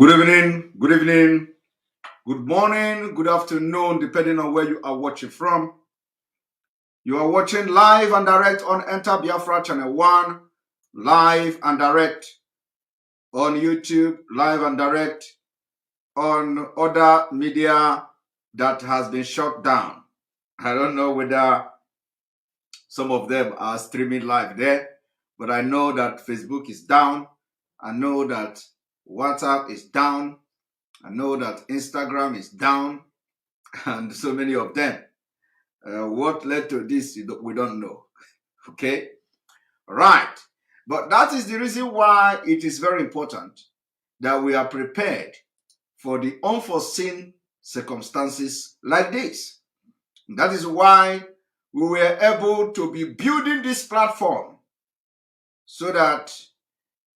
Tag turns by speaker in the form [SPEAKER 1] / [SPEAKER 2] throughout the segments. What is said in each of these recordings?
[SPEAKER 1] Good evening, good morning, good afternoon, depending on where you are watching from. You are watching live and direct on Enter Biafra Channel 1, live and direct on YouTube, live and direct on other media that has been shut down. I don't know whether some of them are streaming live there, but I know that Facebook is down. I know that WhatsApp is down. I know that Instagram is down, and so many of them. What led to this, we don't know. Okay? Right. But that is the reason why it is very important that we are prepared for the unforeseen circumstances like this. That is why we were able to be building this platform so that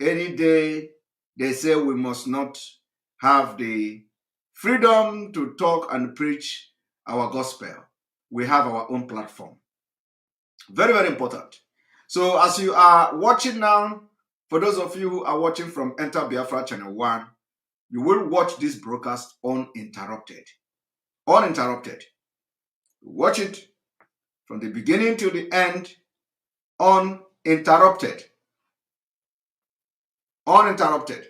[SPEAKER 1] any day they say we must not have the freedom to talk and preach our gospel. We have our own platform. Very, very important. So as you are watching now, for those of you who are watching from Enter Biafra Channel 1, you will watch this broadcast uninterrupted. Uninterrupted. Watch it from the beginning to the end, uninterrupted. Uninterrupted.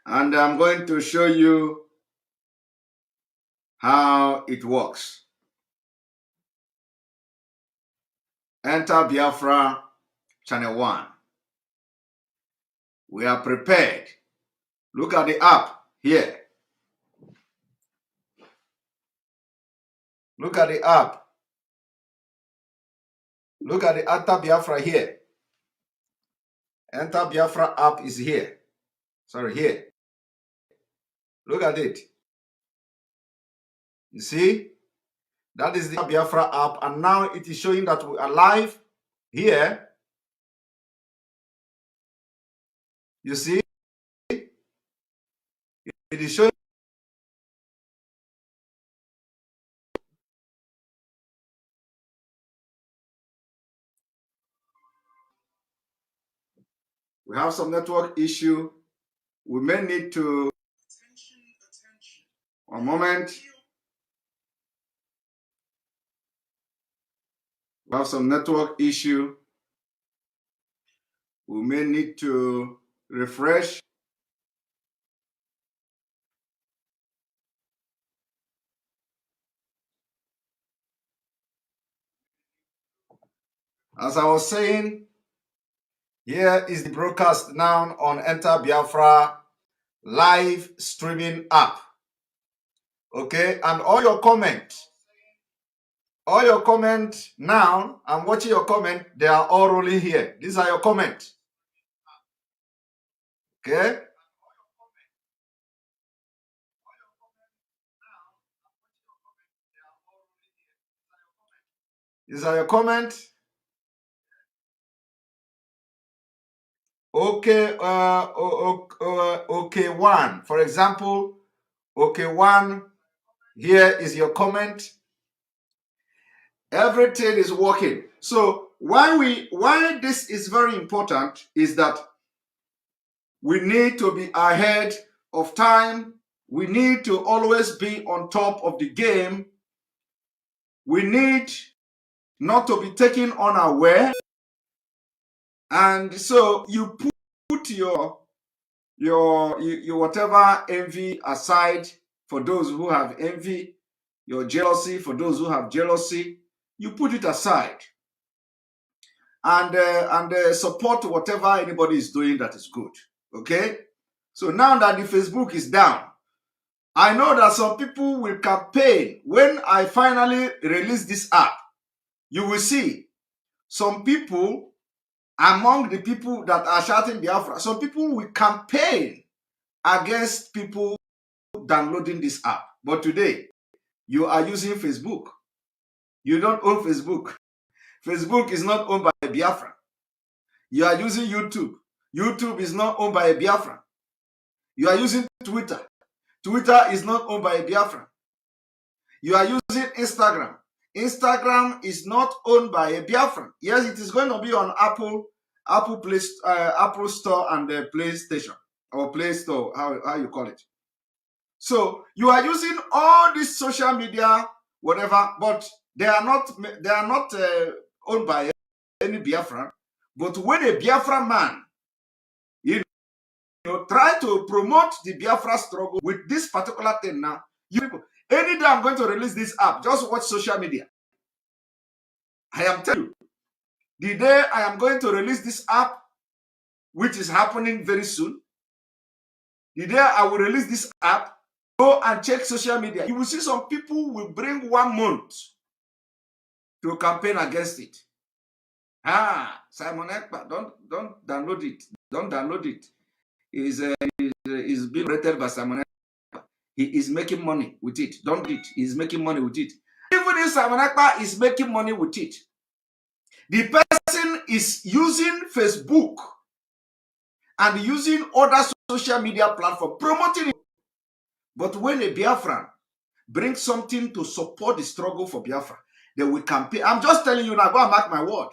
[SPEAKER 1] And I'm going to show you how it works. Enter Biafra Channel 1. We are prepared. Look at the app here. Look at the app. Look at the Enter Biafra here. Enter Biafra app is here. Sorry, here. Look at it. You see? That is the Biafra app, and now it is showing that we are live here. You see? It is showing. We have some network issue. We may need to. One moment. We have some network issue. We may need to refresh. As I was saying, here is the broadcast now on Enter Biafra live streaming app. Okay, and all your comment now, I'm watching your comment, they are all rolling here. These are your comments. Okay. These are your comments. Okay, okay, one. For example, okay, one. Here is your comment. Everything is working. So why this is very important is that we need to be ahead of time. We need to always be on top of the game. We need not to be taken unaware. And so you put your whatever envy aside for those who have envy, your jealousy for those who have jealousy, you put it aside and support whatever anybody is doing that is good. Okay? So now that the Facebook is down, I know that some people will campaign. When I finally release this app, you will see some people among the people that are shouting Biafra, some people will campaign against people downloading this app. But today, you are using Facebook. You don't own Facebook. Facebook is not owned by Biafra. You are using YouTube. YouTube is not owned by Biafra. You are using Twitter. Twitter is not owned by Biafra. You are using Instagram. Instagram is not owned by a Biafran. Yes, it is going to be on Apple Store and the PlayStation. or Play Store, how you call it. So you are using all this social media, whatever, but they are not owned by any Biafran. But when a Biafra man, you know, try to promote the Biafra struggle with this particular thing now, you people, any day I'm going to release this app, just watch social media. I am telling you, the day I am going to release this app, which is happening very soon, the day I will release this app, go and check social media. You will see some people will bring 1 month to campaign against it. Simon Ekpa, don't download it. Don't download it. Is being rated by Simon Ekpa. He is making money with it. Don't do it. He's making money with it. Even if Simon Ekpa is making money with it, the person is using Facebook and using other social media platforms promoting it. But when a Biafran brings something to support the struggle for Biafra, they will campaign. I'm just telling you now, go and mark my word.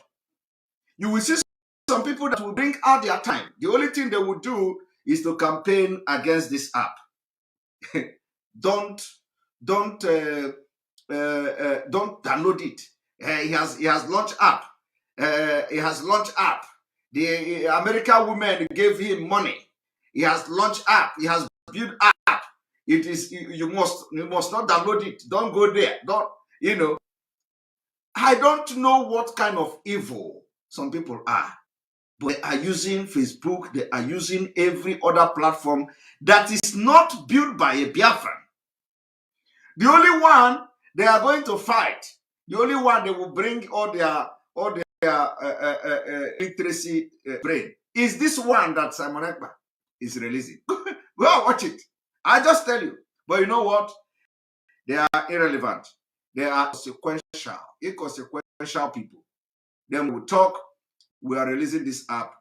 [SPEAKER 1] You will see some people that will bring out their time. The only thing they will do is to campaign against this app. Don't download it. He has launched app. He has launched app. The American women gave him money. He has launched app. He has built app. It is you must not download it. Don't go there. Don't, you know. I don't know what kind of evil some people are, but they are using Facebook. They are using every other platform that is not built by a Biafran. The only one they are going to fight, the only one they will bring all their literacy brain is this one that Simon Ekpa is releasing. Go and watch it. I just tell you. But you know what? They are irrelevant. They are inconsequential people. Then we'll talk. We are releasing this app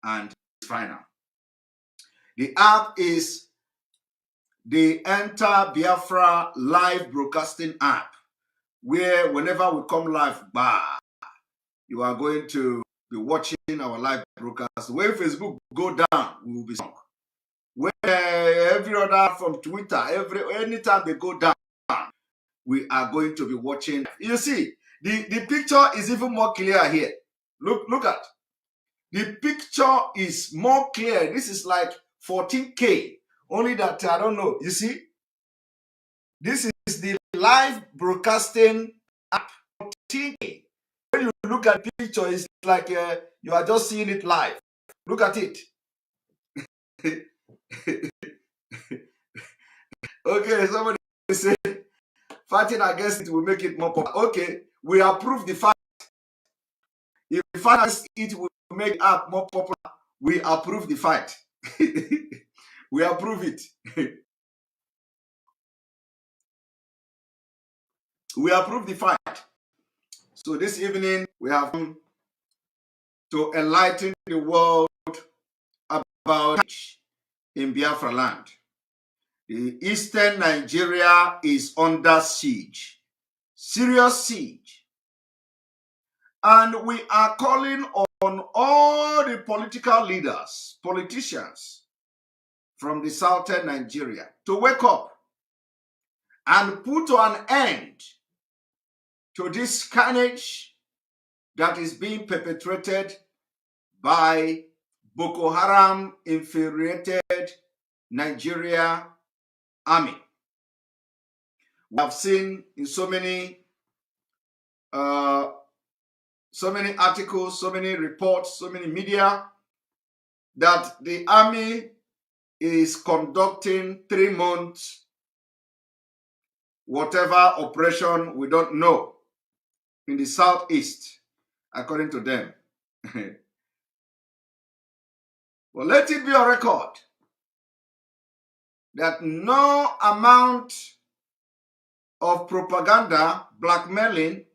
[SPEAKER 1] and it's final. The app is the Enter Biafra live broadcasting app, where whenever we come live, you are going to be watching our live broadcast. When Facebook go down, we will be sunk. When every other from Twitter, anytime they go down, we are going to be watching. You see, the picture is even more clear here. Look at. The picture is more clear. This is like 14K. Only that, I don't know. You see? This is the live broadcasting app. 14K. When you look at the picture, it's like you are just seeing it live. Look at it. Okay, somebody say fighting against it will make it more popular. Okay, we approve the fight. If fight against it will make the app more popular, we approve the fight. We approve it. We approve the fight. So this evening we have come to enlighten the world about in Biafra land. The eastern Nigeria is under siege, serious siege. And we are calling on all the political leaders, politicians from the southern Nigeria to wake up and put an end to this carnage that is being perpetrated by Boko Haram infiltrated Nigeria Army. We have seen in so many articles, so many reports, so many media that the army is conducting 3 months, whatever operation, we don't know, in the southeast, according to them. Well, let it be a record that no amount of propaganda, blackmailing.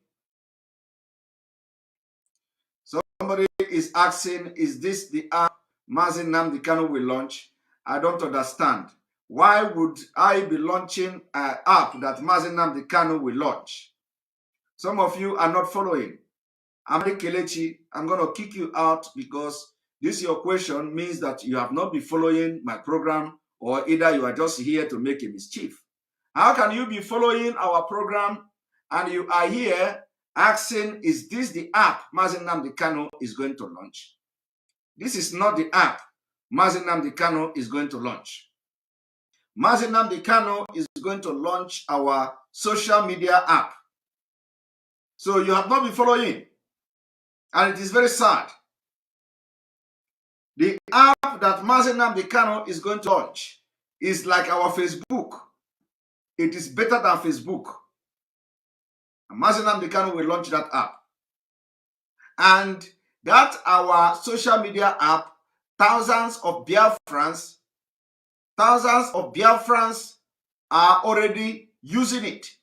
[SPEAKER 1] Somebody is asking, is this the app Mazi Nnamdi Kanu will launch? I don't understand. Why would I be launching an app that Mazi Nnamdi Kanu will launch? Some of you are not following. Amadi Kelechi, I'm going to kick you out because this your question means that you have not been following my program, or either you are just here to make a mischief. How can you be following our program and you are here asking, is this the app Mazi Nnamdi Kanu is going to launch? This is not the app Mazi Nnamdi Kanu is going to launch. Mazi Nnamdi Kanu is going to launch our social media app. So you have not been following, and it is very sad. The app that Mazi Nnamdi Kanu is going to launch is like our Facebook. It is better than Facebook. And Mazi Nnamdi Kanu will launch that app. And that our social media app, thousands of Biafrans are already using it.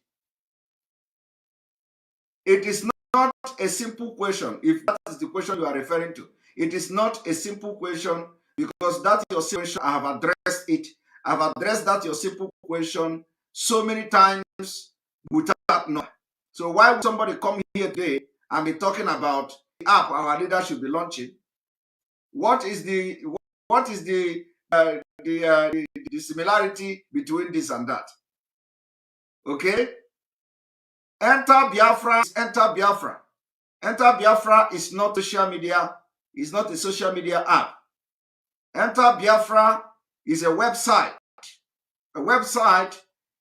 [SPEAKER 1] It is not a simple question, if that is the question you are referring to. It is not a simple question, because that's your simple question. I have addressed it. I've addressed that your simple question so many times without knowing. So why would somebody come here today and be talking about the app our leader should be launching? What is the similarity between this and that? Okay? Enter Biafra. Enter Biafra. Enter Biafra is not social media. It's not a social media app. Enter Biafra is a website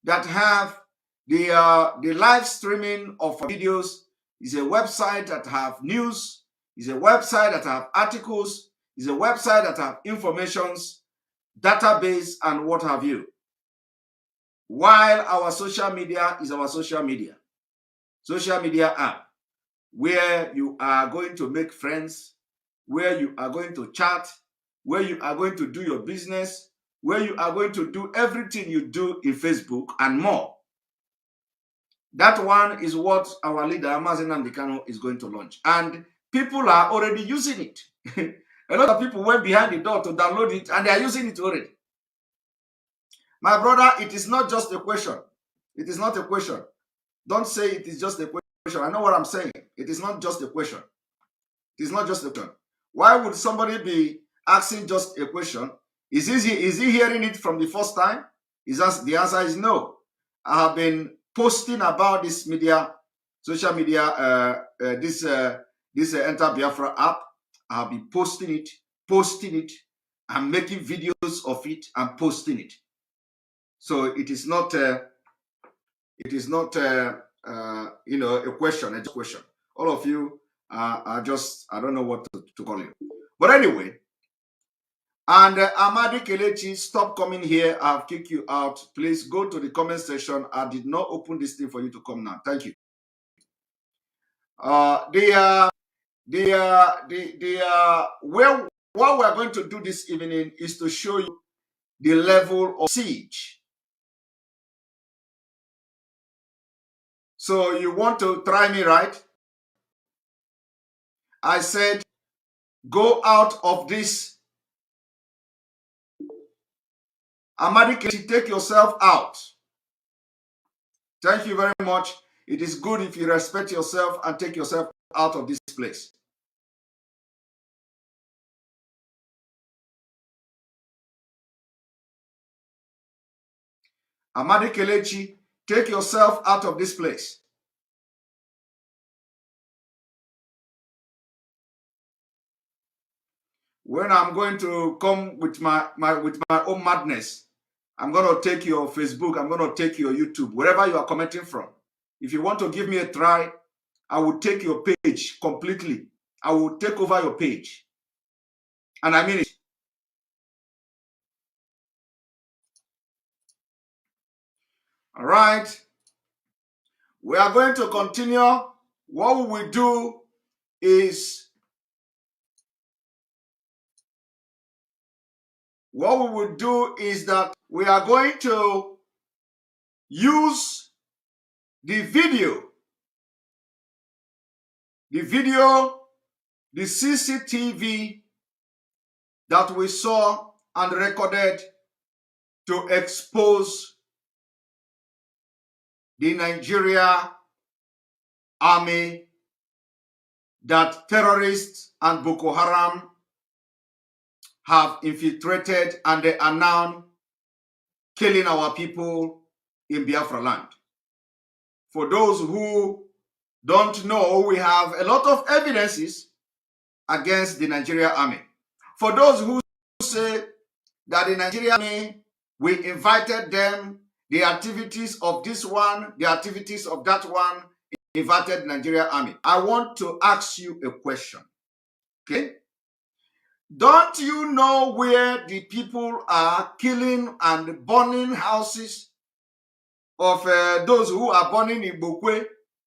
[SPEAKER 1] that have the live streaming of videos. Is a website that have news. Is a website that have articles. Is a website that have informations, database, and what have you. While our social media is our social media app, where you are going to make friends, where you are going to chat, where you are going to do your business, where you are going to do everything you do in Facebook and more. That one is what our leader, Mazi Nnamdi Kanu, is going to launch. And people are already using it. A lot of people went behind the door to download it, and they are using it already. My brother, it is not just a question. It is not a question. Don't say it is just a question. I know what I'm saying. It is not just a question. It is not just a question. Why would somebody be asking just a question? Is he hearing it from the first time? The answer is no. I have been posting about this social media, this Enter Biafra app. I have been posting it. I'm making videos of it and posting it. So it is not a question. It's a question. All of you are just, I don't know what to call you. But anyway, and Amadi Kelechi, stop coming here. I'll kick you out. Please go to the comment section. I did not open this thing for you to come now. Thank you. What we're going to do this evening is to show you the level of siege. So you want to try me, right? I said, go out of this. Amadi Kelechi, take yourself out. Thank you very much. It is good if you respect yourself and take yourself out of this place. Amadi Kelechi, take yourself out of this place. When I'm going to come with my own madness, I'm going to take your Facebook, I'm going to take your YouTube, wherever you are commenting from. If you want to give me a try, I will take your page completely. I will take over your page. And I mean it. All right. We are going to continue. What we will do is that we are going to use the video, the CCTV that we saw and recorded to expose the Nigeria Army, that terrorists and Boko Haram have infiltrated and they are now killing our people in Biafra land. For those who don't know, we have a lot of evidences against the Nigeria Army. For those who say that the Nigeria Army, we invited them, the activities of this one, the activities of that one, invited Nigeria Army. I want to ask you a question, okay? Don't you know where the people are killing and burning houses of those who are burning Igbokwe?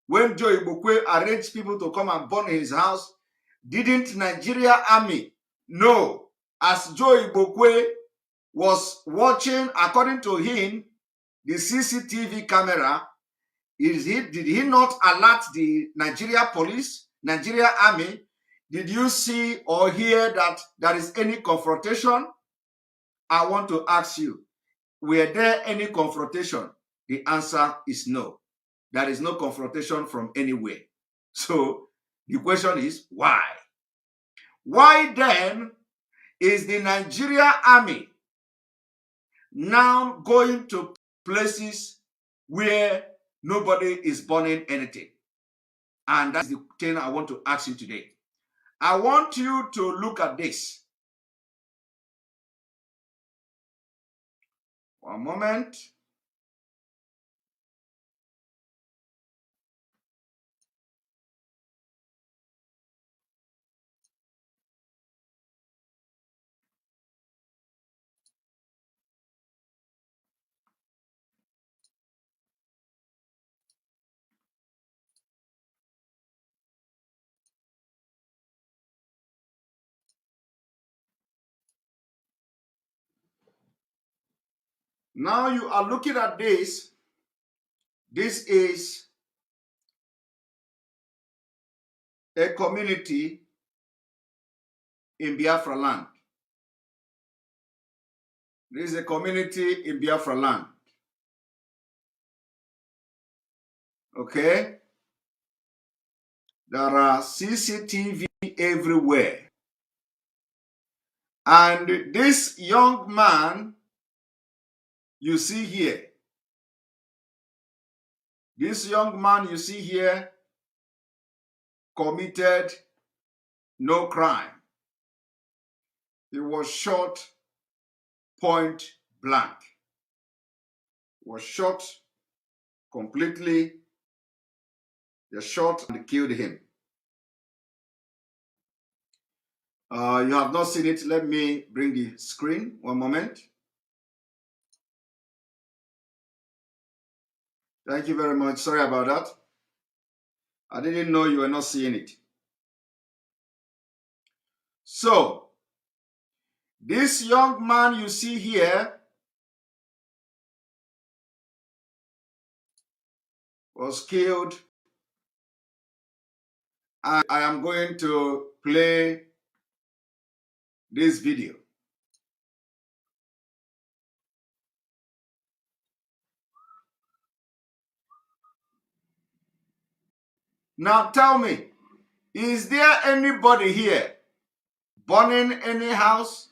[SPEAKER 1] When Joe Igbokwe arranged people to come and burn his house, didn't Nigeria Army know, as Joe Igbokwe was watching, according to him, the CCTV camera, did he not alert the Nigeria police, Nigeria Army? Did you see or hear that there is any confrontation? I want to ask you, were there any confrontation? The answer is no. There is no confrontation from anywhere. So the question is, why? Why then is the Nigeria Army now going to places where nobody is burning anything? And that's the thing I want to ask you today. I want you to look at this. One moment. Now you are looking at this. This is a community in Biafra land. This is a community in Biafra land. Okay? There are CCTV everywhere. And this young man you see here, committed no crime. He was shot point blank. Was shot completely. They shot and killed him. You have not seen it. Let me bring the screen. One moment. Thank you very much. Sorry about that. I didn't know you were not seeing it. So, this young man you see here was killed. And I am going to play this video. Now tell me, is there anybody here burning any house?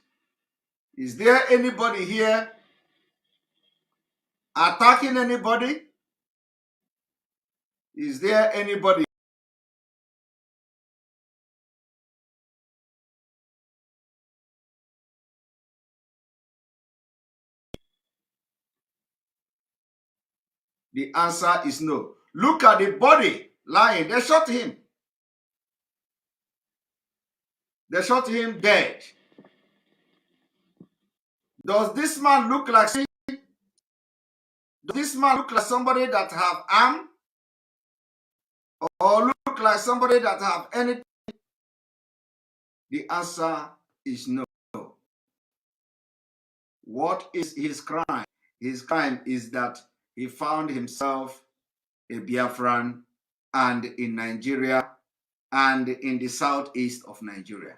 [SPEAKER 1] Is there anybody here attacking anybody? Is there anybody? The answer is no. Look at the body lying. They shot him. They shot him dead. Does this man look like somebody that have arm? Or look like somebody that have anything? The answer is no. What is his crime? His crime is that he found himself a Biafran and in Nigeria and in the southeast of Nigeria.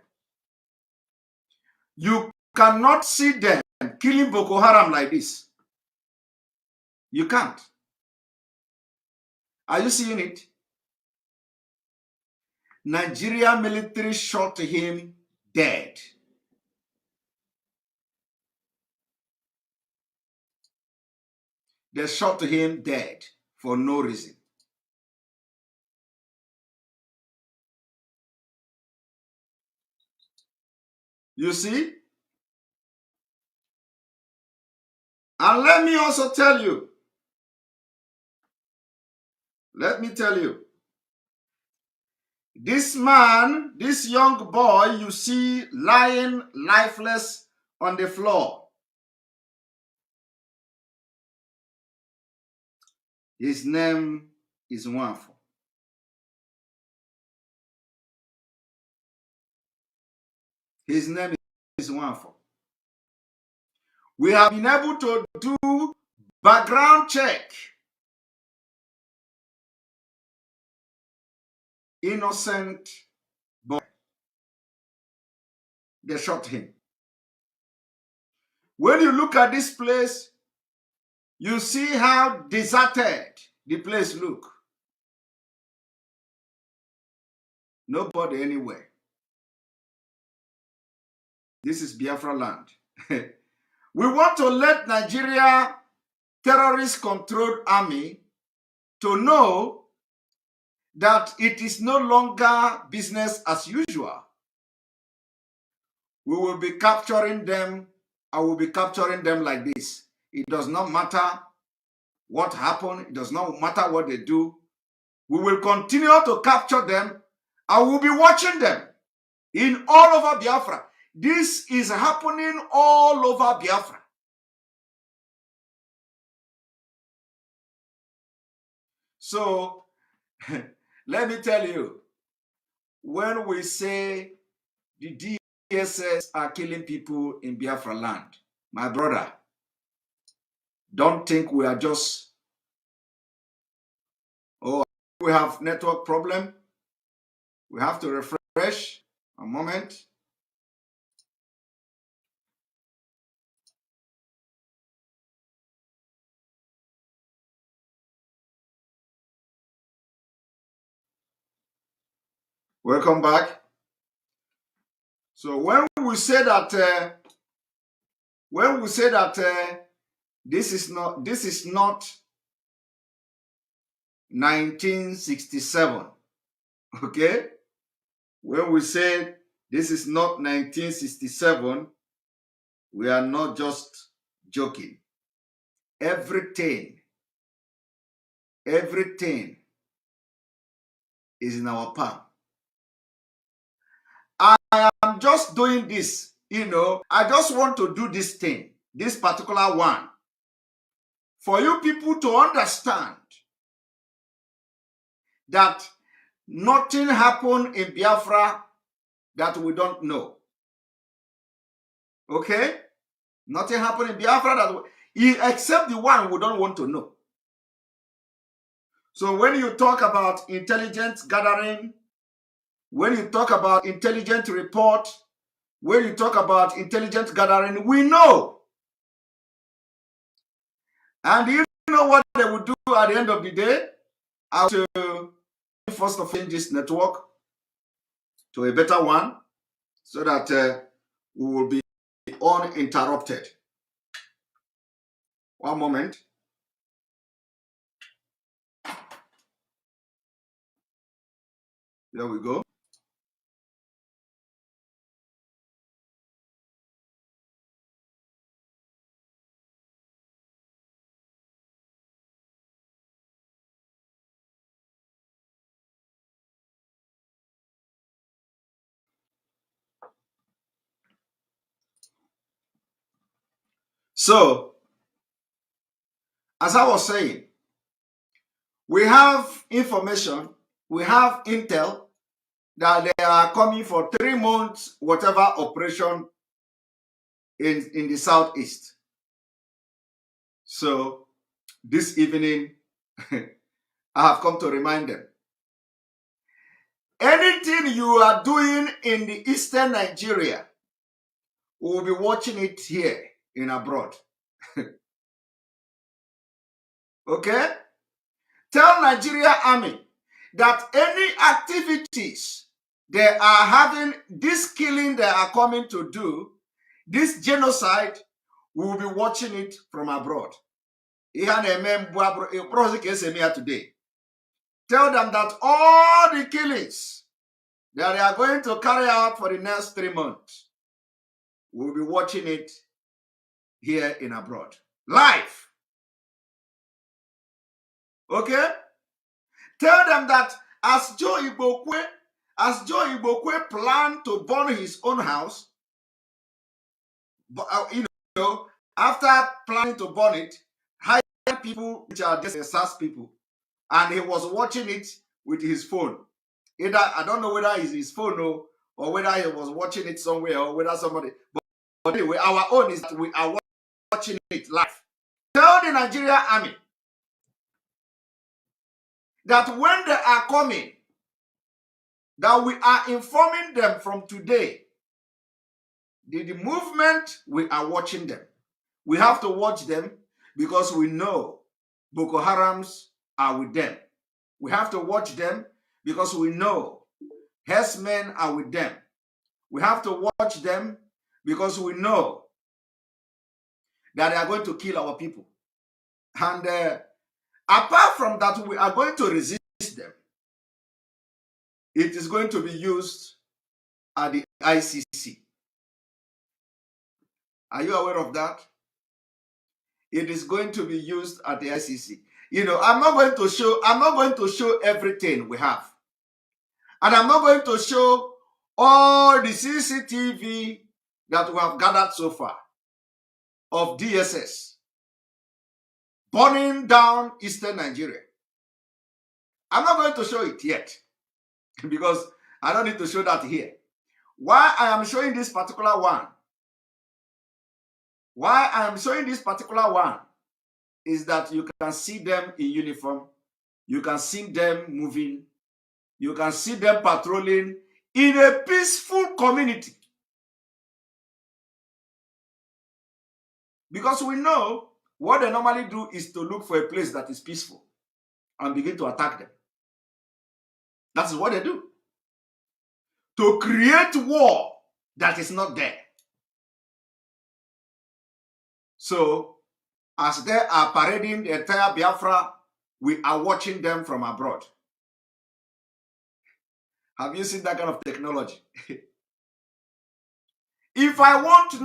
[SPEAKER 1] You cannot see them killing Boko Haram like this. You can't. Are you seeing it? Nigeria military shot him dead. they shot him dead for no reason. You see? And let me also tell you, this man, this young boy you see lying lifeless on the floor, his name is Nwafo. His name is Nwafo. We have been able to do background check. Innocent boy. They shot him. When you look at this place, you see how deserted the place look. Nobody anywhere. This is Biafra land. We want to let Nigeria terrorist-controlled army to know that it is no longer business as usual. We will be capturing them. I will be capturing them like this. It does not matter what happened. It does not matter what they do. We will continue to capture them. I will be watching them in all over Biafra. This is happening all over Biafra. So, let me tell you, when we say the DSS are killing people in Biafra land, my brother, don't think we are just, oh, we have network problem. We have to refresh a moment. Welcome back. So when we say that this is not 1967, okay? When we say this is not 1967, we are not just joking. Everything is in our palm. I am just doing this, I just want to do this thing, this particular one, for you people to understand that nothing happened in Biafra that we don't know. Okay? Nothing happened in Biafra except the one we don't want to know. So when you talk about intelligence gathering, when you talk about intelligent report, when you talk about intelligence gathering, we know. And you know what they will do at the end of the day? I will first of all change this network to a better one so that we will be uninterrupted. One moment. There we go. So, as I was saying, we have information, we have intel that they are coming for 3 months, whatever operation in the southeast. So, this evening, I have come to remind them. Anything you are doing in the eastern Nigeria, we will be watching it here in abroad. Okay? Tell Nigeria Army that any activities they are having, this killing they are coming to do, this genocide, we will be watching it from abroad. today. Tell them that all the killings that they are going to carry out for the next 3 months, we'll be watching it here in abroad. Live. Okay? Tell them that as Joe Igbokwe planned to burn his own house, after planning to burn it, hired people which are just SAS people, and he was watching it with his phone. Either I don't know whether it's his phone or whether he was watching it somewhere or whether somebody. But anyway, our own is that we are watching it live. Tell the Nigeria Army that when they are coming, that we are informing them from today. The movement, we are watching them. We have to watch them because we know Boko Harams are with them. We have to watch them because we know herdsmen are with them. We have to watch them because we know that they are going to kill our people. And apart from that, we are going to resist them. It is going to be used at the ICC. Are you aware of that? It is going to be used at the ICC. I'm not going to show everything we have. And I'm not going to show all the CCTV that we have gathered so far of DSS burning down eastern Nigeria. I'm not going to show it yet because I don't need to show that here. Why I am showing this particular one? Why I am showing this particular one is that you can see them in uniform. You can see them moving. You can see them patrolling in a peaceful community. Because we know what they normally do is to look for a place that is peaceful and begin to attack them. That's what they do. To create war that is not there. So, as they are parading the entire Biafra, we are watching them from abroad. Have you seen that kind of technology? If I want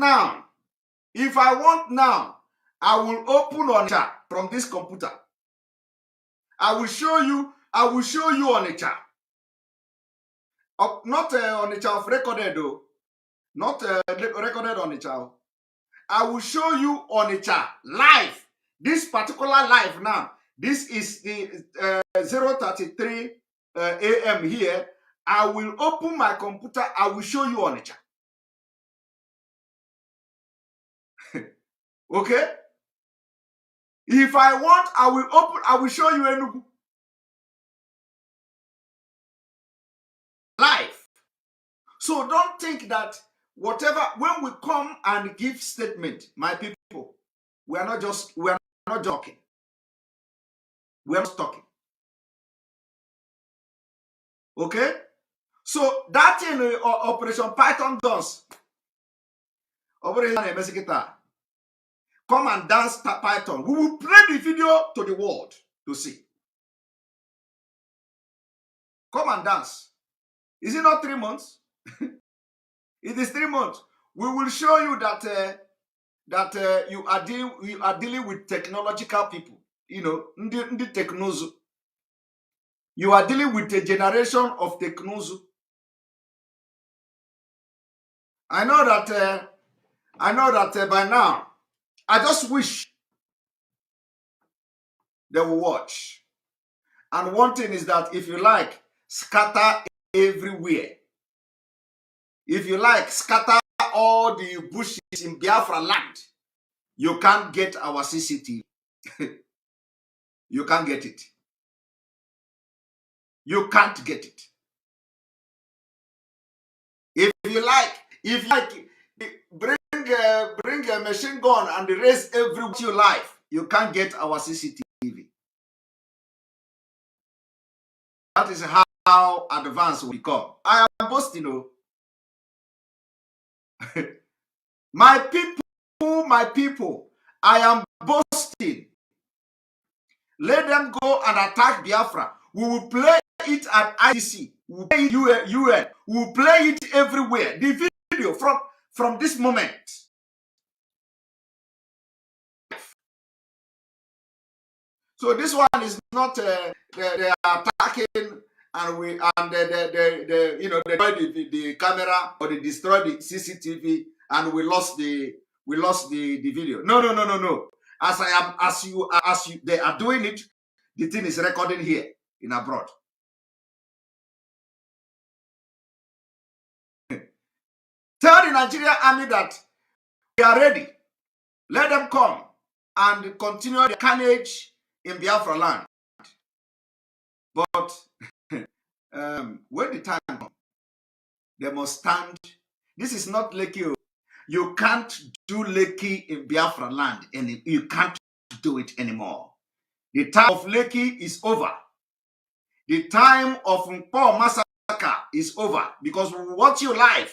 [SPEAKER 1] now, I will open on chat from this computer. I will show you on a chat. Not on a chat recorded though. Not recorded on a chat. I will show you on a chat live. This particular live now. This is the 0:33 a.m. here. I will open my computer. I will show you on a chat. Okay? If I want, I will show you Enugu. Live. So don't think that when we come and give statement, my people, we are not joking. We are not talking. Okay? So that thing Operation Python does. Come and dance Python. We will play the video to the world to see. Come and dance. Is it not 3 months? It is 3 months. We will show you that you are dealing with technological people. The technozu. You are dealing with a generation of technozu. I know that by now, I just wish they will watch. And one thing is that if you like, scatter everywhere. If you like, scatter all the bushes in Biafra land. You can't get our CCTV. You can't get it. You can't get it. If you like, bring a machine gun and erase every you life. You can't get our CCTV. That is how advanced we become. I am boasting, my people, I am boasting Let them go and attack Biafra. We will play it at ICC. We will play it UN. We will play it everywhere. The video from this moment. So this one is not they are attacking and we and they destroy the camera or they destroy the CCTV and we lost the video. No. As you they are doing it, the thing is recording here in abroad. Tell the Nigeria Army that we are ready. Let them come and continue the carnage in Biafra land. But when the time comes, they must stand. This is not Lekki. You can't do Lekki in Biafra land, and you can't do it anymore. The time of Lekki is over. The time of Mpo massacre is over because we watch you live.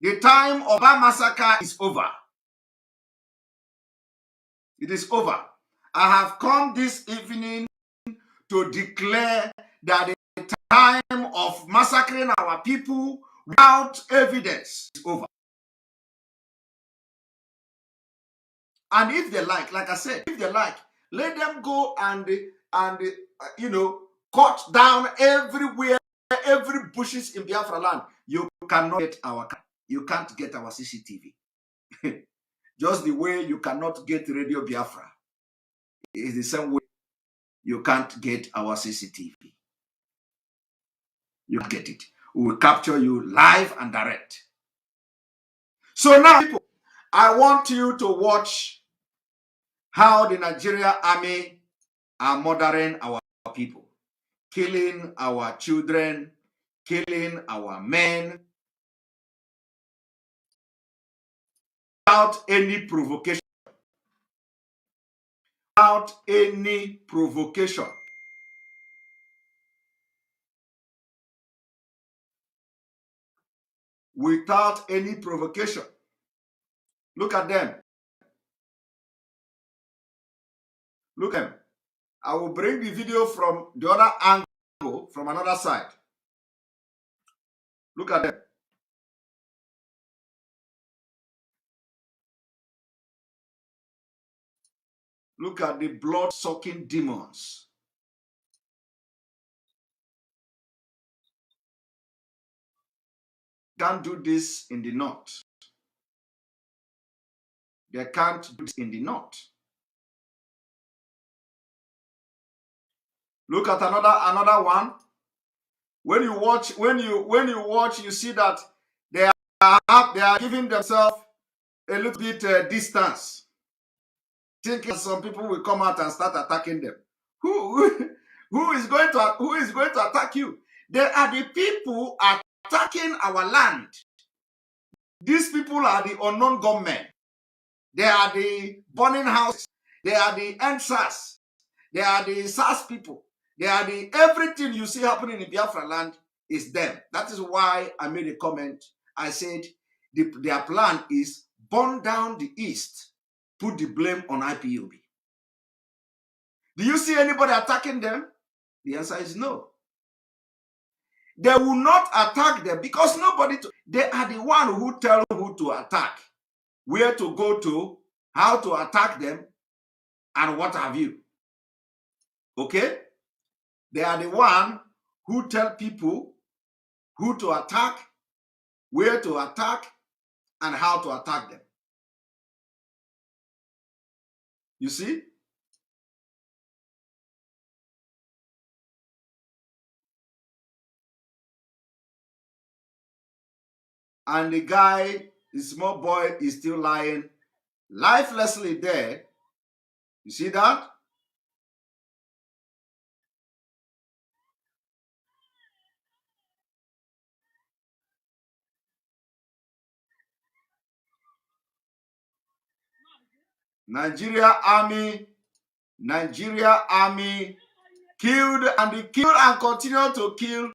[SPEAKER 1] The time of our massacre is over. It is over. I have come this evening to declare that the time of massacring our people without evidence is over. And if they like I said, if they like, let them go and cut down everywhere, every bushes in Biafra land. You cannot get you can't get our CCTV. Just the way you cannot get Radio Biafra. It's the same way you can't get our CCTV. You get it. We will capture you live and direct. So now, people, I want you to watch how the Nigeria Army are murdering our people, killing our children, killing our men, without any provocation. Without any provocation. Without any provocation. Look at them. Look at them. I will bring the video from the other angle, from another side. Look at them. Look at the blood-sucking demons. Can't do this in the north. They can't do this in the north. Look at another one. When you watch, you see that they are giving themselves a little bit distance, thinking some people will come out and start attacking them. Who is going to attack you? They are the people attacking our land. These people are the unknown gunmen. They are the burning houses. They are the NSAS. They are the SAS people. They are the everything you see happening in Biafra land is them. That is why I made a comment. I said their plan is burn down the East, put the blame on IPOB. Do you see anybody attacking them? The answer is no. They will not attack them because they are the one who tell who to attack, where to go to, how to attack them, and what have you. Okay? They are the one who tell people who to attack, where to attack, and how to attack them. You see? And the guy, the small boy, is still lying lifelessly there. You see that? Nigeria Army killed and continue to kill,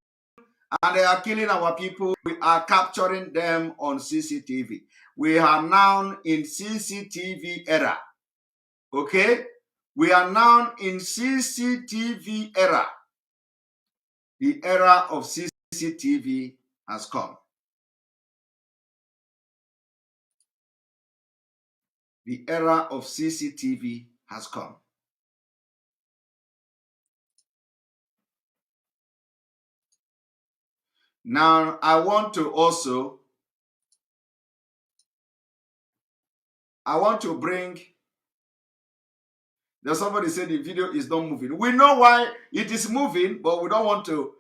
[SPEAKER 1] and they are killing our people. We are capturing them on CCTV. We are now in CCTV era. Okay? We are now in CCTV era. The era of CCTV has come. The era of CCTV has come. Now, I want to bring, there's somebody said the video is not moving. We know why it is moving, but we don't want to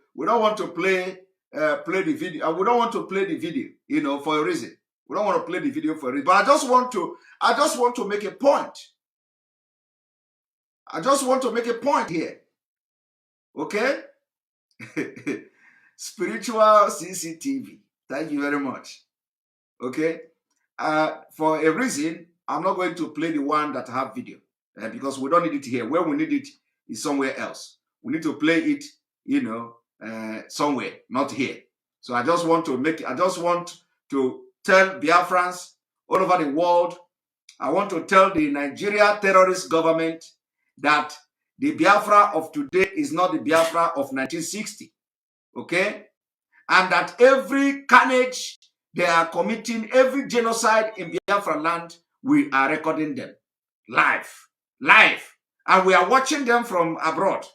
[SPEAKER 1] play the video. We don't want to play the video, for a reason. We don't want to play the video for a reason. But I just want to make a point. I just want to make a point here. Okay? Spiritual CCTV. Thank you very much. Okay? For a reason, I'm not going to play the one that have video because we don't need it here. Where we need it is somewhere else. We need to play it, somewhere, not here. So I just want to tell Biafrans all over the world. I want to tell the Nigeria terrorist government that the Biafra of today is not the Biafra of 1960. Okay? And that every carnage they are committing, every genocide in Biafra land, we are recording them live. And we are watching them from abroad.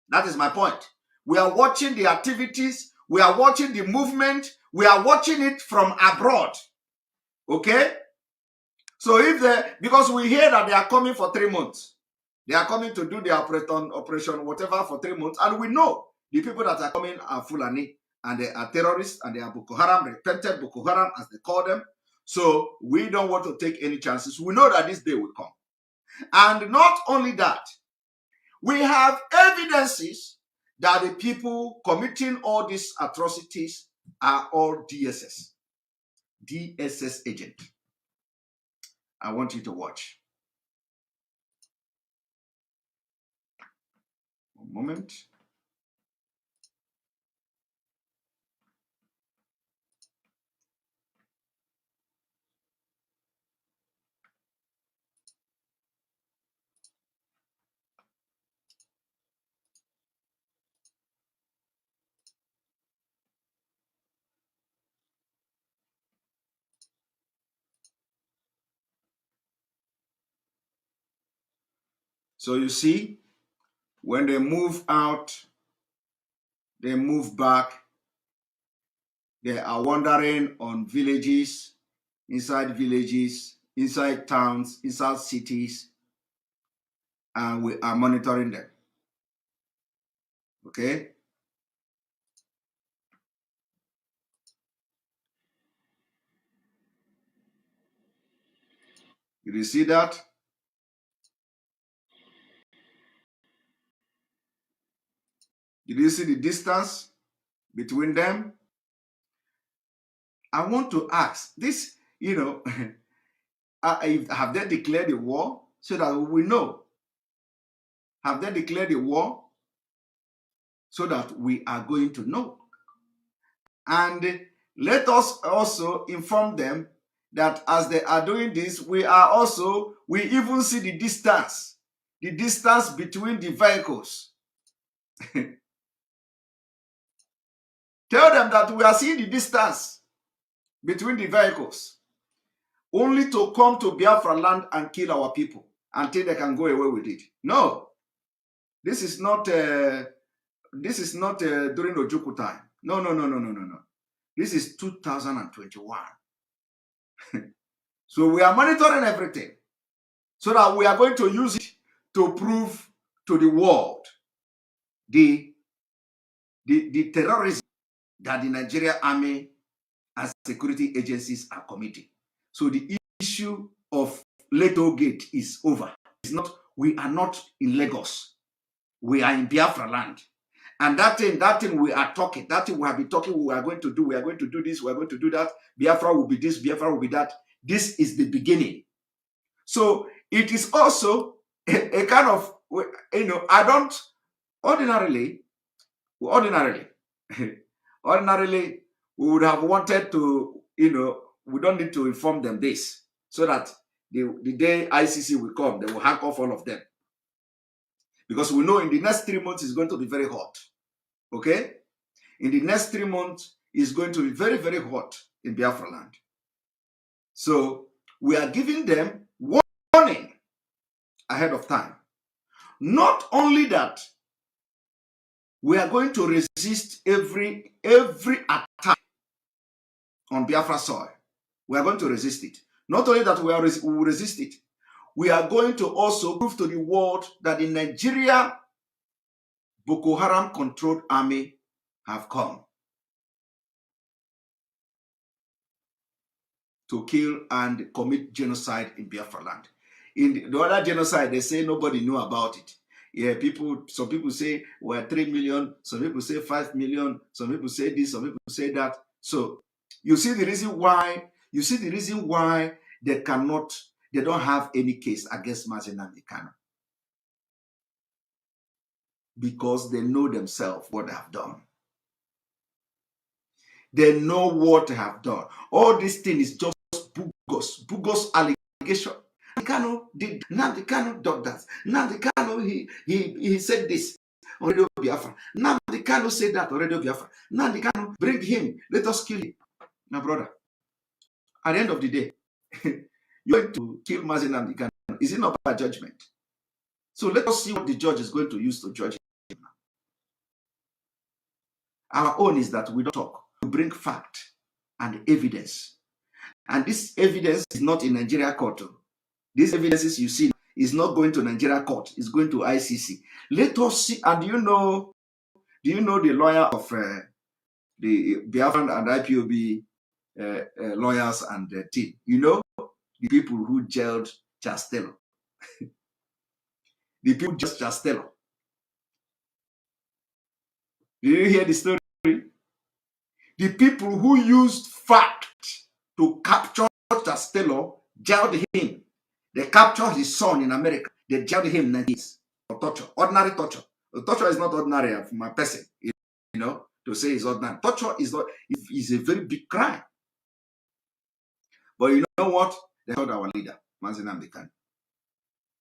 [SPEAKER 1] That is my point. We are watching the activities. We are watching the movement. We are watching it from abroad. Okay? So because we hear that they are coming for 3 months. They are coming to do the operation, whatever, for 3 months. And we know the people that are coming are Fulani. And they are terrorists, and they are Boko Haram, repented Boko Haram, as they call them. So we don't want to take any chances. We know that this day will come. And not only that, we have evidences that the people committing all these atrocities are all DSS agent. I want you to watch. One moment. So you see, when they move out, they move back, they are wandering on villages, inside towns, inside cities, and we are monitoring them. Okay? Did you see that? Did you see the distance between them? I want to ask this, have they declared a war so that we know? Have they declared a war so that we are going to know? And let us also inform them that as they are doing this, we even see the distance between the vehicles. Tell them that we are seeing the distance between the vehicles, only to come to Biafra land and kill our people until they can go away with it. No, this is not during Ojukwu time. No. This is 2021. So we are monitoring everything so that we are going to use it to prove to the world the terrorism that the Nigeria Army and security agencies are committing. So the issue of Leto Gate is over. We are not in Lagos. We are in Biafra land. And that thing we are talking, that thing we have been talking, we are going to do this, we are going to do that. Biafra will be this, Biafra will be that. This is the beginning. So it is also a kind of, I don't, ordinarily, we would have wanted to, we don't need to inform them this, so that the day ICC will come, they will hack off all of them. Because we know in the next 3 months it's going to be very hot. Okay? In the next 3 months it's going to be very, very hot in Biafra land. So we are giving them warning ahead of time. Not only that, we are going to resist every attack on Biafra soil. We are going to resist it. Not only that we will resist it, we are going to also prove to the world that the Nigeria Boko Haram controlled army have come to kill and commit genocide in Biafra land. In the other genocide, they say nobody knew about it. Yeah, some people say we're 3 million, some people say 5 million, some people say this, some people say that. So you see the reason why they don't have any case against Mazi Nnamdi Kanu. Because they know themselves what they have done. They know what they have done. All this thing is just bogus allegation. Nnamdi Kanu did that. Nnamdi Kanu, he said this on Radio Biafra. Nnamdi Kanu said that on Radio Biafra. Nnamdi Kanu, bring him. Let us kill him. My brother, at the end of the day, you're going to kill Mazi Nnamdi Kanu. Is it not by judgment? So let us see what the judge is going to use to judge him. Our own is that we don't talk. We bring fact and evidence. And this evidence is not in Nigeria court. These evidences you see is not going to Nigeria court. It's going to ICC. Let us see. And do you know the lawyer of the Biafran and IPOB lawyers and team? You know the people who jailed Chastello. The people just Chastello. Did you hear the story? The people who used fact to capture Chastello jailed him. They captured his son in America. They jailed him 9 years for torture. Ordinary torture. The torture is not ordinary for my person, you know, to say it's ordinary. Torture is a very big crime. But you know what? They told our leader, Mazi Nnamdi Kanu.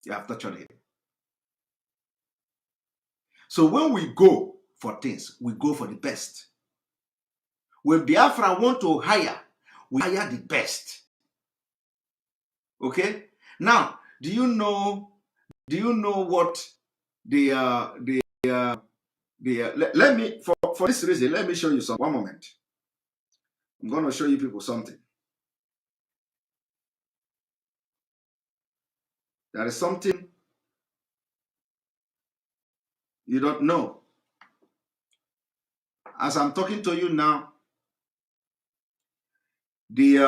[SPEAKER 1] They have tortured him. So when we go for things, we go for the best. When Biafra want to hire, we hire the best. Okay? Now, do you know what let me for this reason, let me show you some. One moment. I'm going to show you people something. There is something you don't know. As I'm talking to you now, the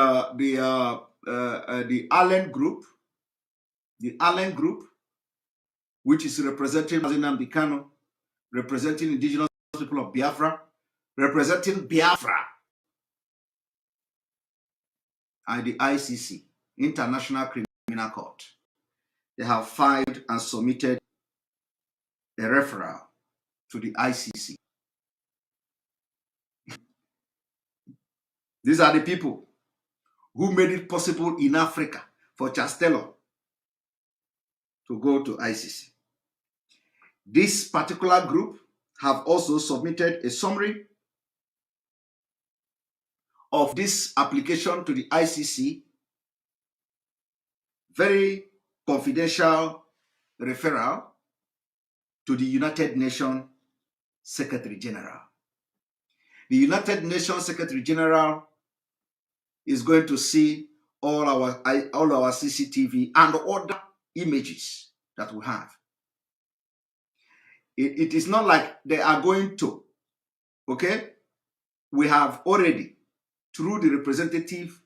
[SPEAKER 1] Allen Group, which is representing Mazi Nnamdi Kanu, representing indigenous people of Biafra, representing Biafra, and the ICC, International Criminal Court. They have filed and submitted a referral to the ICC. These are the people who made it possible in Africa for Chastello to go to ICC. This particular group have also submitted a summary of this application to the ICC, very confidential referral to the United Nations Secretary General. The United Nations Secretary General is going to see all our CCTV and other images that we have. It is not like they are going to, okay? We have already, through the representative,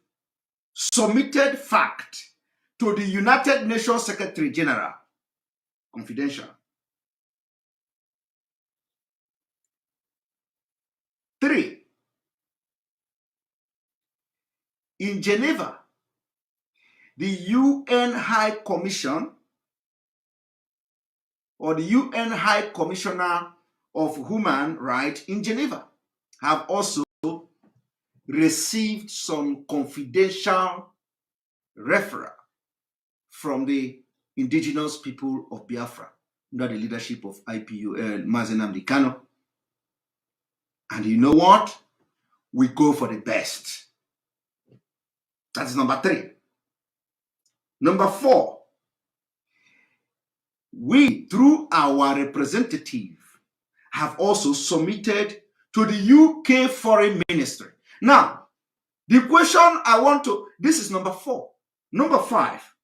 [SPEAKER 1] submitted fact to the United Nations Secretary General, confidential. 3, in Geneva, the UN High Commission or the UN High Commissioner of Human Rights in Geneva have also received some confidential referral from the indigenous people of Biafra, under the leadership of IPU, Mazi Nnamdi Kanu. And you know what? We go for the best. That is number 3. Number 4, we, through our representative, have also submitted to the UK Foreign Ministry. Now, the question I want to, this is number 4. Number 5,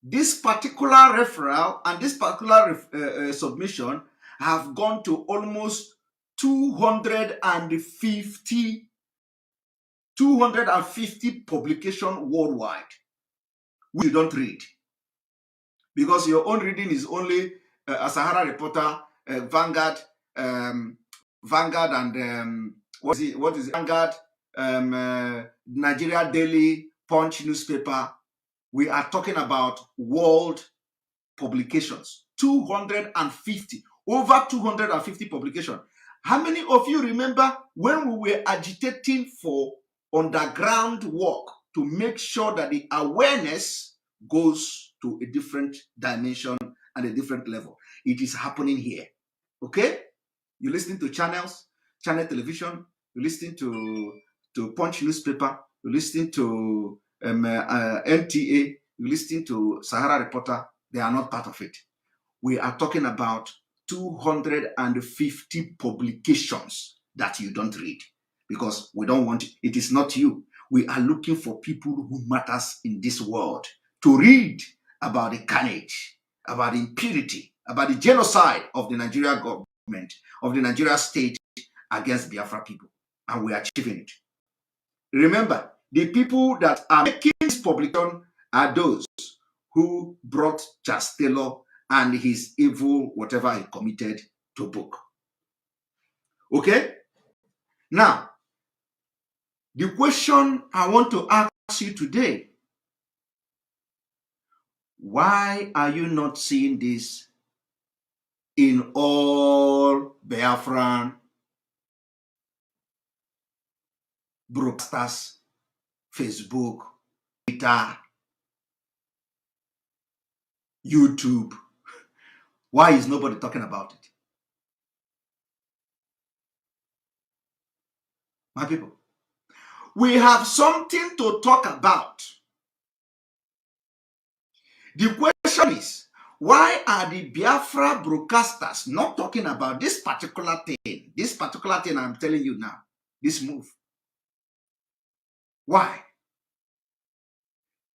[SPEAKER 1] this particular referral and this particular submission have gone to almost 250 publications worldwide, which you don't read. Because your own reading is only a Sahara Reporter, Vanguard, and what is it? Vanguard, Nigeria Daily, Punch newspaper. We are talking about world publications, 250, over 250 publications. How many of you remember when we were agitating for underground work to make sure that the awareness goes to a different dimension and a different level? It is happening here. Okay? You listen to channel television, you listen to Punch newspaper, you listen to NTA, you listen to Sahara Reporter. They are not part of it. We are talking about 250 publications that you don't read, because we don't want it. It is not you. We are looking for people who matters in this world to read about the carnage, about the impurity, about the genocide of the Nigeria government, of the Nigeria state against Biafra people. And we are achieving it. Remember, the people that are making this publication are those who brought Charles Taylor and his evil, whatever he committed, to book. Okay? Now, the question I want to ask you today, why are you not seeing this in all Biafran broadcasters, Facebook, Twitter, YouTube? Why is nobody talking about it? My people, we have something to talk about. The question is, why are the Biafra broadcasters not talking about this particular thing? This particular thing I'm telling you now, this move. Why?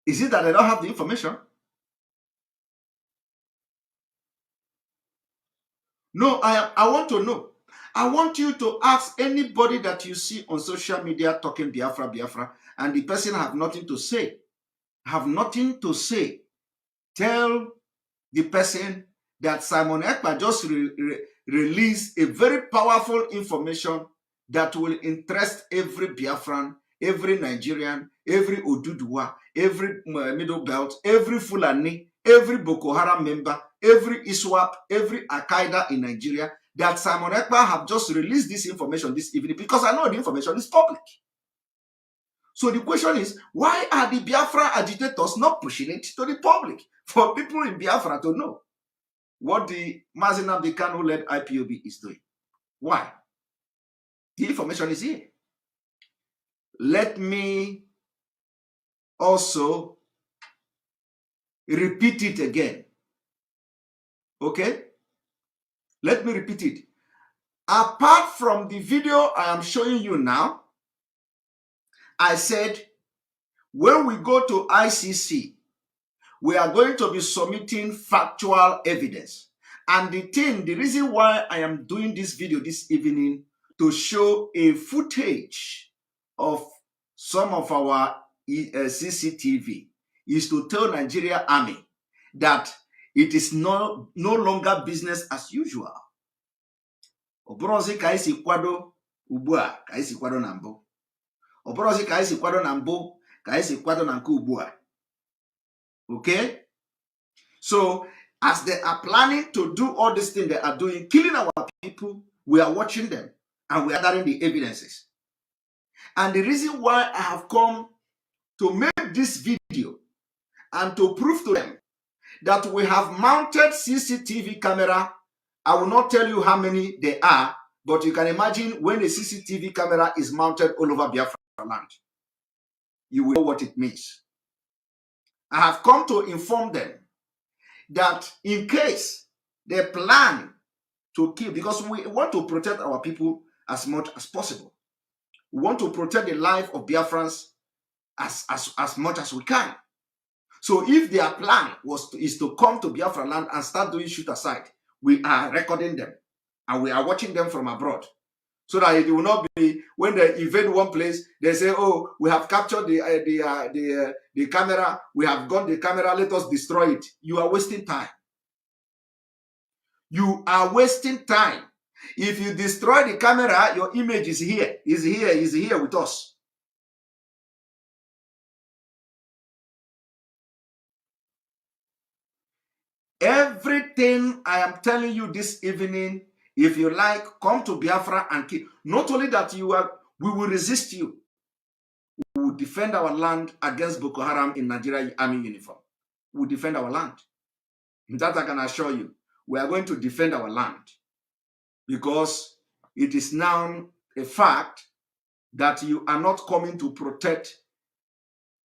[SPEAKER 1] Is it that they don't have the information? No, I want to know. I want you to ask anybody that you see on social media talking Biafra, and the person have nothing to say. Have nothing to say. Tell the person that Simon Ekpa just released a very powerful information that will interest every Biafran, every Nigerian, every Oduduwa, every Middle Belt, every Fulani, every Boko Haram member, every ISWAP, every Al-Qaeda in Nigeria, that Simon Ekpa have just released this information this evening, because I know the information is public. So the question is, why are the Biafra agitators not pushing it to the public for people in Biafra to know what the Mazi Nnamdi Kanu-led IPOB is doing? Why? The information is here. Let me also repeat it again. Okay? Let me repeat it. Apart from the video I am showing you now, I said, when we go to ICC, we are going to be submitting factual evidence. And the reason why I am doing this video this evening, to show a footage of some of our CCTV, is to tell Nigeria Army that it is no longer business as usual. Obrozi ka isi kwado ubua ka isi kwado na mbụ. Obrozi ka isi kwado na mbụ ka isi kwado na nke ubua. Okay? So, as they are planning to do all these things they are doing, killing our people, we are watching them and we are gathering the evidences. And the reason why I have come to make this video and to prove to them that we have mounted CCTV camera. I will not tell you how many there are, but you can imagine when a CCTV camera is mounted all over Biafra land, you will know what it means. I have come to inform them that in case they plan to kill, because we want to protect our people as much as possible. We want to protect the life of Biafrans as much as we can. So if their plan is to come to Biafra land and start doing shoot aside, we are recording them and we are watching them from abroad. So that it will not be when they invade one place, they say, "Oh, we have captured the camera, we have got the camera, let us destroy it." You are wasting time. You are wasting time. If you destroy the camera, your image is here, is here with us. Everything I am telling you this evening, if you like, come to Biafra and kill. Not only that, we will resist you. We will defend our land against Boko Haram in Nigeria Army uniform. We will defend our land. That I can assure you. We are going to defend our land. Because it is now a fact that you are not coming to protect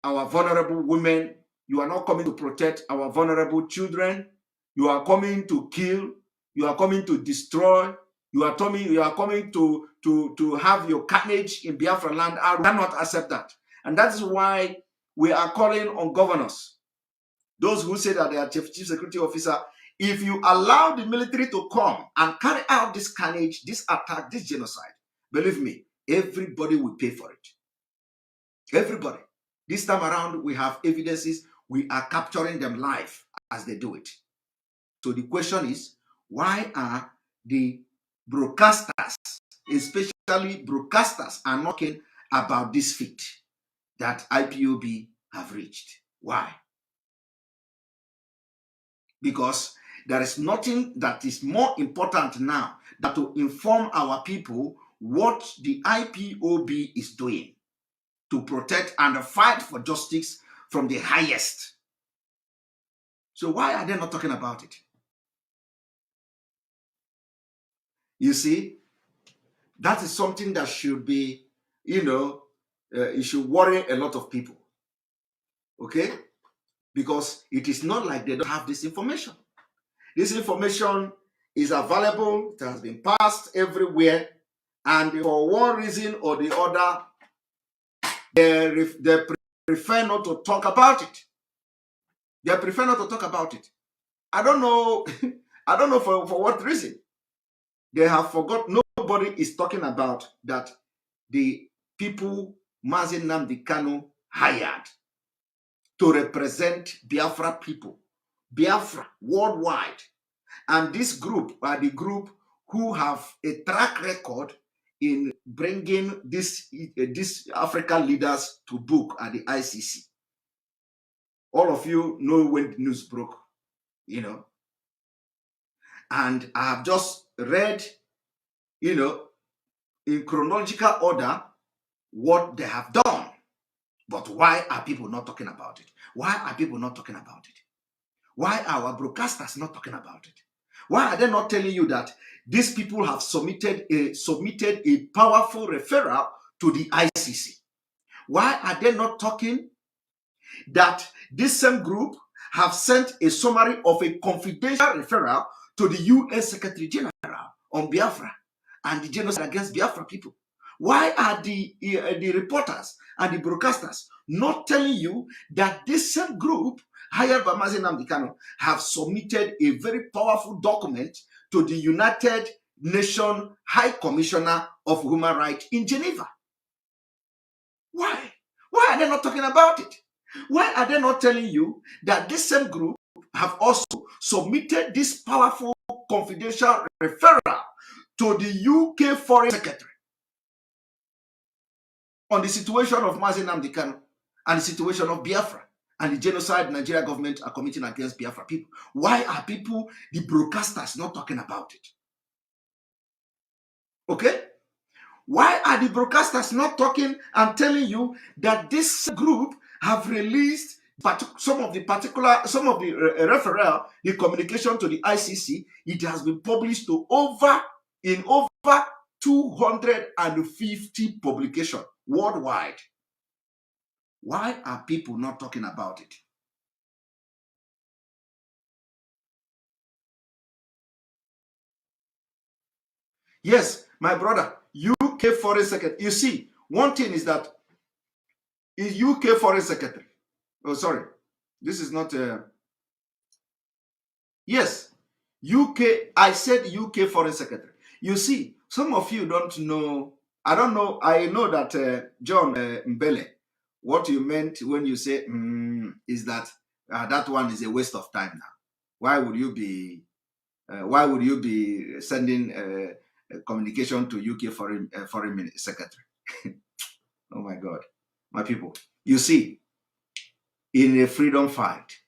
[SPEAKER 1] our vulnerable women. You are not coming to protect our vulnerable children. You are coming to kill. You are coming to destroy. You are coming to have your carnage in Biafra land. I cannot accept that. And that is why we are calling on governors, those who say that they are chief security officer. If you allow the military to come and carry out this carnage, this attack, this genocide, believe me, everybody will pay for it. Everybody. This time around, we have evidences. We are capturing them live as they do it. So the question is, why are the broadcasters, especially broadcasters, are talking about this feat that IPOB have reached? Why? Because there is nothing that is more important now than to inform our people what the IPOB is doing to protect and fight for justice from the highest. So why are they not talking about it? You see, that is something that should be, it should worry a lot of people. Okay? Because it is not like they don't have this information. This information is available, it has been passed everywhere, and for one reason or the other, they prefer not to talk about it. They prefer not to talk about it. I don't know, I don't know for what reason. They have forgotten. Nobody is talking about that the people Mazi Nnamdi Kanu hired to represent Biafra people, Biafra worldwide. And this group are the group who have a track record in bringing these African leaders to book at the ICC. All of you know when the news broke, And I have just read, in chronological order, what they have done. But why are people not talking about it? Why are people not talking about it? Why are our broadcasters not talking about it? Why are they not telling you that these people have submitted a powerful referral to the ICC? Why are they not talking that this same group have sent a summary of a confidential referral to the UN Secretary General on Biafra and the genocide against Biafra people? Why are the reporters and the broadcasters not telling you that this same group hired by Mazi Nnamdi Kanu have submitted a very powerful document to the United Nations High Commissioner of Human Rights in Geneva? Why? Why are they not talking about it? Why are they not telling you that this same group have also submitted this powerful confidential referral to the UK Foreign Secretary on the situation of Mazi Nnamdi Kanu and the situation of Biafra and the genocide Nigeria government are committing against Biafra people? Why are people, the broadcasters, not talking about it? Okay? Why are the broadcasters not talking and telling you that this group have released But some of the referral, the communication to the ICC, it has been published to over 250 publications worldwide. Why are people not talking about it? Yes, my brother, UK Foreign Secretary. You see, one thing is that is UK Foreign Secretary. Oh, sorry, this is not. Yes, UK. I said UK Foreign Secretary. You see, some of you don't know. I don't know. I know that John Mbele. What you meant when you say is that that one is a waste of time now. Why would you be? Why would you be sending communication to UK Foreign Secretary? Oh my God, my people. You see, in a freedom fight,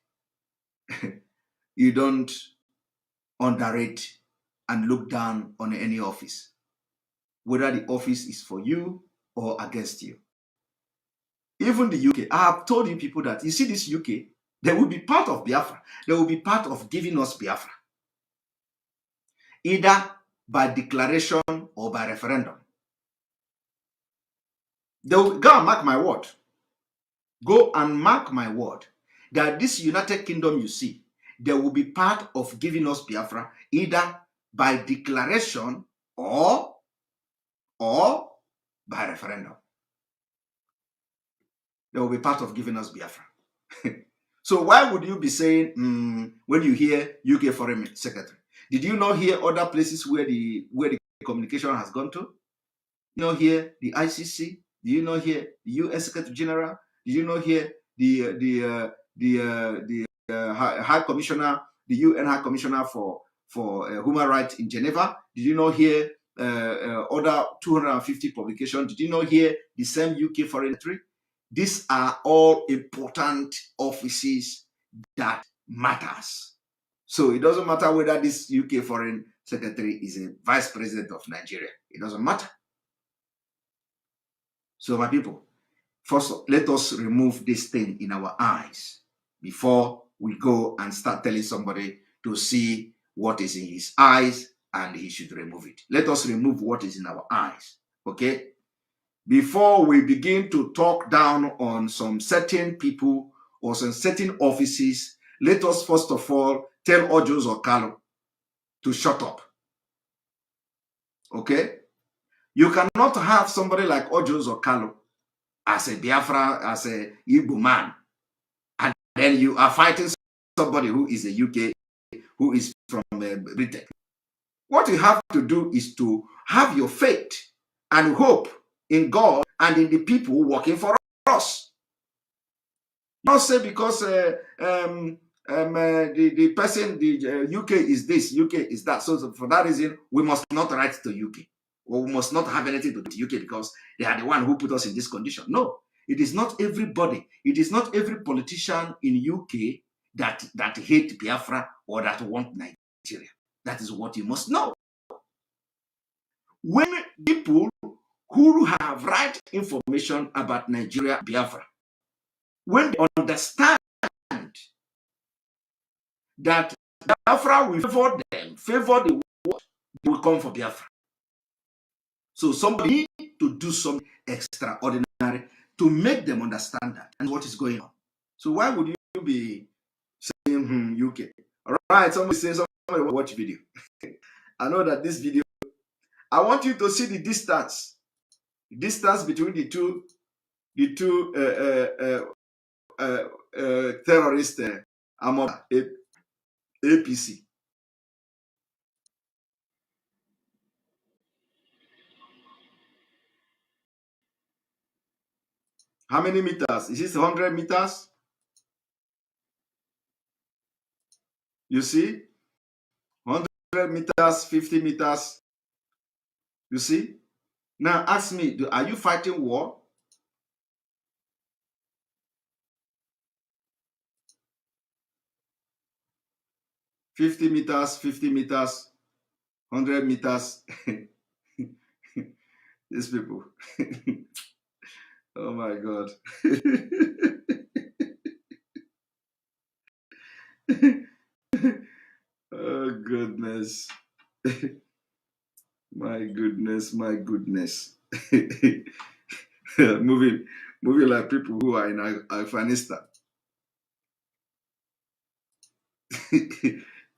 [SPEAKER 1] you don't underrate and look down on any office, whether the office is for you or against you. Even the UK, I have told you people that, you see this UK, they will be part of Biafra. They will be part of giving us Biafra, either by declaration or by referendum. They will go and mark my word. Go and mark my word that this United Kingdom you see, they will be part of giving us Biafra, either by declaration or by referendum. They will be part of giving us Biafra. So why would you be saying when you hear UK Foreign Secretary? Did you not hear other places where the communication has gone to? You know, hear the ICC? Do you not hear the UN Secretary General? Did you not hear the High Commissioner, the UN High Commissioner for Human Rights in Geneva? Did you not hear other 250 publications? Did you not hear the same UK Foreign Secretary? These are all important offices that matters. So it doesn't matter whether this UK Foreign Secretary is a Vice President of Nigeria. It doesn't matter. So my people, first, let us remove this thing in our eyes before we go and start telling somebody to see what is in his eyes and he should remove it. Let us remove what is in our eyes, okay? Before we begin to talk down on some certain people or some certain offices, let us first of all tell Ojos Okalo to shut up, okay? You cannot have somebody like Ojos Okalo as a Biafra, as a Igbo man, and then you are fighting somebody who is a UK, who is from Britain. What you have to do is to have your faith and hope in God and in the people working for us. Not say because the person, the UK is this, UK is that. So for that reason, we must not write to UK. Or we must not have anything to do with UK because they are the one who put us in this condition. No, it is not everybody. It is not every politician in UK that hate Biafra or that want Nigeria. That is what you must know. When people who have right information about Nigeria, Biafra, when they understand that Biafra will favor them, favor the world, they will come for Biafra. So somebody need to do something extraordinary to make them understand that and what is going on. So why would you be saying UK? All right, somebody say somebody will watch video. I know that this video, I want you to see the distance between the two terrorist APC. How many meters? Is this 100 meters? You see? 100 meters, 50 meters. You see? Now ask me, are you fighting war? $50 meters, 50 meters, 100 meters. These people. Oh my God. Oh goodness. My goodness, my goodness. moving moving like people who are in Afghanistan.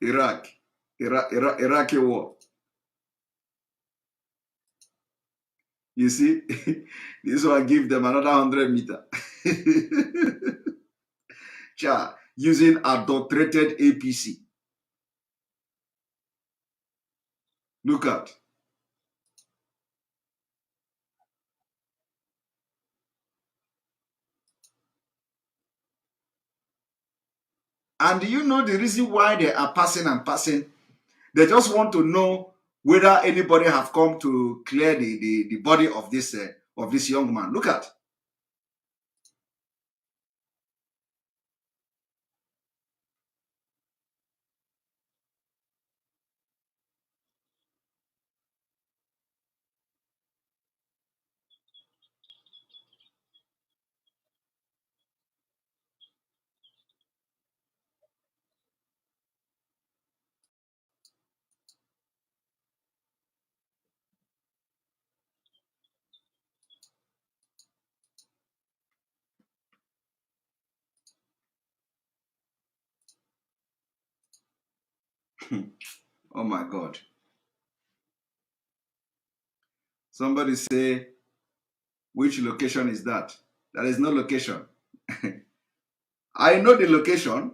[SPEAKER 1] Iraq. Iraqi war. You see, this one give them another 100 meter. Using adulterated APC. Look at. And do you know the reason why they are passing and passing? They just want to know whether anybody have come to clear the body of this young man. Look at. Oh my God. Somebody say, which location is that? There is no location. I know the location.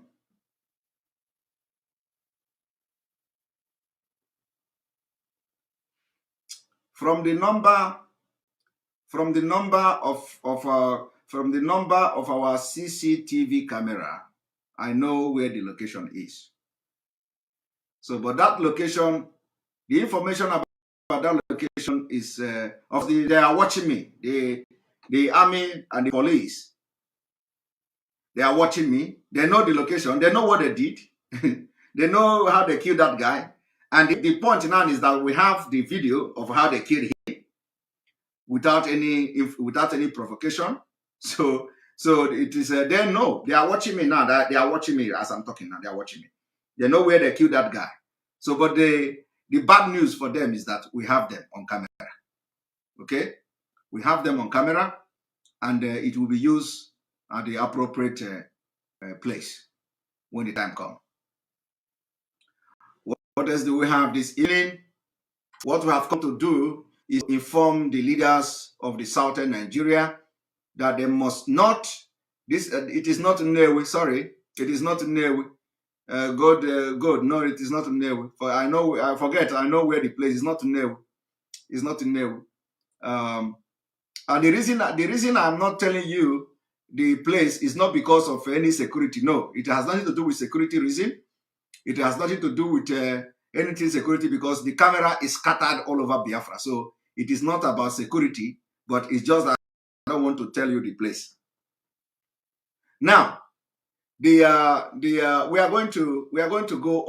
[SPEAKER 1] From the number from the number of our CCTV camera, I know where the location is. So, but that location, the information about that location is they are watching me. The army and the police, they are watching me. They know the location. They know what they did. They know how they killed that guy. And the point now is that we have the video of how they killed him without any provocation. So it is. They know. They are watching me now. They are watching me as I'm talking now. They are watching me. They know where they killed that guy. So, but the bad news for them is that we have them on camera. Okay, we have them on camera, and it will be used at the appropriate place when the time comes. What else do we have this evening? What we have come to do is inform the leaders of the southern Nigeria that they must not. It is not Newe. Sorry, it is not Newe. God. No, it is not Newe. For I forget. I know where the place is. Not Newe. It's not Newe. And the reason I'm not telling you the place is not because of any security. No, it has nothing to do with security reason. It has nothing to do with anything security, because the camera is scattered all over Biafra. So it is not about security, but it's just that I don't want to tell you the place. Now, we are going to go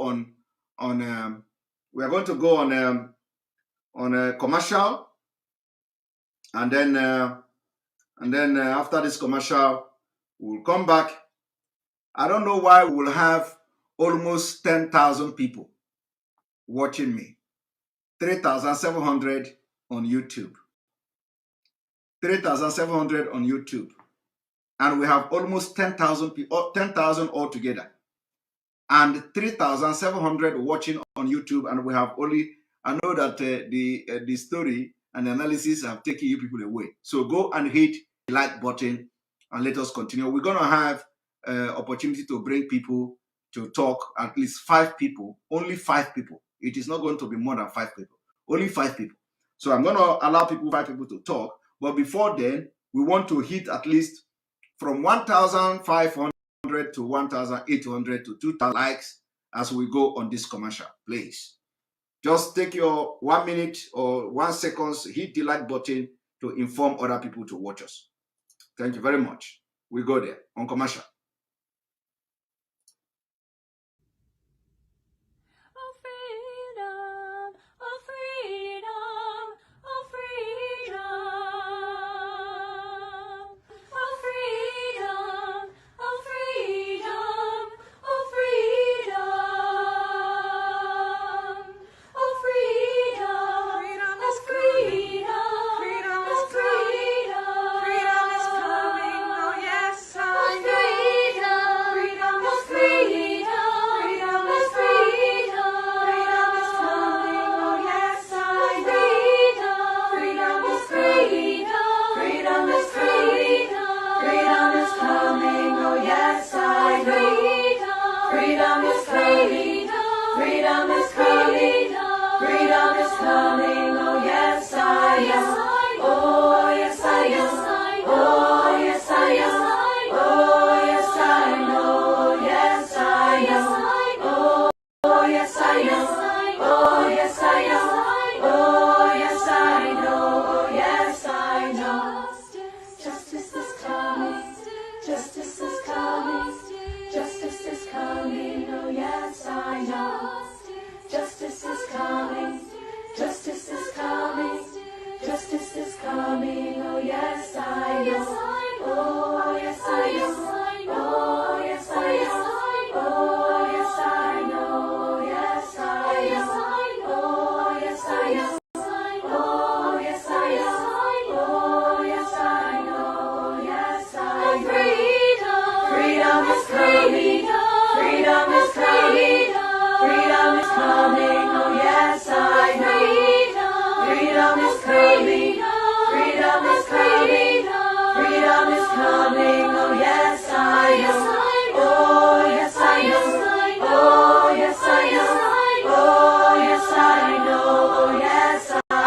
[SPEAKER 1] on a commercial, and then after this commercial we'll come back. I don't know why we will have almost 10,000 people watching me. 3,700 on YouTube. 3,700 on YouTube. And we have almost 10,000 people, 10,000 altogether. And 3,700 watching on YouTube. And we have only, I know that the story and the analysis have taken you people away. So go and hit the like button and let us continue. We're going to have opportunity to bring people to talk, at least 5 people, only 5 people. It is not going to be more than 5 people, only 5 people. So I'm going to allow 5 people to talk. But before then, we want to hit at least from 1,500 to 1,800 to 2,000 likes as we go on this commercial. Please, just take your 1 minute or 1 second, hit the like button to inform other people to watch us. Thank you very much. We go there on commercial.
[SPEAKER 2] yes I know. Oh, yes I know. Oh, yes I know. Oh, yes I know. Yes I know. Oh, yes I know. Oh, yes I know. Oh, yes I know. Yes I know. Freedom is coming. Freedom is coming. Freedom is coming. Oh, yes I know. Freedom is coming. Freedom is coming. Freedom is coming. Oh, yes I know. Oh, yes I know. Oh, yes I know. Oh, yes I know. Oh, yes I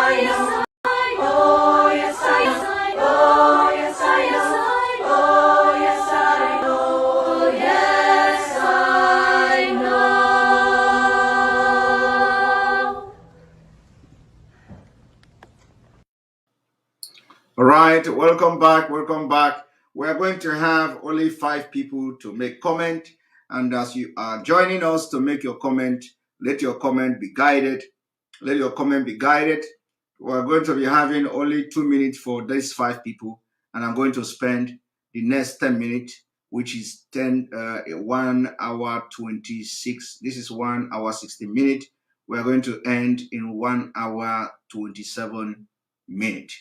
[SPEAKER 2] know. Oh, yes I know. Oh, yes I know. Oh, yes I know. Oh, yes I know.
[SPEAKER 1] All right, welcome back. Welcome back. We are going to have only 5 people to make comment, and as you are joining us to make your comment, let your comment be guided. Let your comment be guided. We're going to be having only 2 minutes for these 5 people, and I'm going to spend the next 10 minutes, which is 1 hour 26. This is 1 hour 60 minutes. We're going to end in 1 hour 27 minutes.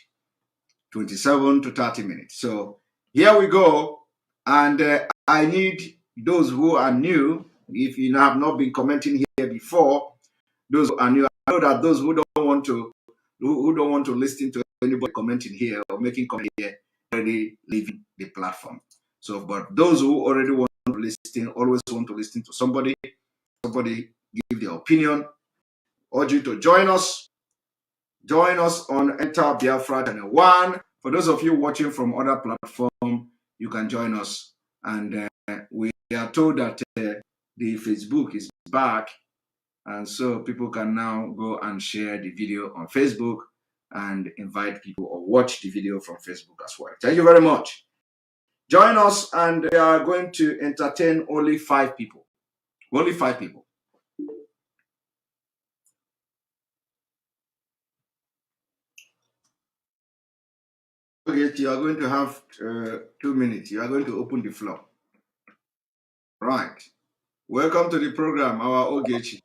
[SPEAKER 1] 27 to 30 minutes. So here we go. And I need those who are new, if you have not been commenting here before, those who are new, I know that those who don't want to listen to anybody commenting here or making comment here already leaving the platform. So, but those who already want to listen, always want to listen to somebody give their opinion, urge you to join us. Join us on Enter Biafra Channel 1. For those of you watching from other platforms, you can join us. And we are told that the Facebook is back. And so people can now go and share the video on Facebook and invite people or watch the video from Facebook as well. Thank you very much. Join us, and we are going to entertain only 5 people. Only 5 people. Okay, you are going to have 2 minutes. You are going to open the floor. Right. Welcome to the program, our Ogechi.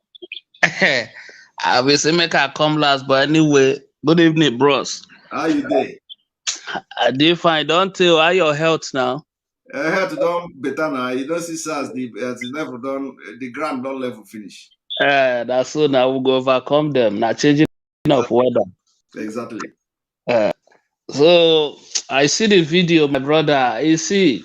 [SPEAKER 3] I will say make I come last, but anyway, good evening, bros.
[SPEAKER 1] How you doing?
[SPEAKER 3] I did fine. Don't tell how your health now.
[SPEAKER 1] Health don't better now. You don't see as the level done, the ground don't level finish.
[SPEAKER 3] That's so now we go overcome them. Now changing of weather.
[SPEAKER 1] Exactly.
[SPEAKER 3] So I see the video, my brother. You see,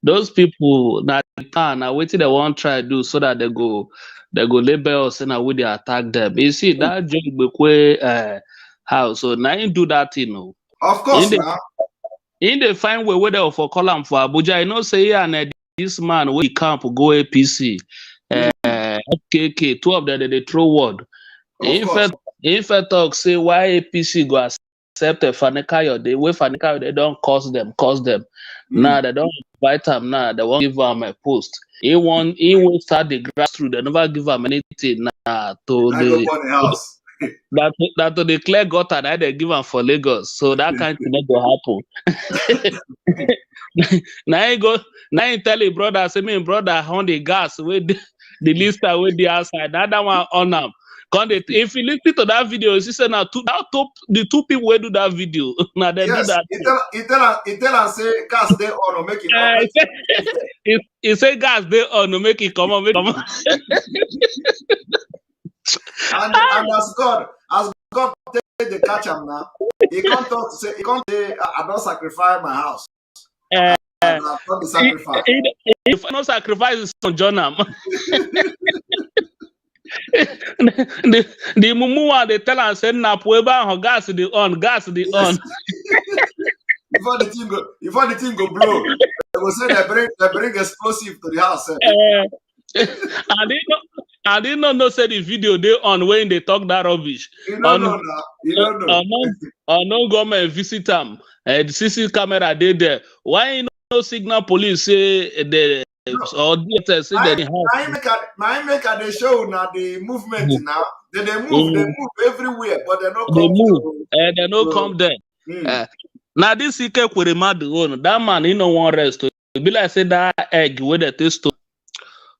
[SPEAKER 3] those people that now waiting they won't try to do so that they go label us and now we they attack them. You see that John house. So now you do that, you know.
[SPEAKER 1] Of course, now.
[SPEAKER 3] In the fine way whether for column for Abuja, I know say and this man we camp go APC, FKK, 2 of them they throw word. In fact talk say why APC go accept a Fanekayo, the way Fanekayo they don't cause them. Now they don't invite them now, they won't give them a post. He will start the grassroots, they never give them anything now to the
[SPEAKER 1] house.
[SPEAKER 3] that to declare gutter that they give them for Lagos. So that kind of thing will happen. Now you tell your brother, say me brother on the gas with the lister with the outside. That one on them. If you listen to that video, you say now the 2 people will do that video. Now they do that.
[SPEAKER 1] He tell us say gas they on or make it
[SPEAKER 3] he say gas they on to make it come on.
[SPEAKER 1] And as God take the catch him now, he can't talk to say I don't sacrifice my house. And I've done the sacrifice.
[SPEAKER 3] If no sacrifice is on Jonah. the mumu they tell us say na pueba gas the on.
[SPEAKER 1] Before the thing go blow, they will say they bring explosive to the house.
[SPEAKER 3] I didn't know say the video they on when they talk that rubbish.
[SPEAKER 1] You don't know now. You don't know.
[SPEAKER 3] No government visit them. The CC camera they there. Why no signal police say the or DSS say that
[SPEAKER 1] I make they show now the movement now. They move everywhere, but they don't come.
[SPEAKER 3] They don't come there. Now this Ike Kwerimadu own, that man, he no one rest. It be like say that egg with the taste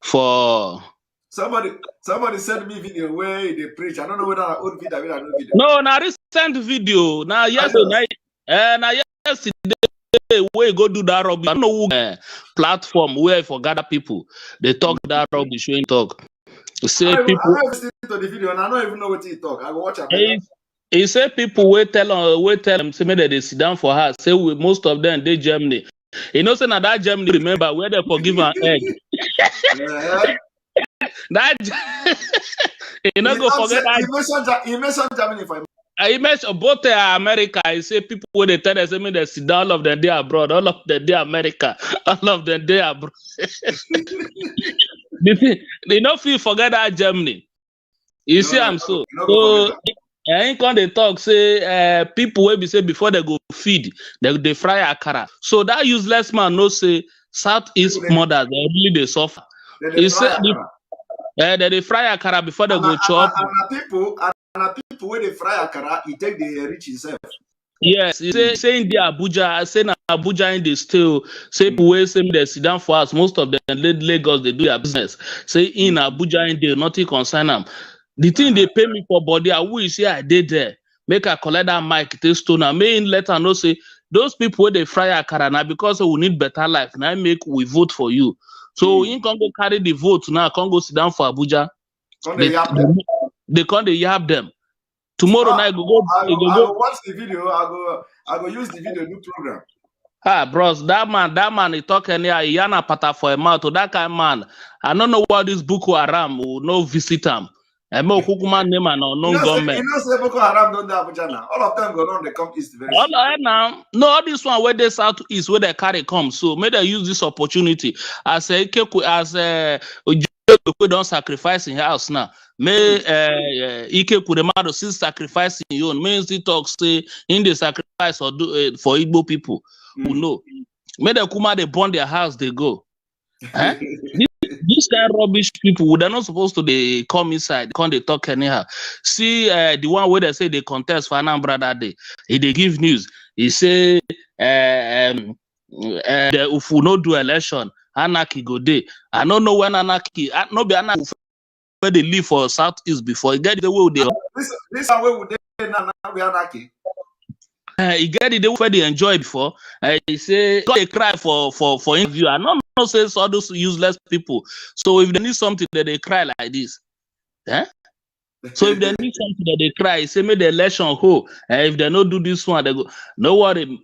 [SPEAKER 3] for.
[SPEAKER 1] Somebody sent me video where they preach. I don't know whether I own video or not video.
[SPEAKER 3] No, now recent video. Now yesterday, now yesterday we go do that rubbish. I don't know who platform where for gather people. They talk that rubbish when talk. Say people.
[SPEAKER 1] I'm not listening to the video and I don't even know what he talk. I will watch it.
[SPEAKER 3] He say people wait tell them say that they sit down for her. Say most of them they Germany. You know, say now that Germany remember where they forgive an egg. That you know go forget that.
[SPEAKER 1] He mentioned Germany for him.
[SPEAKER 3] I mentioned both America. I say people when they tell us they sit down, all of them they abroad, all of them they America, all of them they abroad. They don't feel forget that Germany. You see, I'm so. I ain't when they talk say people will be say before they go feed they fry akara. So that useless man no say Southeast mothers they really they suffer. He said they fry akara before they go chop.
[SPEAKER 1] And people when they fry akara, he take the rich himself.
[SPEAKER 3] Yes, he say in the Abuja, say na Abuja in the still say people wey say they sit down for us. Most of them Lagos they do their business. Say in Abuja in there nothing concern them. The thing they pay me for body, I wish say I did there. Make I collect that mic, take stone. I may later know say those people where they fry akara now because we need better life. Now make we vote for you. So you can go carry the vote now. Can't go sit down for Abuja. They can't yab them. Tomorrow night go.
[SPEAKER 1] I go watch the video. I go use the video do program.
[SPEAKER 3] Bros, that man, he talking here. He yana pata for a mouth. To that kind of man, I don't know what this Boko Haram will no visit him. I'm a Kukuma name and no government.
[SPEAKER 1] You know, say Boko Haram don't have Abuja now. All of them go down, they come east very soon.
[SPEAKER 3] Now, no, all this one where they south east where they carry come. So may they use this opportunity as we don't sacrifice in house now. May Ike Kuremado still sacrificing you own. May still talk say in the sacrifice or do for Igbo people who know. May the Kuma they burn their house, they go. This kind of rubbish people, they're not supposed to they come inside, can't they talk anyhow. See the one where they say they contest for Anambra that day. They give news. He say if we no do election, anarchy go day. I don't know when anarchy, no be anarchy where they live for Southeast before. You get the way they
[SPEAKER 1] this way would they now be anarchy.
[SPEAKER 3] You get it where they enjoy before. He say they cry for interview. I don't know say all those useless people. So if they need something that they cry like this. So if they need something that they cry, say make the election ho. If they don't do this one, they go. No worry,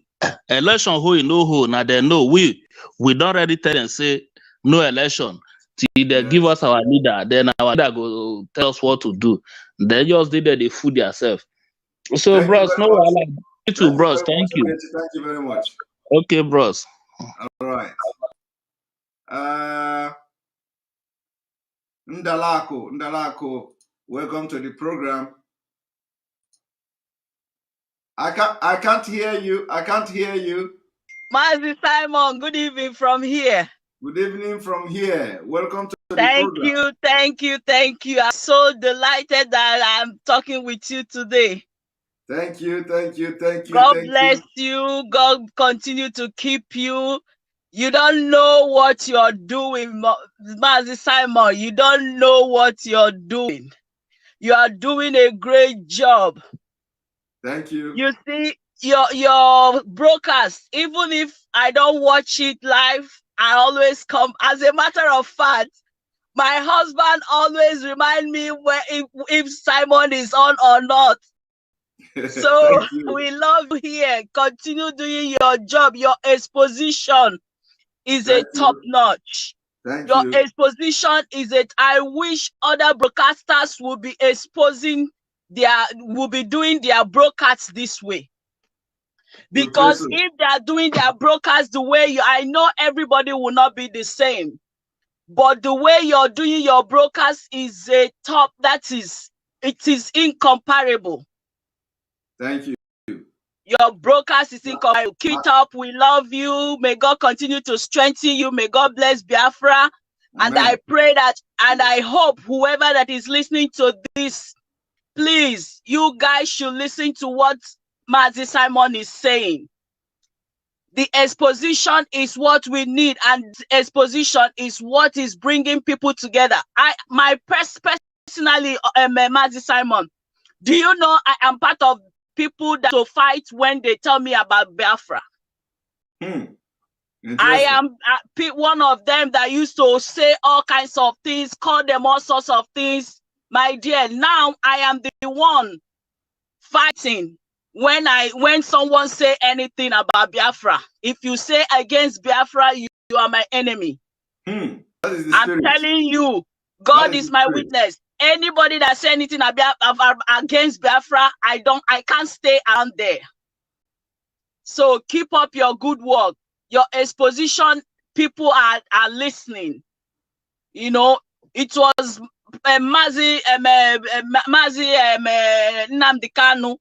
[SPEAKER 3] election ho, no ho. Now they know we don't ready tell them say no election. Till they give us our leader, then our leader go tell us what to do. They just did that they food themselves. So bros, no like you too, bros. Thank you.
[SPEAKER 1] Thank you very much.
[SPEAKER 3] Okay, bros.
[SPEAKER 1] All right. Ndalako, welcome to the program. I can't hear you.
[SPEAKER 4] Mazi Simon, good evening from here.
[SPEAKER 1] Good evening from here. Welcome to the program.
[SPEAKER 4] Thank you. I'm so delighted that I'm talking with you today.
[SPEAKER 1] Thank you.
[SPEAKER 4] God bless you. God continue to keep you. You don't know what you're doing, Mazi Simon. You don't know what you're doing. You are doing a great job.
[SPEAKER 1] Thank you.
[SPEAKER 4] You see, your broadcast, even if I don't watch it live, I always come. As a matter of fact, my husband always remind me if Simon is on or not. So we love you here. Continue doing your job. Your exposition is a top notch. Your exposition is it. I wish other broadcasters would be doing their broadcasts this way. Because if they are doing their broadcast the way I know everybody will not be the same. But the way you're doing your broadcast is a top, it is incomparable.
[SPEAKER 1] Thank you.
[SPEAKER 4] Your broadcast is incomparable. Keep it up. We love you. May God continue to strengthen you. May God bless Biafra. Amen. And I pray that, and I hope whoever that is listening to this, please, you guys should listen to what Mazi Simon is saying. The exposition is what we need, and exposition is what is bringing people together. Personally, Mazi Simon, do you know I am part of people that to fight when they tell me about Biafra? I am one of them that used to say all kinds of things, call them all sorts of things. My dear, now I am the one fighting when someone say anything about Biafra. If you say against Biafra, you are my enemy.
[SPEAKER 1] That is the
[SPEAKER 4] I'm
[SPEAKER 1] spirit.
[SPEAKER 4] telling you, God is my witness. Anybody that say anything against Biafra, I can't stay around there. So keep up your good work. Your exposition, people are listening. You know, it was Mazi Nnamdi Kanu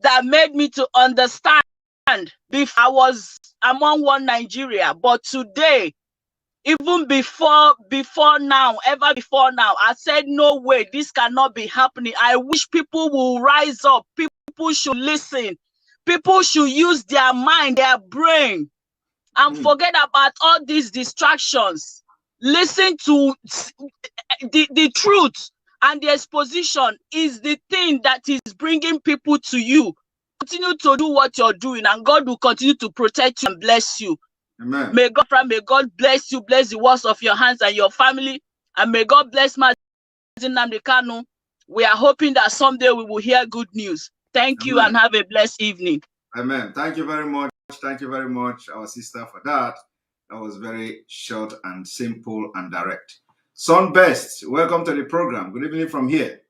[SPEAKER 4] that made me to understand. Before I was among one Nigeria, but today, even before now, I said, no way, this cannot be happening. I wish people will rise up. People should listen. People should use their mind, their brain, and forget about all these distractions. Listen to the truth, and the exposition is the thing that is bringing people to you. Continue to do what you're doing, and God will continue to protect you and bless you.
[SPEAKER 1] Amen.
[SPEAKER 4] May God bless you, bless the works of your hands and your family, and may God bless Mazi Nnamdi Kanu. We are hoping that someday we will hear good news. Thank you, and have a blessed evening.
[SPEAKER 1] Amen. Thank you very much. Thank you very much, our sister, for that. That was very short and simple and direct. Sunbest, welcome to the program. Good evening from here.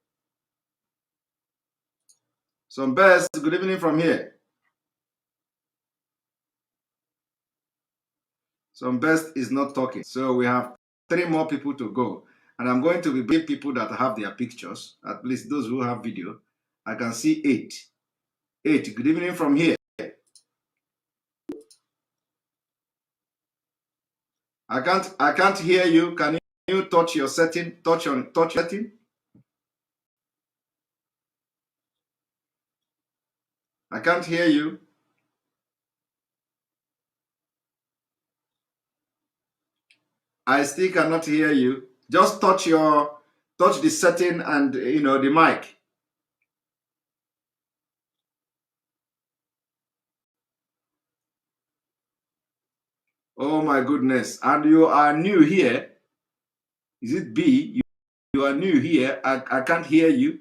[SPEAKER 1] Sunbest, good evening from here. Sunbest is not talking. So we have 3 more people to go. And I'm going to be bringing people that have their pictures, at least those who have video. I can see 8. 8, good evening from here. I can't hear you. Can you touch your setting? Touch setting? I can't hear you. I still cannot hear you. Just touch the setting and the mic. Oh my goodness. And you are new here. Is it B? You are new here. I can't hear you.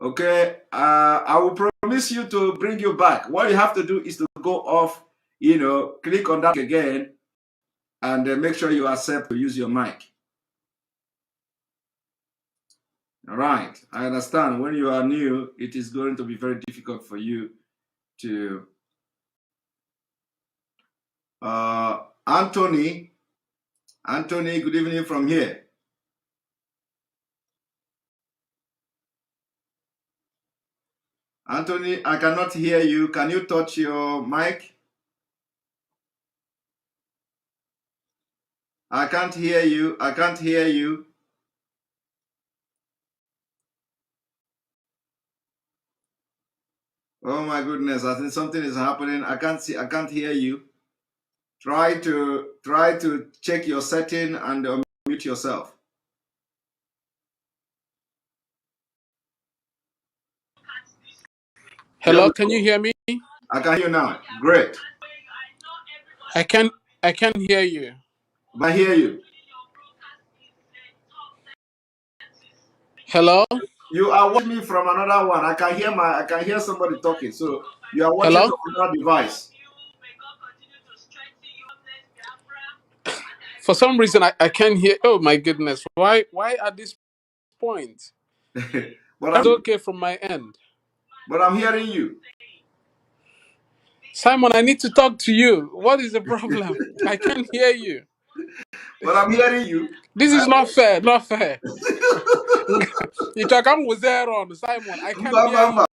[SPEAKER 1] Okay. I will promise you to bring you back. What you have to do is to go off, click on that again, and make sure you accept to use your mic. All right. I understand when you are new, it is going to be very difficult for you to Anthony, good evening from here. Anthony, I cannot hear you. Can you touch your mic? I can't hear you. I can't hear you. Oh my goodness, I think something is happening. I can't hear you. Try to check your setting and unmute yourself.
[SPEAKER 5] Hello, can you hear me?
[SPEAKER 1] I can hear you now. Great.
[SPEAKER 5] I can hear you.
[SPEAKER 1] I hear you.
[SPEAKER 5] Hello?
[SPEAKER 1] You are watching me from another one. I can hear somebody talking. So you are watching from another device.
[SPEAKER 5] For some reason I can't hear. Oh my goodness. Why at this point?
[SPEAKER 1] But
[SPEAKER 5] That's okay from my end.
[SPEAKER 1] But I'm hearing you.
[SPEAKER 5] Simon, I need to talk to you. What is the problem? I can't hear you.
[SPEAKER 1] But I'm hearing you.
[SPEAKER 5] This is not fair. Not fair. You talk with zero on Simon. I can't hear you.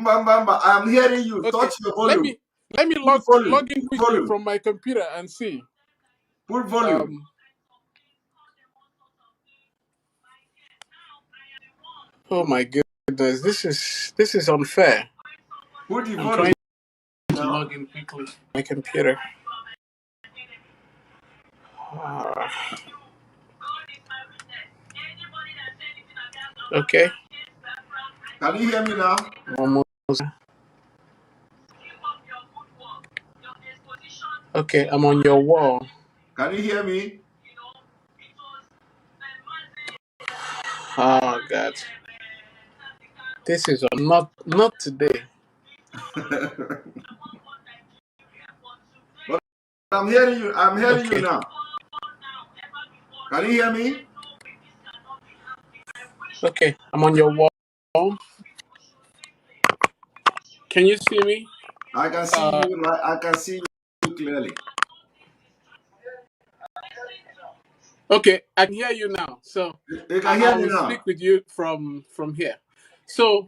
[SPEAKER 1] I'm hearing you.
[SPEAKER 5] Okay.
[SPEAKER 1] Touch the volume.
[SPEAKER 5] Let me log in quickly from my computer and see.
[SPEAKER 1] Put volume.
[SPEAKER 5] Oh my goodness, this is unfair.
[SPEAKER 1] Who the
[SPEAKER 5] I'm
[SPEAKER 1] phone
[SPEAKER 5] trying
[SPEAKER 1] is
[SPEAKER 5] to
[SPEAKER 1] now?
[SPEAKER 5] log in quickly. My computer. Okay.
[SPEAKER 1] Can you hear me now?
[SPEAKER 5] Almost. Okay, I'm on your wall.
[SPEAKER 1] Can you hear me?
[SPEAKER 5] Oh God. This is not today.
[SPEAKER 1] But I'm hearing you. I'm hearing you
[SPEAKER 5] Okay.
[SPEAKER 1] now. Can you hear me?
[SPEAKER 5] Okay, I'm on your wall. Can you see me?
[SPEAKER 1] I can see you. I can see you clearly.
[SPEAKER 5] Okay, I can hear you now. So
[SPEAKER 1] You can
[SPEAKER 5] I
[SPEAKER 1] hear me
[SPEAKER 5] will
[SPEAKER 1] now.
[SPEAKER 5] speak with you from here. So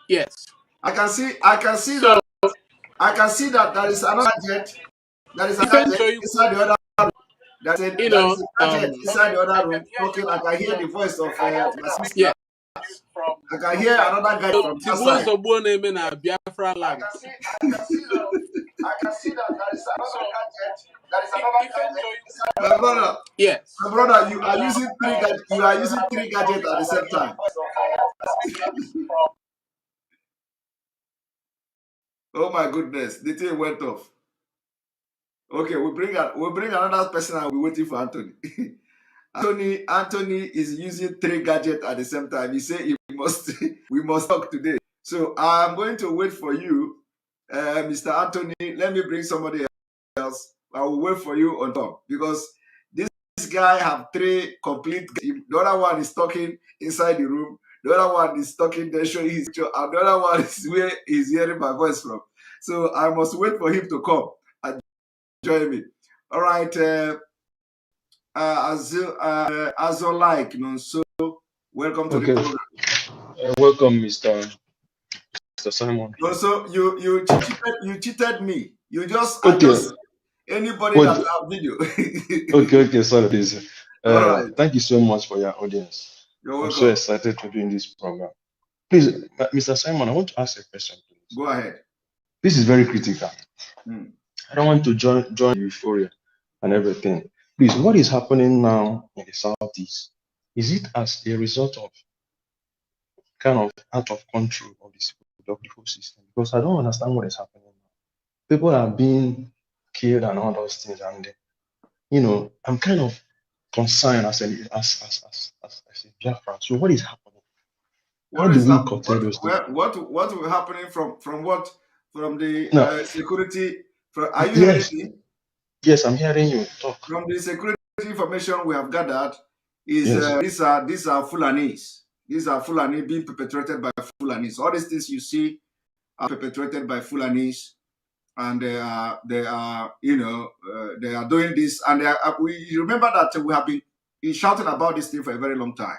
[SPEAKER 5] yes.
[SPEAKER 1] I can see. I can see
[SPEAKER 5] So
[SPEAKER 1] that. I can see that there is another gadget. There is a gadget
[SPEAKER 5] eventually,
[SPEAKER 1] inside the other room.
[SPEAKER 5] you
[SPEAKER 1] There
[SPEAKER 5] know,
[SPEAKER 1] is a gadget inside the
[SPEAKER 5] I
[SPEAKER 1] other
[SPEAKER 5] can
[SPEAKER 1] room
[SPEAKER 5] hear you
[SPEAKER 1] talking. I
[SPEAKER 5] now.
[SPEAKER 1] can hear
[SPEAKER 5] So
[SPEAKER 1] the voice of my sister.
[SPEAKER 5] yes.
[SPEAKER 1] I can hear another guy
[SPEAKER 5] So
[SPEAKER 1] from that
[SPEAKER 5] Tibu
[SPEAKER 1] side.
[SPEAKER 5] Zogbo name na Biafra Land.
[SPEAKER 1] I can see that there is another gadget. There is another gadget
[SPEAKER 5] Eventually,
[SPEAKER 1] inside the other.
[SPEAKER 5] yes.
[SPEAKER 1] My brother, you are using three gadgets. You are using three gadgets at the same time. Oh my goodness, the thing went off. Okay, we'll bring another person and we're waiting for Anthony. Anthony is using three gadgets at the same time. He said we must talk today. So I'm going to wait for you, Mr. Anthony. Let me bring somebody else. I will wait for you on top because this guy have three complete. The other one is talking inside the room. The other one is talking there, showing his picture, and the other one is where he's hearing my voice from. So I must wait for him to come and join me. All right. As you like, so welcome to the
[SPEAKER 6] Okay,
[SPEAKER 1] program.
[SPEAKER 6] welcome, Mr. Simon.
[SPEAKER 1] No, so you cheated me. You just
[SPEAKER 6] Okay,
[SPEAKER 1] anybody that
[SPEAKER 6] what?
[SPEAKER 1] have video.
[SPEAKER 6] Okay, sorry, please.
[SPEAKER 1] All right,
[SPEAKER 6] Thank you so much for your audience.
[SPEAKER 1] you're
[SPEAKER 6] I'm so
[SPEAKER 1] welcome.
[SPEAKER 6] excited to be in this program. Please, Mr. Simon, I want to ask a question, please.
[SPEAKER 1] Go ahead.
[SPEAKER 6] This is very critical.
[SPEAKER 1] Hmm.
[SPEAKER 6] I don't want to join euphoria and everything. Please, what is happening now in the southeast? Is it as a result of kind of out of control of the whole system? Because I don't understand what is happening now. People are being killed and all those things, and I'm kind of concerned as a Biafra. So what is happening? How
[SPEAKER 1] What
[SPEAKER 6] do
[SPEAKER 1] is
[SPEAKER 6] we
[SPEAKER 1] that?
[SPEAKER 6] curtail those things?
[SPEAKER 1] What will happening from what from the
[SPEAKER 6] No,
[SPEAKER 1] security? Are you hearing
[SPEAKER 6] yes,
[SPEAKER 1] me?
[SPEAKER 6] yes, I'm hearing you talk.
[SPEAKER 1] From the security information we have gathered, is
[SPEAKER 6] Yes,
[SPEAKER 1] these are Fulanis. These are Fulani being perpetrated by Fulanis. All these things you see are perpetrated by Fulanis, and they are they are doing this, and we remember that we have been shouting about this thing for a very long time,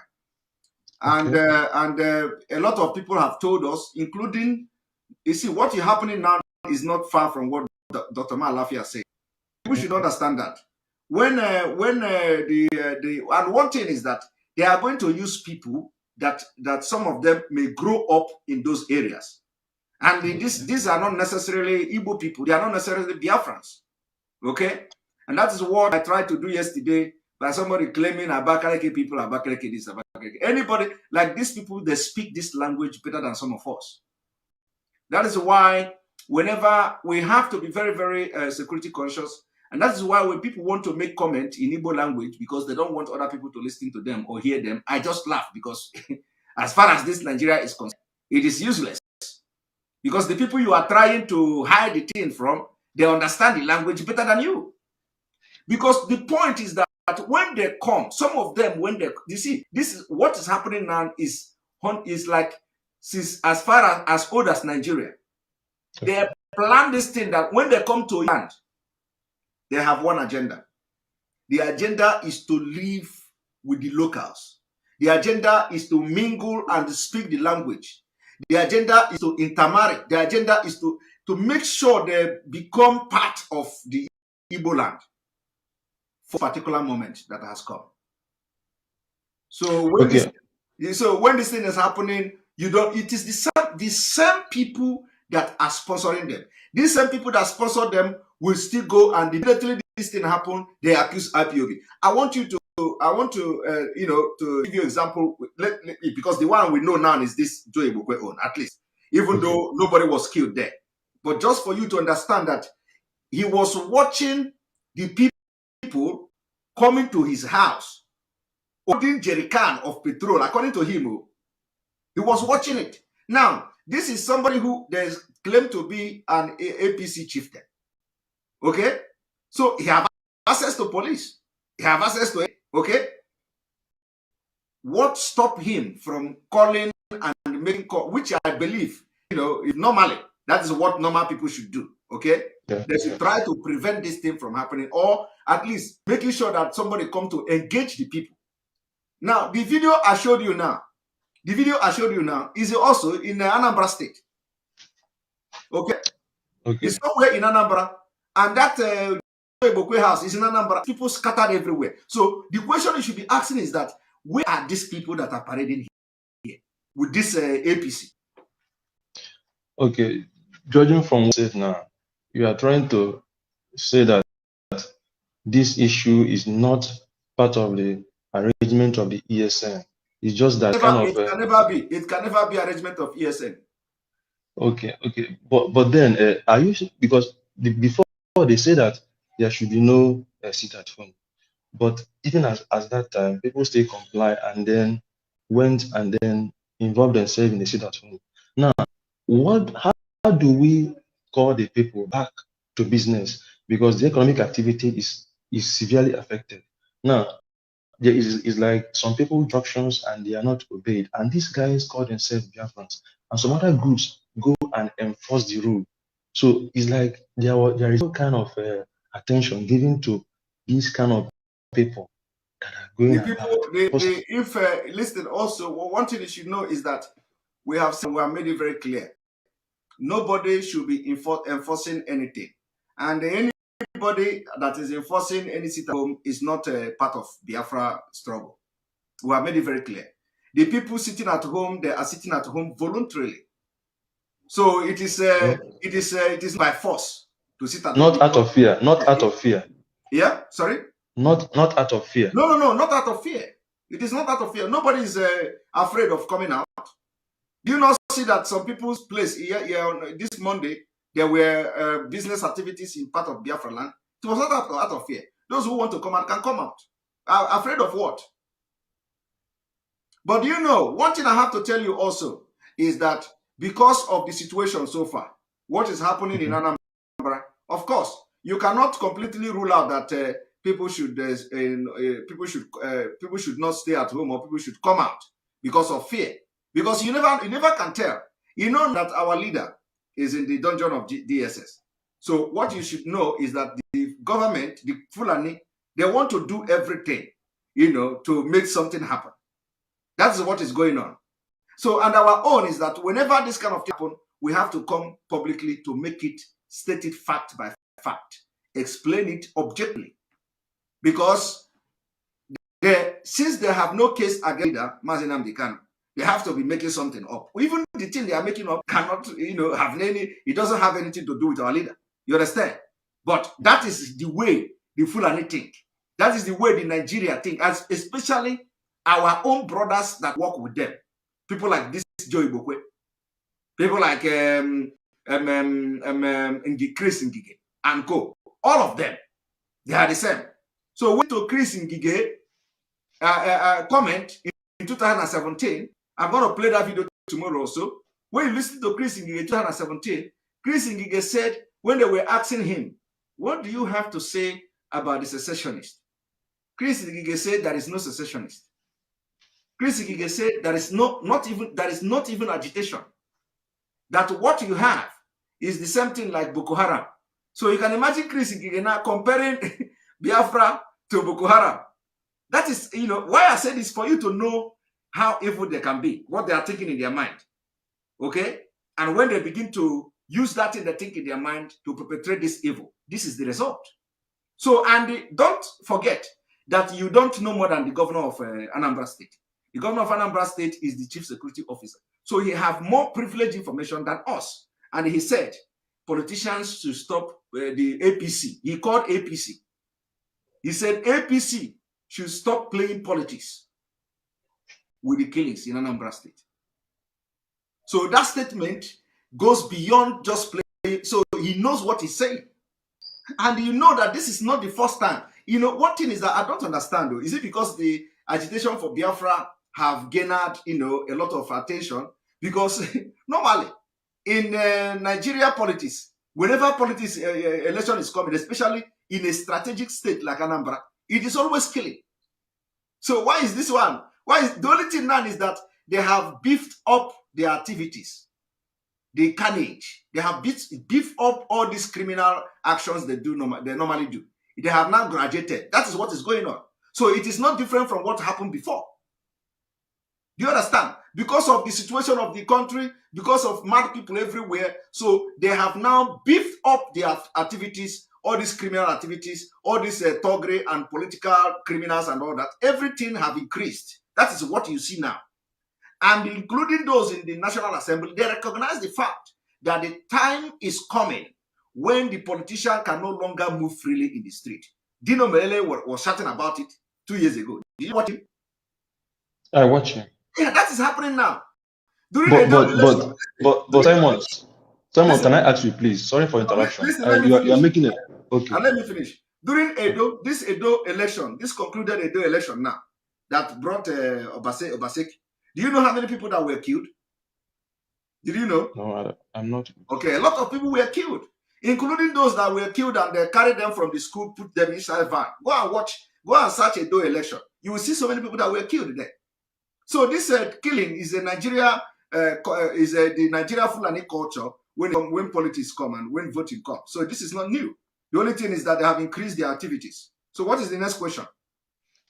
[SPEAKER 1] and
[SPEAKER 6] okay,
[SPEAKER 1] a lot of people have told us, including, you see, what is happening now is not far from what Dr. Malafia said. People should
[SPEAKER 6] okay,
[SPEAKER 1] understand that the and one thing is that they are going to use people that some of them may grow up in those areas. And
[SPEAKER 6] okay,
[SPEAKER 1] these are not necessarily Igbo people. They are not necessarily Biafrans. Okay? And that is what I tried to do yesterday by somebody claiming Abakaleke people, Abakaleke this, Abakaleke. Anybody, like these people, they speak this language better than some of us. That is why whenever we have to be very, very security conscious. And that is why when people want to make comment in Igbo language because they don't want other people to listen to them or hear them, I just laugh because as far as this Nigeria is concerned, it is useless. Because the people you are trying to hide the thing from, they understand the language better than you. Because the point is that when they come, some of them, you see, this is what is happening now is like since as far as old as Nigeria. They plan this thing that when they come to land, they have one agenda. The agenda is to live with the locals. The agenda is to mingle and speak the language. The agenda is to intermarry. The agenda is to make sure they become part of the Igbo land for a particular moment that has come. So when this thing is happening, it is the same people that are sponsoring them. These same people that sponsor them will still go and immediately this thing happen, they accuse IPOB. I want to give you an example, because the one we know now is this Joe Ebukwe own, at least, even though nobody was killed there. But just for you to understand that he was watching the people coming to his house, holding jerry can of petrol, according to him. He was watching it. Now, this is somebody who there's claimed to be an APC chieftain. Okay? So he have access to police. He have access to it. Okay? What stopped him from calling and making call, which I believe, is normally, that is what normal people should do. Okay?
[SPEAKER 6] Yeah.
[SPEAKER 1] They should try to prevent this thing from happening, or at least making sure that somebody come to engage the people. Now, the video I showed you now is also in Anambra State. Okay? It's somewhere in Anambra, and that Ebokwe house is in Anambra. People scattered everywhere. So the question you should be asking is that, where are these people that are parading here with this APC?
[SPEAKER 6] Okay, judging from what you said now, you are trying to say that this issue is not part of the arrangement of the ESN. It's just that
[SPEAKER 1] it can never be arrangement of ESN.
[SPEAKER 6] Okay. But then, are you, because before they say that there should be no sit at home, but even as that time, people still comply and then went and then involved themselves in the sit at home. Now, how do we call the people back to business, because the economic activity is severely affected? Now, there is like some people instructions and they are not obeyed, and these guys call themselves Biafrans, and some other groups go and enforce the rule. So it's like there is no kind of attention given to these kind of people that are going about.
[SPEAKER 1] Listen, also, one thing you should know is that we have made it very clear. Nobody should be enforcing anything, and anybody that is enforcing any sit at home is not a part of Biafra struggle. We have made it very clear. The people sitting at home, they are sitting at home voluntarily. So it is by force to sit at home.
[SPEAKER 6] Not out of fear. Not out of fear.
[SPEAKER 1] Yeah, sorry.
[SPEAKER 6] Not out of fear.
[SPEAKER 1] No, not out of fear. It is not out of fear. Nobody is afraid of coming out. Do you not see that some people's place here on this Monday, there were business activities in part of Biafra Land? It was not out of fear. Those who want to come out can come out. Afraid of what? But you know, one thing I have to tell you also is that because of the situation so far, what is happening in Anambra, of course, you cannot completely rule out that people should not stay at home, or people should come out because of fear. Because you never can tell. You know that our leader is in the dungeon of DSS. So what you should know is that the government, the Fulani, they want to do everything, to make something happen. That's what is going on. So, and our own is that whenever this kind of thing happens, we have to come publicly to make it stated fact by fact, explain it objectively. Because since they have no case against Mazi Nnamdi Kanu, they have to be making something up. Even the thing they are making up cannot, have it doesn't have anything to do with our leader. You understand? But that is the way the Fulani think. That is the way the Nigeria think, especially our own brothers that work with them. People like this Joe Ibokwe. People like Chris Ngige and co. All of them, they are the same. So when to Chris Ngige comment in 2017, I'm going to play that video tomorrow also. When you listen to Chris Ngige in 2017, Chris Ngige said, when they were asking him, what do you have to say about the secessionists? Chris Ngige said there is no secessionist. Chris Ngige said there is not even agitation. That what you have is the same thing like Boko Haram. So you can imagine Chris Ngige now comparing Biafra to Boko Haram. That is, why I said this, for you to know how evil they can be, what they are thinking in their mind. Okay? And when they begin to use that thing they think in their mind to perpetrate this evil, this is the result. So, and don't forget that you don't know more than the governor of Anambra State. The governor of Anambra State is the chief security officer. So he have more privileged information than us. and he said politicians should stop the APC. He called APC. He said APC should stop playing politics with the killings in Anambra State. So that statement goes beyond just playing. So he knows what he's saying. And you know that this is not the first time. You know, one thing is that I don't understand though. Is it because the agitation for Biafra have garnered, you know, a lot of attention? Because normally in Nigeria politics, whenever politics election is coming, especially in a strategic state like Anambra, it is always killing. So why is this one? The only thing now is that they have beefed up their activities, the carnage. They have beefed up all these criminal actions they normally do. They have now graduated. That is what is going on. So it is not different from what happened before. Do you understand? Because of the situation of the country, because of mad people everywhere, so they have now beefed up their activities, all these criminal activities, all these thuggery and political criminals and all that. Everything have increased. That is what you see now. And including those in the National Assembly, they recognize the fact that the time is coming when the politician can no longer move freely in the street. Dino Mele was shouting about it 2 years ago. Did you watch him?
[SPEAKER 6] I watch him.
[SPEAKER 1] Yeah, that is happening now.
[SPEAKER 6] But Simon, can I ask you, please? Sorry for interruption.
[SPEAKER 1] Listen,
[SPEAKER 6] you are making it. Okay.
[SPEAKER 1] And let me finish. During this Edo election, this concluded Edo election now, that brought Obaseki. Do you know how many people that were killed? Did you know?
[SPEAKER 6] No, I'm not.
[SPEAKER 1] Okay, a lot of people were killed, including those that were killed and they carried them from the school, put them inside van. Go and search Edo election. You will see so many people that were killed there. So this killing is the Nigeria Fulani culture when politics come and when voting comes. So this is not new. The only thing is that they have increased their activities. So what is the next question?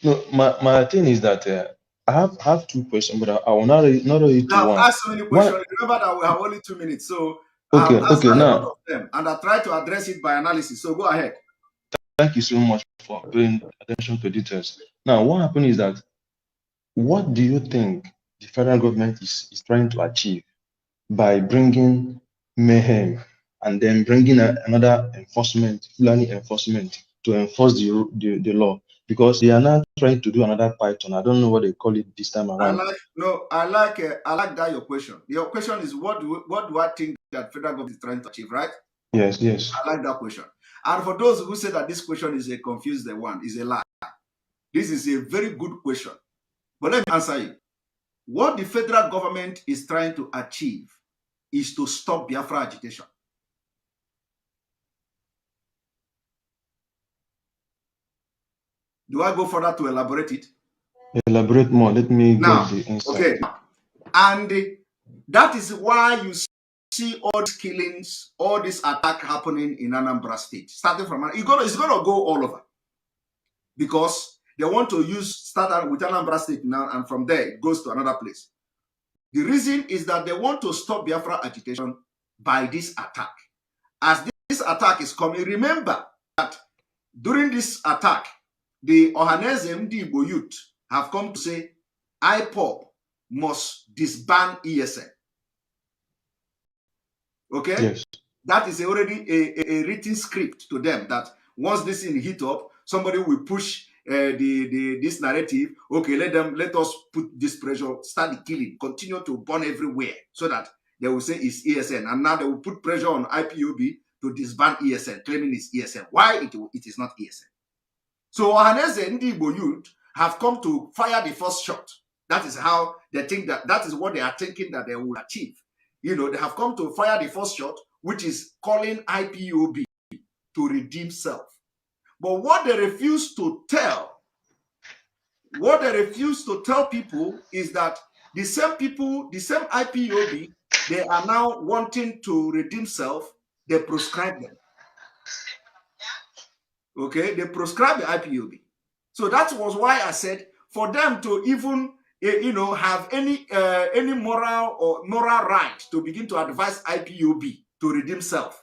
[SPEAKER 6] No, my thing is that I have two questions, but I will not read to one.
[SPEAKER 1] I've asked so many questions. Remember that we have only 2 minutes. So
[SPEAKER 6] okay,
[SPEAKER 1] I've asked
[SPEAKER 6] now
[SPEAKER 1] a lot of them, and I try to address it by analysis. So go ahead.
[SPEAKER 6] Thank you so much for paying attention to details. Now, what happened is that what do you think the federal government is trying to achieve by bringing mayhem and then bringing another Fulani enforcement to enforce the law? Because they are now trying to do another Python. I don't know what they call it this time around.
[SPEAKER 1] I like that your question. Your question is what do I think that federal government is trying to achieve, right?
[SPEAKER 6] Yes.
[SPEAKER 1] I like that question. And for those who say that this question is a confused one, is a lie. This is a very good question. But let me answer you. What the federal government is trying to achieve is to stop Biafra agitation. Do I go further to elaborate it?
[SPEAKER 6] Elaborate more. Let me get the insight.
[SPEAKER 1] Okay. And that is why you see all these killings, all this attack happening in Anambra State. Starting from it's gonna go all over. Because they want to start with Anambra State now, and from there it goes to another place. The reason is that they want to stop Biafra agitation by this attack. As this attack is coming, remember that during this attack, the Ohaneze Mdibo youth have come to say IPOB must disband ESN. Okay?
[SPEAKER 6] Yes.
[SPEAKER 1] That is already a written script to them that once this thing heat up, somebody will push this narrative. Okay, let us put this pressure, start the killing, continue to burn everywhere, so that they will say it's ESN. And now they will put pressure on IPOB to disband ESN, claiming it's ESN. Why it is not ESN? So Ohaneze Ndigbo youth have come to fire the first shot. That is how they think that is what they are thinking that they will achieve. You know, they have come to fire the first shot, which is calling IPOB to redeem self. But what they refuse to tell people is that the same people, the same IPOB, they are now wanting to redeem self, they proscribe them. Okay, they prescribe the IPOB. So that was why I said for them to even have any moral right to begin to advise IPOB to redeem self,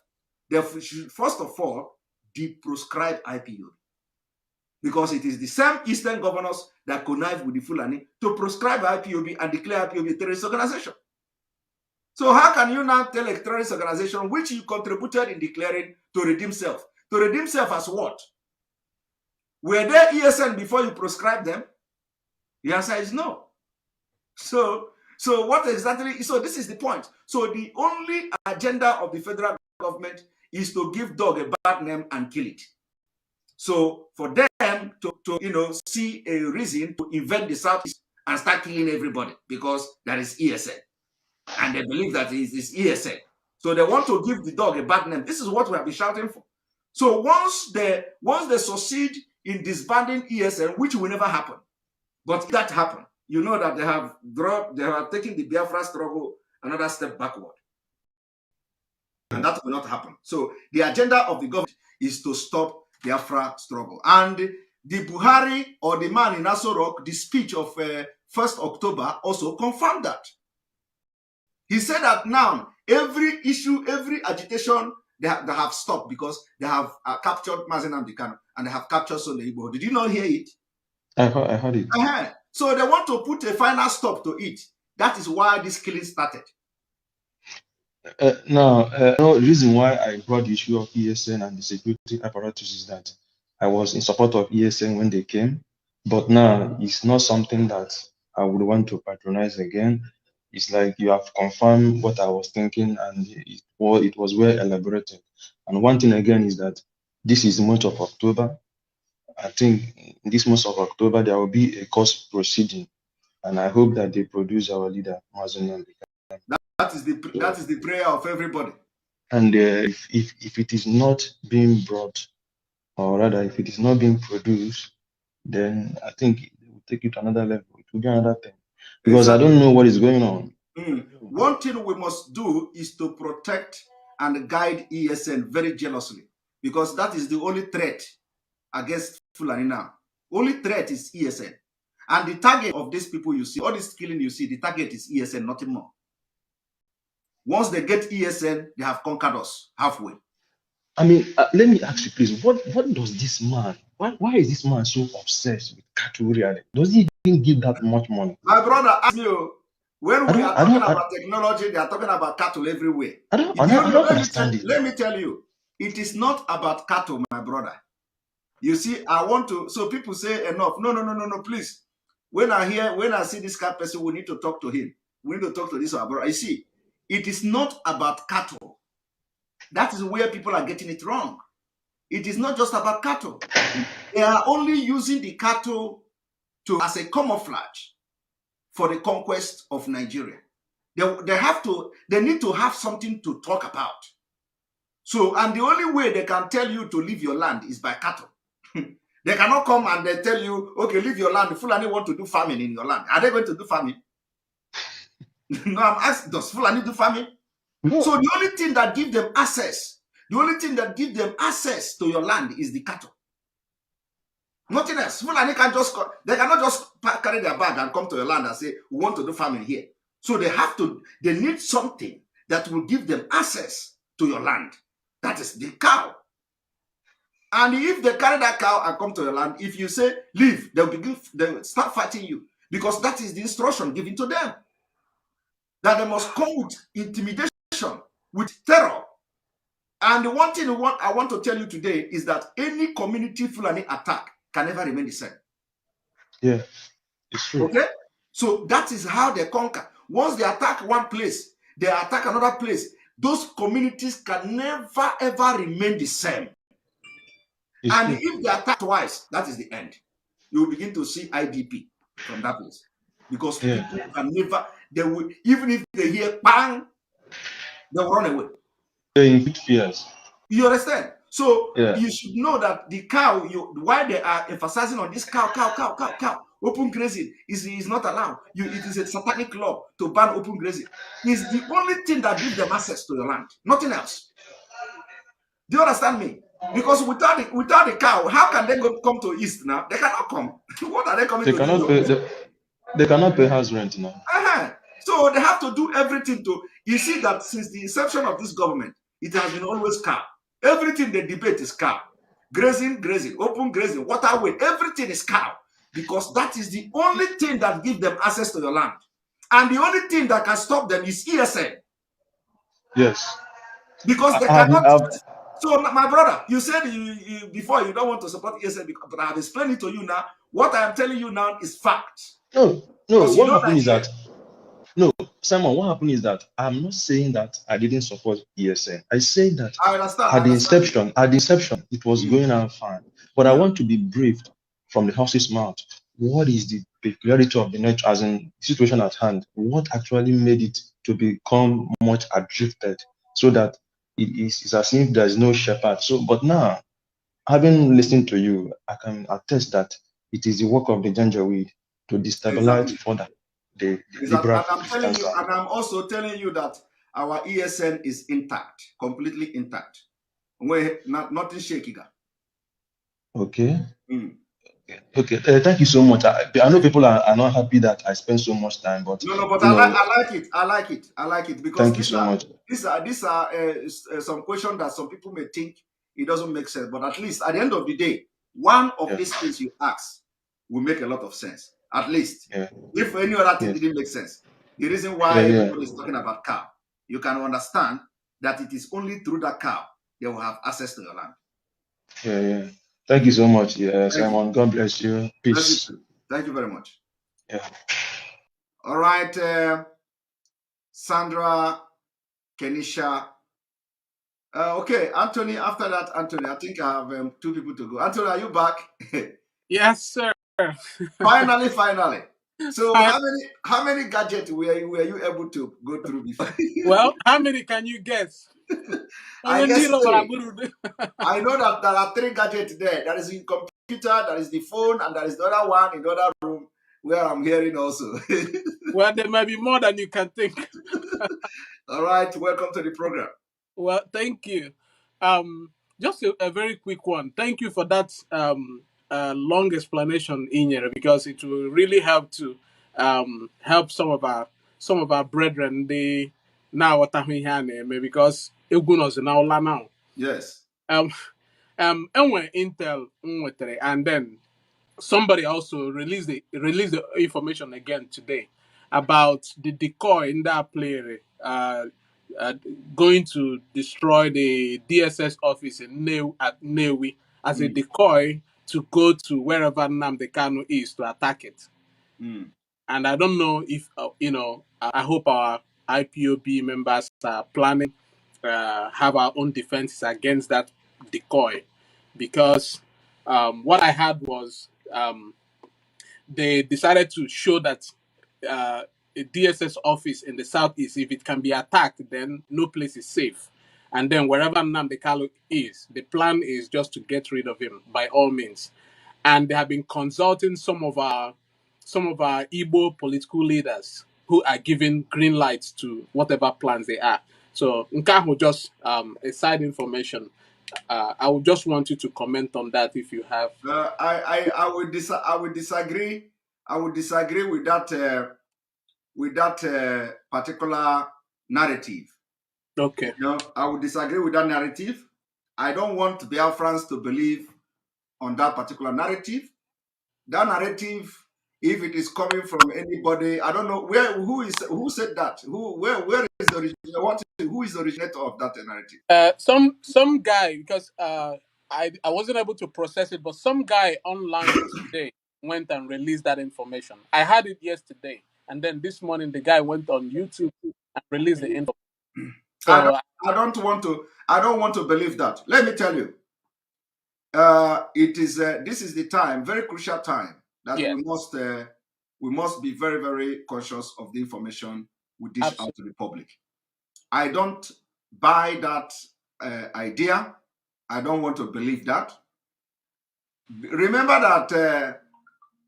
[SPEAKER 1] they should first of all deproscribe IPOB, because it is the same Eastern governors that connive with the Fulani to proscribe IPOB and declare IPOB a terrorist organization. So how can you now tell a terrorist organization which you contributed in declaring to redeem self? To redeem self as what? Were there ESN before you proscribed them? The answer is no. So what exactly? So this is the point. So the only agenda of the federal government is to give dog a bad name and kill it. So for them to see a reason to invade the Southeast and start killing everybody because there is ESN. And they believe that it is ESN. So they want to give the dog a bad name. This is what we have been shouting for. So once they succeed in disbanding ESN, which will never happen, but if that happen, you know that they have taken the Biafra struggle another step backward. And that will not happen. So the agenda of the government is to stop Biafra struggle. And the Buhari, or the man in Aso Rock, the speech of 1st October also confirmed that. He said that now every issue, every agitation, they have stopped because they have captured Mazen Nnamdi Kanu and they have captured Sunday Igboho. Did you not hear it?
[SPEAKER 6] I heard it.
[SPEAKER 1] So they want to put a final stop to it. That is why this killing started.
[SPEAKER 6] The reason why I brought the issue of ESN and the security apparatus is that I was in support of ESN when they came, but now it's not something that I would want to patronize again. It's like you have confirmed what I was thinking, and it was well elaborated. And one thing again is that this is the month of October. I think in this month of October there will be a court proceeding, and I hope that they produce our leader, Mazen Nnamdi Kanu.
[SPEAKER 1] That is the prayer of everybody.
[SPEAKER 6] And if it is not being brought, or rather if it is not being produced, then I think it will take it to another level. It will be another thing. Because exactly. I don't know what is going on.
[SPEAKER 1] One thing we must do is to protect and guide ESN very jealously, because that is the only threat against Fulani now. Only threat is ESN. And the target of these people you see, all this killing you see, the target is ESN, nothing more. Once they get ESN, they have conquered us halfway.
[SPEAKER 6] I mean, let me ask you, please, what does this man, why is this man so obsessed with cattle really? Does he even give that much money?
[SPEAKER 1] My brother, ask you, when we are talking about technology, they are talking about cattle everywhere.
[SPEAKER 6] I don't understand it.
[SPEAKER 1] Let me tell you, it is not about cattle, my brother. You see, so people say enough. No, please. When I see this kind of person, we need to talk to him. We need to talk to this our brother. You see, it is not about cattle. That is where people are getting it wrong. It is not just about cattle. They are only using the cattle as a camouflage for the conquest of Nigeria. They need to have something to talk about. So, and the only way they can tell you to leave your land is by cattle. They cannot come and they tell you, okay, leave your land. Fulani want to do farming in your land. Are they going to do farming? No, I'm asking, does Fulani do farming? No. So the only thing that gives them access, to your land is the cattle. Nothing else. Fulani they cannot just carry their bag and come to your land and say, we want to do farming here. So they need something that will give them access to your land. That is the cow. And if they carry that cow and come to your land, if you say leave, they'll start fighting you, because that is the instruction given to them. That they must come with intimidation, with terror. And the one thing I want to tell you today is that any community Fulani attack can never remain the same.
[SPEAKER 6] Yeah, it's true.
[SPEAKER 1] Okay? So that is how they conquer. Once they attack one place, they attack another place. Those communities can never ever remain the same. It's and true. If they attack twice, that is the end. You will begin to see IDP from that place. Because people can never, they will, even if they hear bang, they will run away.
[SPEAKER 6] They inflict fears.
[SPEAKER 1] You understand? So you should know that the cow, why they are emphasizing on this cow, open grazing is not allowed. It is a satanic law to ban open grazing. It's the only thing that gives them access to your land. Nothing else. Do you understand me? Because without the cow, how can they come to East now? They cannot come. What are they coming to do?
[SPEAKER 6] They cannot pay house rent now.
[SPEAKER 1] So they have to do everything to. You see that since the inception of this government, it has been always cow. Everything they debate is cow. Grazing, open grazing, waterway, everything is cow. Because that is the only thing that gives them access to your land. And the only thing that can stop them is ESN.
[SPEAKER 6] Yes.
[SPEAKER 1] Because they
[SPEAKER 6] I've,
[SPEAKER 1] cannot.
[SPEAKER 6] I've,
[SPEAKER 1] So, my brother, you said you before you don't want to support ESN, but I have explained it to you now. What I am telling you now is fact.
[SPEAKER 6] no,
[SPEAKER 1] Because you
[SPEAKER 6] what
[SPEAKER 1] know
[SPEAKER 6] happened is
[SPEAKER 1] Nigeria.
[SPEAKER 6] that, no, Simon, what happened is that I'm not saying that I didn't support ESN. I say that
[SPEAKER 1] I understand. I
[SPEAKER 6] at the
[SPEAKER 1] understand you.
[SPEAKER 6] inception, it was going on fine. But I
[SPEAKER 1] Yeah.
[SPEAKER 6] want to be briefed from the horse's mouth. What is the peculiarity of the nature, as in the situation at hand? What actually made it to become much adrifted so that it's as if there's no shepherd? So, but now, having listened to you, I can attest that it is the work of the Janjaweed to destabilize
[SPEAKER 1] Exactly.
[SPEAKER 6] further the
[SPEAKER 1] Exactly.
[SPEAKER 6] liberal
[SPEAKER 1] And I'm
[SPEAKER 6] Christian
[SPEAKER 1] telling you,
[SPEAKER 6] side.
[SPEAKER 1] and I'm also telling you that our ESN is intact, completely intact. Nothing shaky.
[SPEAKER 6] Okay.
[SPEAKER 1] Mm.
[SPEAKER 6] Okay. Thank you so much. I know people are not happy that I spend so much time, but
[SPEAKER 1] No, but
[SPEAKER 6] you know,
[SPEAKER 1] I like it. I like it. I like it because
[SPEAKER 6] thank you so much.
[SPEAKER 1] these are some questions that some people may think it doesn't make sense, but at least at the end of the day, one of
[SPEAKER 6] Yeah.
[SPEAKER 1] these things you ask will make a lot of sense. At least,
[SPEAKER 6] Yeah.
[SPEAKER 1] if any other thing
[SPEAKER 6] Yes.
[SPEAKER 1] didn't make sense, the reason
[SPEAKER 6] Yeah.
[SPEAKER 1] why
[SPEAKER 6] Yeah.
[SPEAKER 1] everybody is talking about cow, you can understand that it is only through that cow they will have access to your land.
[SPEAKER 6] Yeah. Yeah. Thank you so much. Yeah,
[SPEAKER 1] Thank you.
[SPEAKER 6] Simon. God bless you.
[SPEAKER 1] Bless you
[SPEAKER 6] Peace.
[SPEAKER 1] too. Thank you very much.
[SPEAKER 6] Yeah.
[SPEAKER 1] All right, Sandra, Kenisha. Okay, Anthony. After that, Anthony, I think I have two people to go. Anthony, are you back?
[SPEAKER 5] Yes, sir.
[SPEAKER 1] Finally. So,
[SPEAKER 5] Hi.
[SPEAKER 1] how many gadgets were you able to go through before?
[SPEAKER 5] Well, how many can you guess?
[SPEAKER 1] I
[SPEAKER 5] Onye ndị
[SPEAKER 1] guess
[SPEAKER 5] iro gbara
[SPEAKER 1] three.
[SPEAKER 5] gburugburu.
[SPEAKER 1] I know that there are three gadgets there. There is the computer, there is the phone, and there is the other one in the other room where I'm hearing also.
[SPEAKER 5] Well, there may be more than you can think.
[SPEAKER 1] All right, welcome to the program.
[SPEAKER 5] Well, thank you. Just a very quick one. Thank you for that long explanation, Inyere, because it will really help to help some of our brethren. They now what because Egun is now now.
[SPEAKER 1] Yes.
[SPEAKER 5] Um, and Intel and then somebody also released the information again today about the decoy in that player uh, going to destroy the DSS office in at Newi as a
[SPEAKER 1] Mm,
[SPEAKER 5] decoy to go to wherever Nnamdi Kanu is to attack it.
[SPEAKER 1] mm,
[SPEAKER 5] And I don't know if I hope our IPOB members are planning have our own defenses against that decoy, because what I had was they decided to show that a DSS office in the southeast, if it can be attacked, then no place is safe. And then wherever Nnamdi Kalu is, the plan is just to get rid of him by all means. And they have been consulting some of our Igbo political leaders who are giving green lights to whatever plans they are. So Nkahu just a side information. I would just want you to comment on that if you have.
[SPEAKER 1] I would disagree. I would disagree with that particular narrative.
[SPEAKER 5] Okay.
[SPEAKER 1] You know, I would disagree with that narrative. I don't want Biafrans to believe on that particular narrative. That narrative, if it is coming from anybody, I don't know who said that. Where is the who is the originator of that narrative?
[SPEAKER 5] Some guy, because I wasn't able to process it, but some guy online today went and released that information. I had it yesterday, and then this morning the guy went on YouTube and released the info. So
[SPEAKER 1] I don't want to believe that. Let me tell you, this is the time, very crucial time, that
[SPEAKER 5] yeah,
[SPEAKER 1] we must be very, very conscious of the information we dish out
[SPEAKER 5] absolutely.
[SPEAKER 1] to the public. I don't buy that idea. I don't want to believe that. Remember that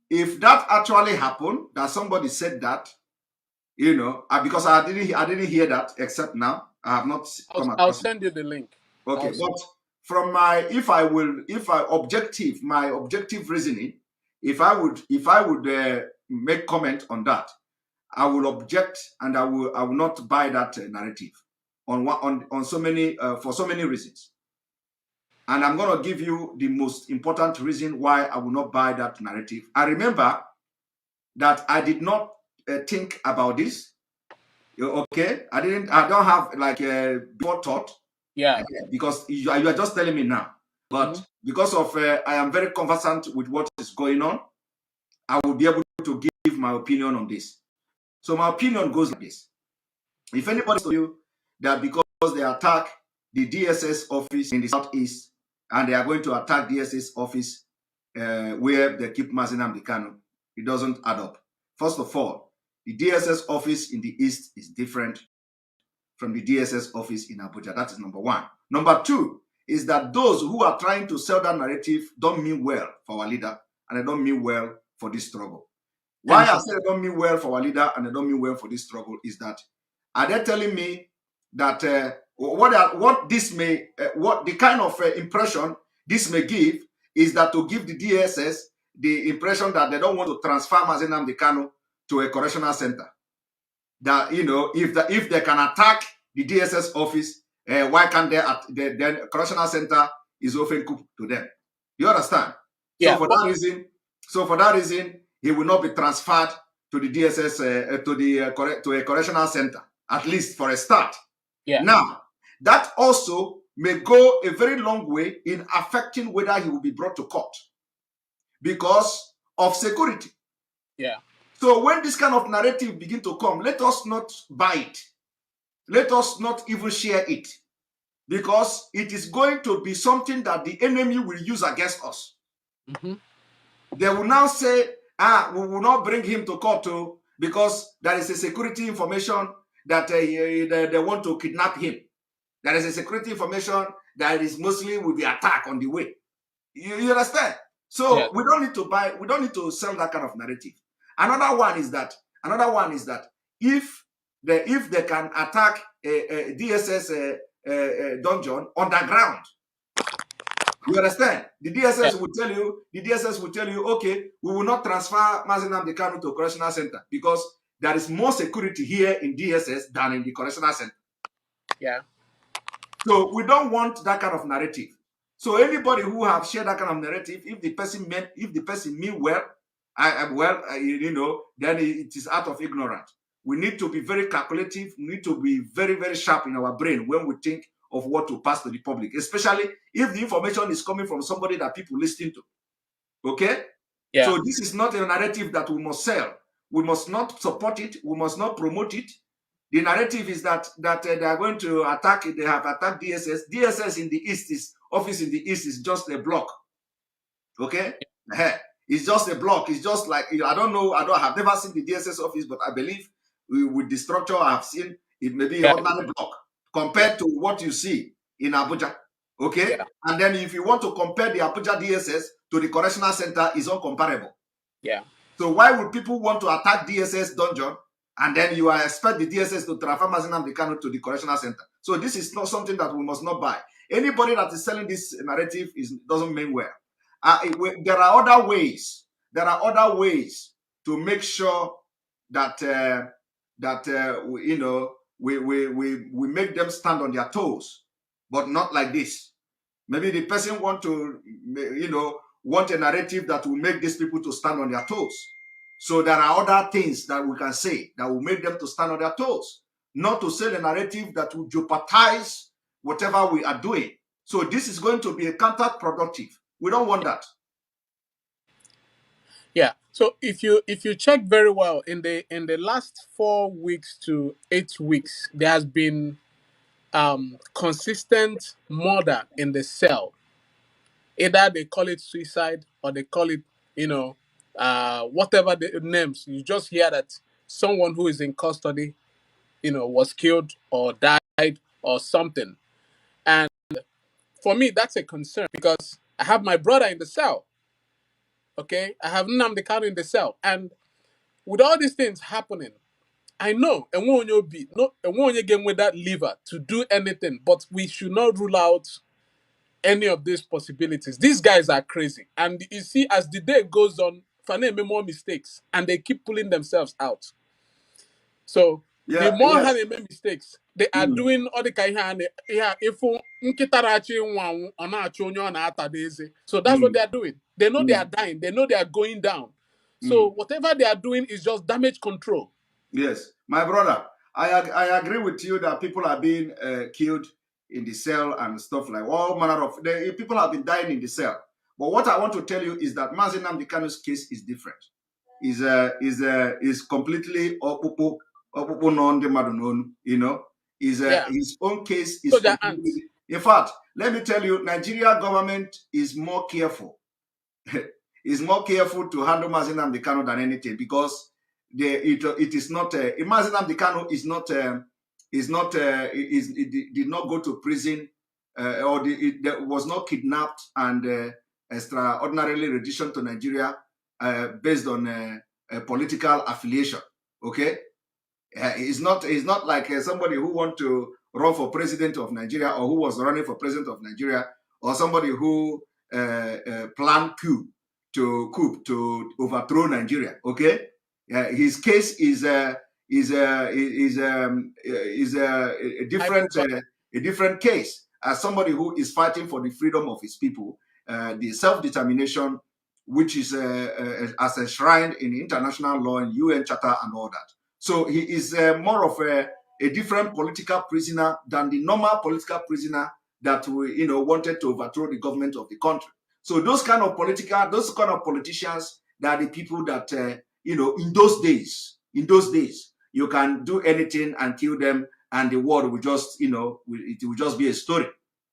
[SPEAKER 1] if that actually happened, that somebody said that, because I didn't hear that except now. I have not come
[SPEAKER 5] I'll
[SPEAKER 1] across it.
[SPEAKER 5] send you the link.
[SPEAKER 1] Okay, but from my my objective reasoning, if I would make comment on that, I will object, and I will not buy that narrative on so many for so many reasons. And I'm going to give you the most important reason why I will not buy that narrative. I remember that I did not think about this. Okay, I don't have like a before thought.
[SPEAKER 5] Yeah.
[SPEAKER 1] Because you are just telling me now. But because of I am very conversant with what is going on, I will be able to give my opinion on this. So my opinion goes like this. If anybody tells you that because they attack the DSS office in the southeast and they are going to attack DSS office where they keep Mazi Nnamdi Kanu, it doesn't add up. First of all, the DSS office in the east is different from the DSS office in Abuja. That is number one. Number two is that those who are trying to sell that narrative don't mean well for our leader and they don't mean well for this struggle. Why I say they don't mean well for our leader and they don't mean well for this struggle is that are they telling me that what the kind of impression this may give is that to give the DSS the impression that they don't want to transfer Mazi Nnamdi Kanu to a correctional center. That if they can attack the DSS office, why can't they? The correctional center is often cooked to them. You understand?
[SPEAKER 5] Yeah.
[SPEAKER 1] So for that reason, he will not be transferred to the DSS to a correctional center, at least for a start.
[SPEAKER 5] Yeah.
[SPEAKER 1] Now that also may go a very long way in affecting whether he will be brought to court because of security.
[SPEAKER 5] Yeah.
[SPEAKER 1] So when this kind of narrative begin to come, let us not buy it. Let us not even share it because it is going to be something that the enemy will use against us. They will now say, we will not bring him to court because there is a security information that they want to kidnap him. There is a security information that is mostly will be attacked on the way. You understand? So we don't need to buy, we don't need to sell that kind of narrative. Another one is that if they can attack a DSS dungeon underground, you understand? The DSS will tell you, okay, we will not transfer Mazi Nnamdi Kanu to a correctional center because there is more security here in DSS than in the correctional center.
[SPEAKER 5] Yeah.
[SPEAKER 1] So we don't want that kind of narrative. So anybody who have shared that kind of narrative, if the person mean well, then it is out of ignorance. We need to be very calculative. We need to be very, very sharp in our brain when we think of what to pass to the public, especially if the information is coming from somebody that people listen to. Okay?
[SPEAKER 5] Yeah.
[SPEAKER 1] So this is not a narrative that we must sell. We must not support it. We must not promote it. The narrative is that they are going to attack it. They have attacked DSS. DSS in the east office in the east is just a block. Okay? It's just a block. It's just like, I don't know. I have never seen the DSS office, but I believe with the structure I have seen, it may be an ordinary block compared to what you see in Abuja. Okay?
[SPEAKER 5] Yeah.
[SPEAKER 1] And then if you want to compare the Abuja DSS to the correctional center, it's uncomparable.
[SPEAKER 5] Yeah.
[SPEAKER 1] So why would people want to attack DSS dungeon and then you expect the DSS to transfer Mazi Nnamdi Kanu to the correctional center? So this is not something that we must not buy. Anybody that is selling this narrative doesn't mean well. There are other ways. There are other ways to make sure that we make them stand on their toes, but not like this. Maybe the person want a narrative that will make these people to stand on their toes. So there are other things that we can say that will make them to stand on their toes, not to sell a narrative that will jeopardize whatever we are doing. So this is going to be a counterproductive. We don't want that.
[SPEAKER 5] Yeah. So if you check very well in the last 4 weeks to 8 weeks, there has been consistent murder in the cell. Either they call it suicide or they call it, whatever the names. You just hear that someone who is in custody, was killed or died or something. And for me, that's a concern because I have my brother in the cell. Okay, I have Nnamdi Kanu in the cell, and with all these things happening, I know and won't get with that lever to do anything, but we should not rule out any of these possibilities. These guys are crazy, and you see, as the day goes on, Fanny make more mistakes, and they keep pulling themselves out. So the more they make mistakes, they are doing all the kind of so that's what they are doing. They know they are dying. They know they are going down. So whatever they are doing is just damage control.
[SPEAKER 1] Yes, my brother, I agree with you that people are being killed in the cell and stuff like all manner of people have been dying in the cell. But what I want to tell you is that Mazi Nnamdi Kanu's case is different. Is completely you know. His own case is completely. In fact, let me tell you, Nigeria government is more careful. Is more careful to handle Mazi Nnamdi Kanu than anything, because it is not Mazi Nnamdi Kanu did not go to prison was not kidnapped and extraordinarily reduced to Nigeria based on political affiliation. Okay, he's not like somebody who want to run for president of Nigeria, or who was running for president of Nigeria, or somebody who planned coup to overthrow Nigeria. Okay, his case is a different case, as somebody who is fighting for the freedom of his people, the self-determination, which is as enshrined in international law and UN Charter and all that. So he is more of a different political prisoner than the normal political prisoner that wanted to overthrow the government of the country. So those kind of politicians, that are the people that in those days, you can do anything and kill them, and the world will just it will just be a story.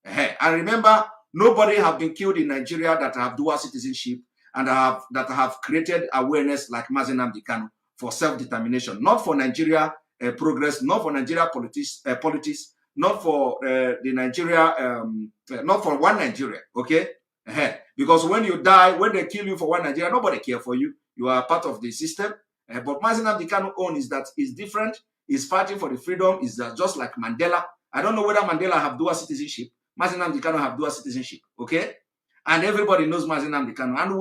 [SPEAKER 1] And remember, nobody have been killed in Nigeria that have dual citizenship and that have created awareness like Mazi Nnamdi Kanu for self-determination, not for Nigeria progress, not for Nigeria politics, not for the Nigeria, not for one Nigeria. Okay. Because when you die, when they kill you for one Nigeria, nobody care for you. You are part of the system. But Mazi Nnamdi Kanu own is that is different. He's fighting for the freedom. Is just like Mandela. I don't know whether Mandela have dual citizenship. Mazi Nnamdi Kanu have dual citizenship. Okay, and everybody knows Mazi Nnamdi Kanu. And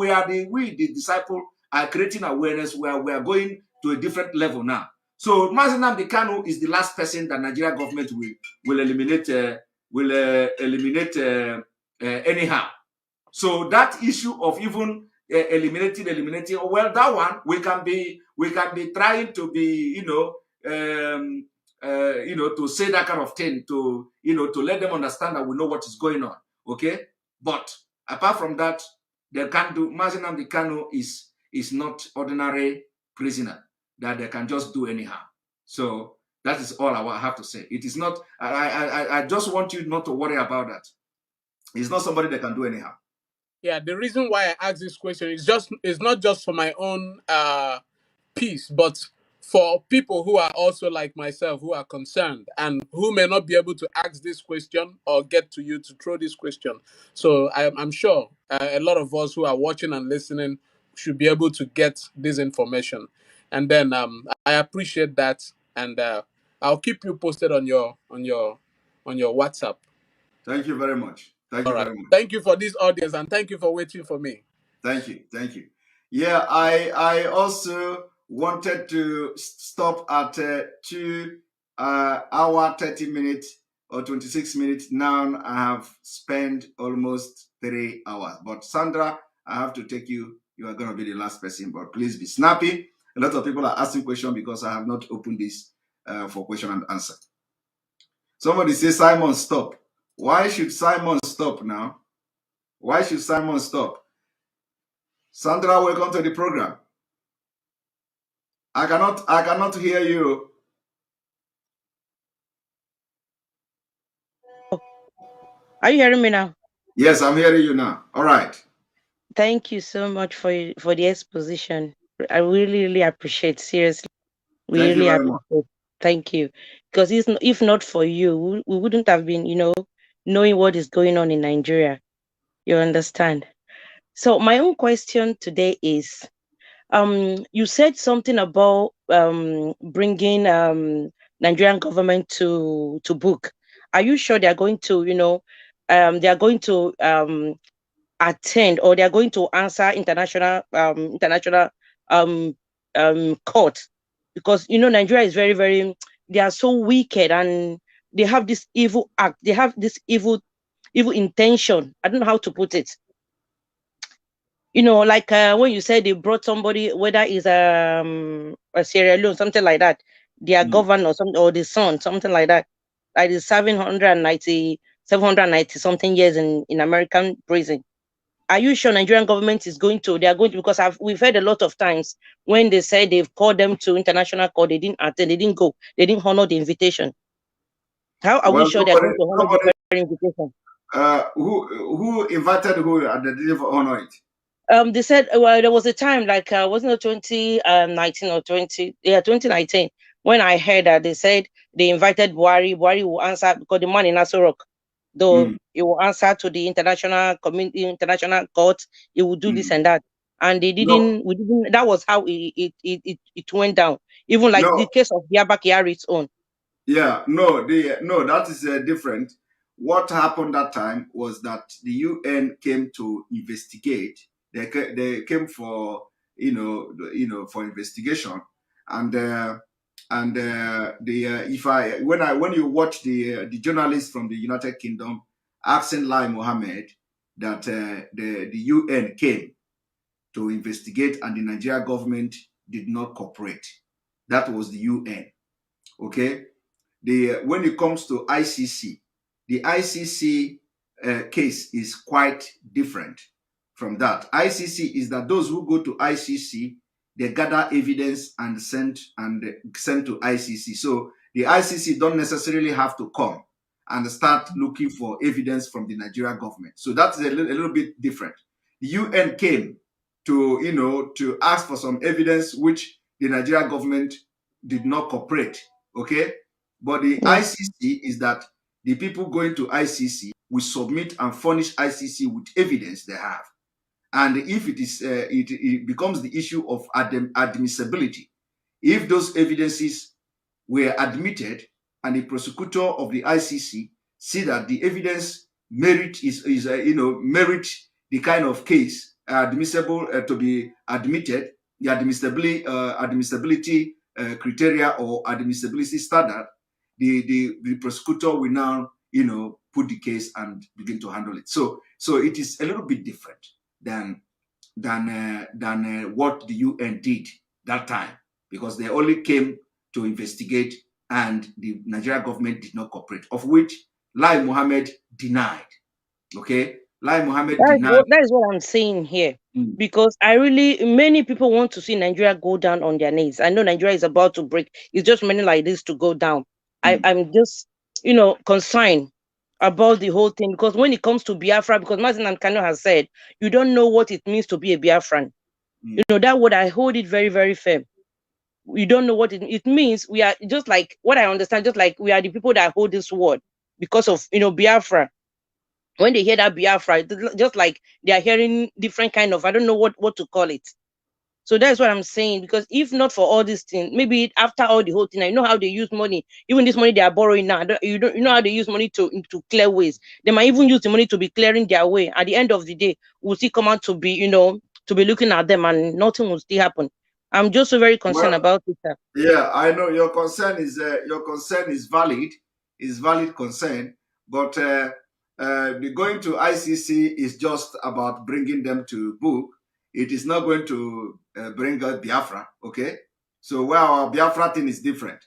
[SPEAKER 1] we the disciple are creating awareness where we are going to a different level now. So Mazi Nnamdi Kanu is the last person that Nigeria government will eliminate anyhow. So that issue of even eliminating, well, that one we can be trying to be to say that kind of thing to to let them understand that we know what is going on. Okay, but apart from that, they can't do. Mazi Nnamdi Kanu is not ordinary prisoner that they can just do anyhow. So that is all I have to say. It is not. I just want you not to worry about that. It's not somebody that can do anyhow.
[SPEAKER 5] Yeah, the reason why I ask this question is not just for my own peace, but for people who are also like myself, who are concerned and who may not be able to ask this question or get to you to throw this question. So I'm sure a lot of us who are watching and listening should be able to get this information. And then I appreciate that, and I'll keep you posted on your WhatsApp.
[SPEAKER 1] Thank you very much. Thank you very much.
[SPEAKER 5] Thank you for this audience, and thank you for waiting for me.
[SPEAKER 1] Thank you. Yeah, I also wanted to stop at 2 hour 30 minutes or 26 minutes. Now I have spent almost 3 hours. But Sandra, I have to take you. You are going to be the last person, but please be snappy. A lot of people are asking questions because I have not opened this for question and answer. Somebody say, Simon, stop. Why should Simon stop now? Why should Simon stop? Sandra, welcome to the program. I cannot hear you.
[SPEAKER 7] Are you hearing me now?
[SPEAKER 1] Yes, I'm hearing you now. All right.
[SPEAKER 7] Thank you so much for the exposition. I really appreciate. Seriously, really appreciate. Thank you, because if not for you, we wouldn't have been, knowing what is going on in Nigeria. You understand? So my own question today is, you said something about bringing Nigerian government to book. Are you sure they are going to, they are going to attend, or they are going to answer international court? Because Nigeria is very, very, they are so wicked, and they have this evil act, they have this evil intention. I don't know how to put it. Like when you said they brought somebody, whether it's a Sierra Leone, something like that, their governor, or the son, something like that. Like is serving 190, 790 something years in American prison. Are you sure Nigerian government is going to? They are going to, because we've heard a lot of times when they say they've called them to international court, they didn't attend, they didn't go, they didn't honor the invitation. How are we
[SPEAKER 1] Well,
[SPEAKER 7] sure they're going to honor the invitation?
[SPEAKER 1] Who invited who and they didn't honor it?
[SPEAKER 7] They said, well, there was a time like wasn't it 2019 or 2019, when I heard that they said they invited Buhari will answer, because the man in Aso Rock, though he will answer to the international community, international court, he will do this and that. And we didn't, that was how it went down. Even like the case of Yaba Kyari's own.
[SPEAKER 1] Yeah, no, that is different. What happened that time was that the UN came to investigate. They came for for investigation, and when you watch the journalist from the United Kingdom asking Lai Mohammed that the UN came to investigate and the Nigeria government did not cooperate. That was the UN. Okay. When it comes to ICC, the ICC case is quite different from that. ICC is that those who go to ICC, they gather evidence and send to ICC. So the ICC don't necessarily have to come and start looking for evidence from the Nigerian government. So that's a little bit different. The UN came to ask for some evidence which the Nigerian government did not cooperate. Okay. But the ICC is that the people going to ICC will submit and furnish ICC with evidence they have. And if it is, it becomes the issue of admissibility. If those evidences were admitted and the prosecutor of the ICC see that the evidence merit merit the kind of case admissible to be admitted, the admissibility criteria or admissibility standard, the prosecutor will now put the case and begin to handle it. So it is a little bit different than what the UN did that time, because they only came to investigate and the Nigerian government did not cooperate, of which Lai Mohammed denied. Okay, Lai Mohammed denied.
[SPEAKER 7] That is what I'm saying here. Because many people want to see Nigeria go down on their knees. I know Nigeria is about to break. It's just many like this to go down. I'm just, concerned about the whole thing, because when it comes to Biafra, because Martin Ankano has said, you don't know what it means to be a Biafran. That word, I hold it very, very firm. We don't know what it means. We are just like, what I understand, just like we are the people that hold this word because of, Biafra. When they hear that Biafra, just like they are hearing different kind of, I don't know what to call it. So that's what I'm saying, because if not for all these things, maybe after all the whole thing, I know how they use money. Even this money they are borrowing now, you know how they use money to clear ways. They might even use the money to be clearing their way. At the end of the day, we'll still come out to be, to be looking at them, and nothing will still happen. I'm just so very concerned about it.
[SPEAKER 1] Yeah, I know your concern is valid. Is valid concern, but the going to ICC is just about bringing them to book. It is not going to bring out Biafra, okay? So where our Biafra thing is different,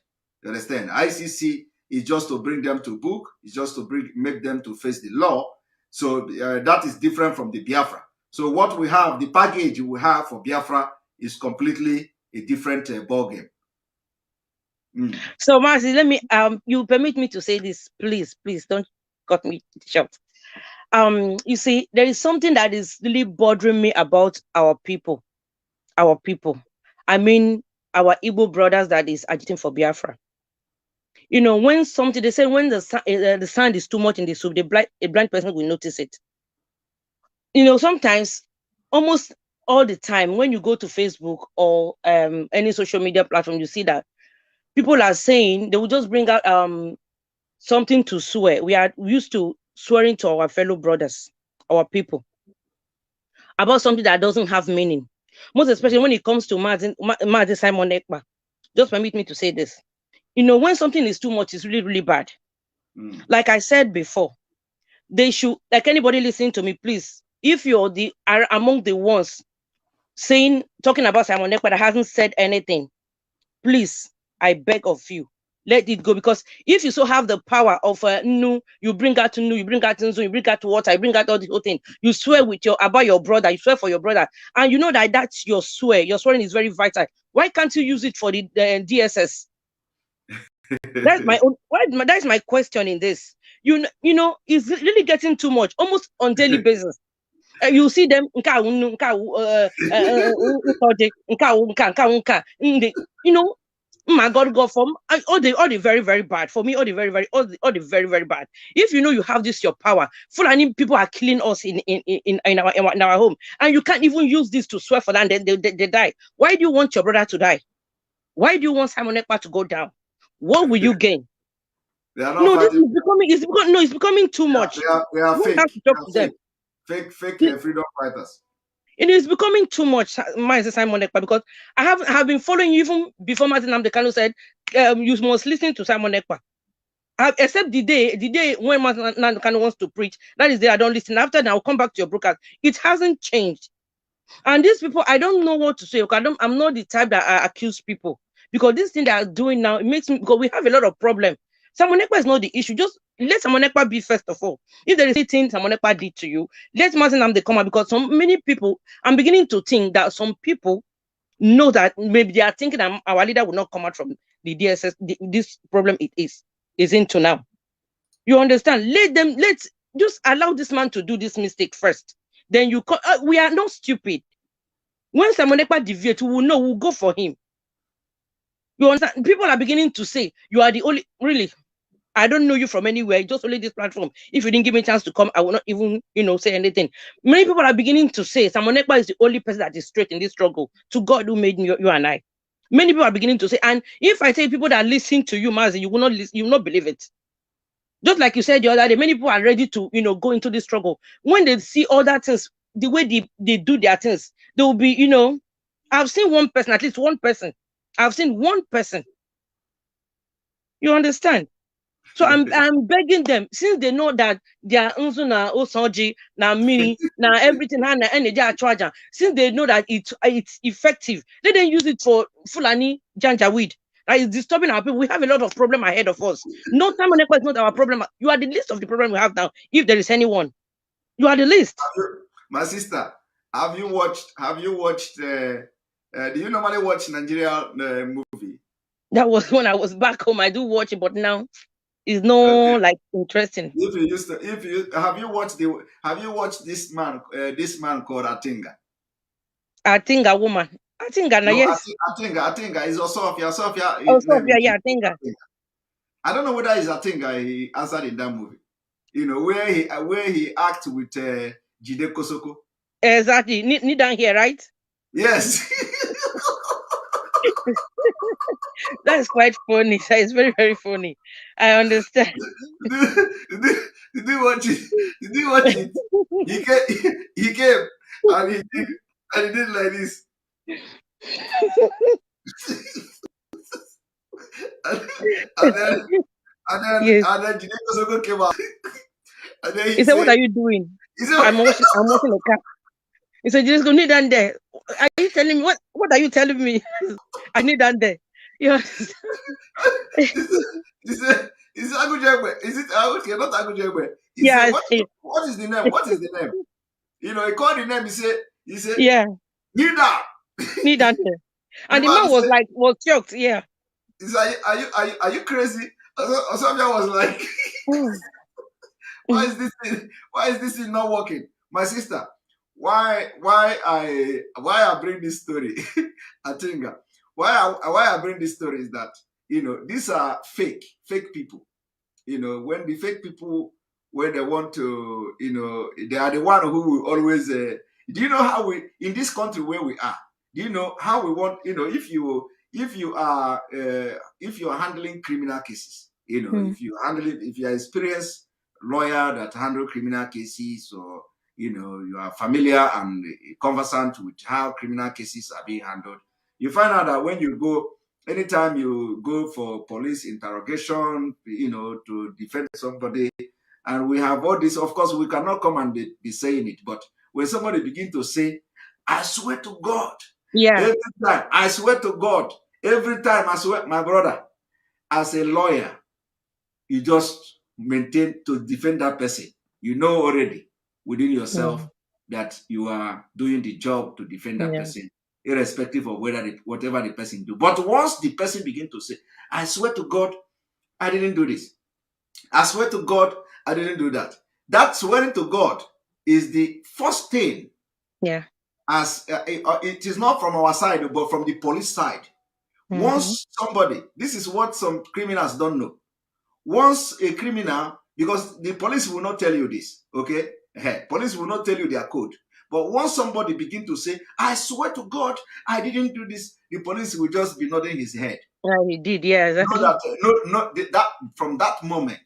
[SPEAKER 1] you understand? ICC is just to bring them to book. It's just to make them to face the law. So that is different from the Biafra. So what we have, the package we have for Biafra is completely a different ballgame.
[SPEAKER 7] So Marcy, let me, you permit me to say this, please don't cut me short. You see, there is something that is really bothering me about our people. I mean, our Igbo brothers that is agitating for Biafra. When something, they say when the sand is too much in the soup, a blind person will notice it. Sometimes, almost all the time, when you go to Facebook or any social media platform, you see that people are saying, they will just bring out something to swear. We are used to swearing to our fellow brothers, our people, about something that doesn't have meaning. Most especially when it comes to Martin Simon Ekpa. Just permit me to say this. When something is too much, it's really, really bad. Like I said before, they should, like anybody listening to me, please, if you're among the ones talking about Simon Ekpa that hasn't said anything, please I beg of you, let it go. Because if you so have the power of no, you bring out no, you bring out Nzu, you bring out water, you bring out all the whole thing. You swear with about your brother, you swear for your brother, and you know that that's your swear. Your swearing is very vital. Why can't you use it for the DSS? That's my own. That's my question in this. You know, it's really getting too much, almost on daily basis. You see them, you know, my God, from all the very, very bad. For me, all the very, very, very bad. If you know you have this your power, Fulani people are killing us in our home, and you can't even use this to swear for them, they die. Why do you want your brother to die? Why do you want Simon Ekpa to go down? What will you gain? No, this is it's becoming too much.
[SPEAKER 1] They are fake.
[SPEAKER 7] Have to talk to them.
[SPEAKER 1] Fake freedom fighters.
[SPEAKER 7] It is becoming too much, Simon Ekpa, because I have been following you even before Martin Amdekano said you must listen to Simon Ekpa. Except the day when Martin Amdekano wants to preach, that is the day I don't listen. After that, I'll come back to your broadcast. It hasn't changed. And these people, I don't know what to say. I'm not the type that I accuse people, because this thing they are doing now, it makes me, because we have a lot of problems. Simon Ekpa is not the issue. Just let Simon Ekpa be first of all. If there is anything Simon Ekpa did to you, let Martin Amde come out, because many people, I'm beginning to think that some people know that maybe they are thinking that our leader will not come out from the DSS. This problem it is into now. You understand? Let's just allow this man to do this mistake first. Then we are not stupid. When Simon Ekpa deviates, we will know, we'll go for him. You understand? People are beginning to say, you are the only, really, I don't know you from anywhere, just only this platform. If you didn't give me a chance to come, I will not even, say anything. Many people are beginning to say, Simon Ekpa is the only person that is straight in this struggle. To God who made you and I. Many people are beginning to say, and if I say people that listen to you, Mazi, you will not believe it. Just like you said the other day, many people are ready to, go into this struggle. When they see other things, the way they do their things, they will be, I've seen one person, at least one person. I've seen one person. You understand? So I'm begging them, since they know that they are na Osoji, na Mini, na everything, na energy charger. Since they know that it's effective, let them use it for Fulani Janjaweed. That is disturbing our people. We have a lot of problem ahead of us. No, Simon Ekpa is not our problem. You are the least of the problem we have now. If there is anyone, you are the least.
[SPEAKER 1] My sister, have you watched? Do you normally watch Nigeria movie?
[SPEAKER 7] That was when I was back home. I do watch it, but now it's no like interesting.
[SPEAKER 1] Have you watched this man called Atinga?
[SPEAKER 7] Atinga woman. Atinga, no, yes.
[SPEAKER 1] Atinga is Sophia.
[SPEAKER 7] Sophia, yeah, Atinga.
[SPEAKER 1] I don't know whether it's Atinga he answered in that movie. Where he acts with Jide Kosoko.
[SPEAKER 7] Exactly. Need down here, right?
[SPEAKER 1] Yes.
[SPEAKER 7] That is quite funny. That is very, very funny. I understand.
[SPEAKER 1] Did you watch it? He came and he did like this. and then Jide Kosoko came out. And then
[SPEAKER 7] he said, "What are you doing?"
[SPEAKER 1] He said,
[SPEAKER 7] I'm washing the car. He said, "Just go kneel down there." Are you telling me what are you telling me? I kneel down there. You understand?
[SPEAKER 1] He said, Agujegbe. Is it okay? Not Agujegbe. He
[SPEAKER 7] said,
[SPEAKER 1] what is the name? What is the name? He called the name. He said,
[SPEAKER 7] yeah,
[SPEAKER 1] kneel down.
[SPEAKER 7] Kneel down there. And the man was shocked. Yeah.
[SPEAKER 1] He said, are you crazy? Osofia was like, why is this thing not working? My sister, why I bring this story? Atinga. Why I bring this story is that these are fake people. When the fake people, when they want to, they are the one who will always. Do you know how we in this country where we are? Do you know how we want? If you are handling criminal cases, if you are experienced lawyer that handle criminal cases, or you are familiar and conversant with how criminal cases are being handled, you find out that when you go, anytime you go for police interrogation, to defend somebody, and we have all this, of course, we cannot come and be saying it, but when somebody begin to say, I swear to God,
[SPEAKER 7] yeah,
[SPEAKER 1] every time, I swear to God, Every time, I swear, my brother, as a lawyer, you just maintain to defend that person. You know already within yourself that you are doing the job to defend that person, irrespective of whatever the person do. But once the person begin to say, I swear to God, I didn't do this. I swear to God, I didn't do that. That swearing to God is the first thing.
[SPEAKER 7] Yeah.
[SPEAKER 1] As it is not from our side, but from the police side. Once somebody, this is what some criminals don't know. Once a criminal, because the police will not tell you this, okay? Police will not tell you their code. But once somebody begin to say, I swear to God, I didn't do this, the police will just be nodding his head.
[SPEAKER 7] Yeah, he did. Yeah, exactly.
[SPEAKER 1] That from that moment,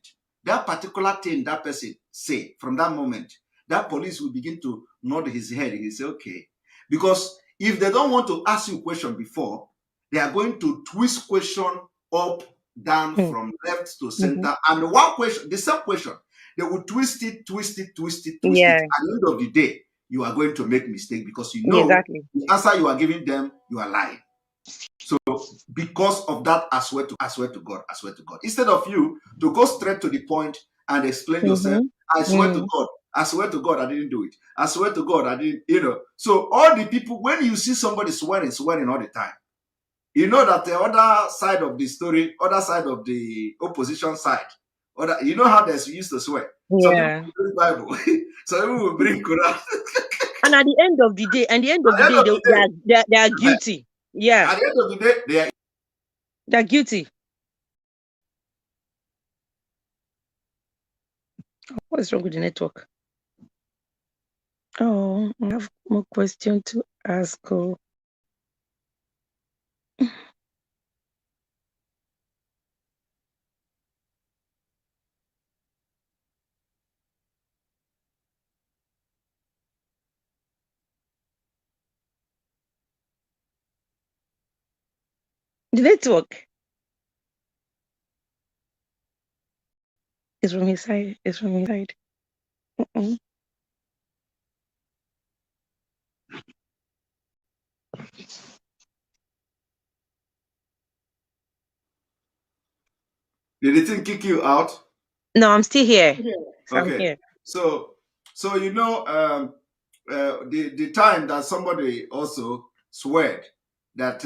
[SPEAKER 1] that particular thing that person say, from that moment, that police will begin to nod his head. He say, okay. Because if they don't want to ask you a question before, they are going to twist question up, down, from left to center. And one question, the same question, they will twist it. At the end of the day, you are going to make mistake because you know the answer you are giving them, you are lying. So because of that, I swear to God. Instead of you to go straight to the point and explain yourself, I swear to God, I didn't do it. I swear to God, I didn't, So all the people, when you see somebody swearing all the time, you know that the other side of the story, other side of the opposition side, you know how they used to swear. Some people will bring Bible, some people will bring Quran.
[SPEAKER 7] And at the end of the day, they are guilty. Yeah.
[SPEAKER 1] At the end of the day,
[SPEAKER 7] they're guilty. What is wrong with the network? Oh, I have more question to ask. Oh. The network is from his side. It's from his side.
[SPEAKER 1] Did the thing kick you out?
[SPEAKER 7] No, I'm still here.
[SPEAKER 1] Okay.
[SPEAKER 7] I'm here.
[SPEAKER 1] So the time that somebody also swear that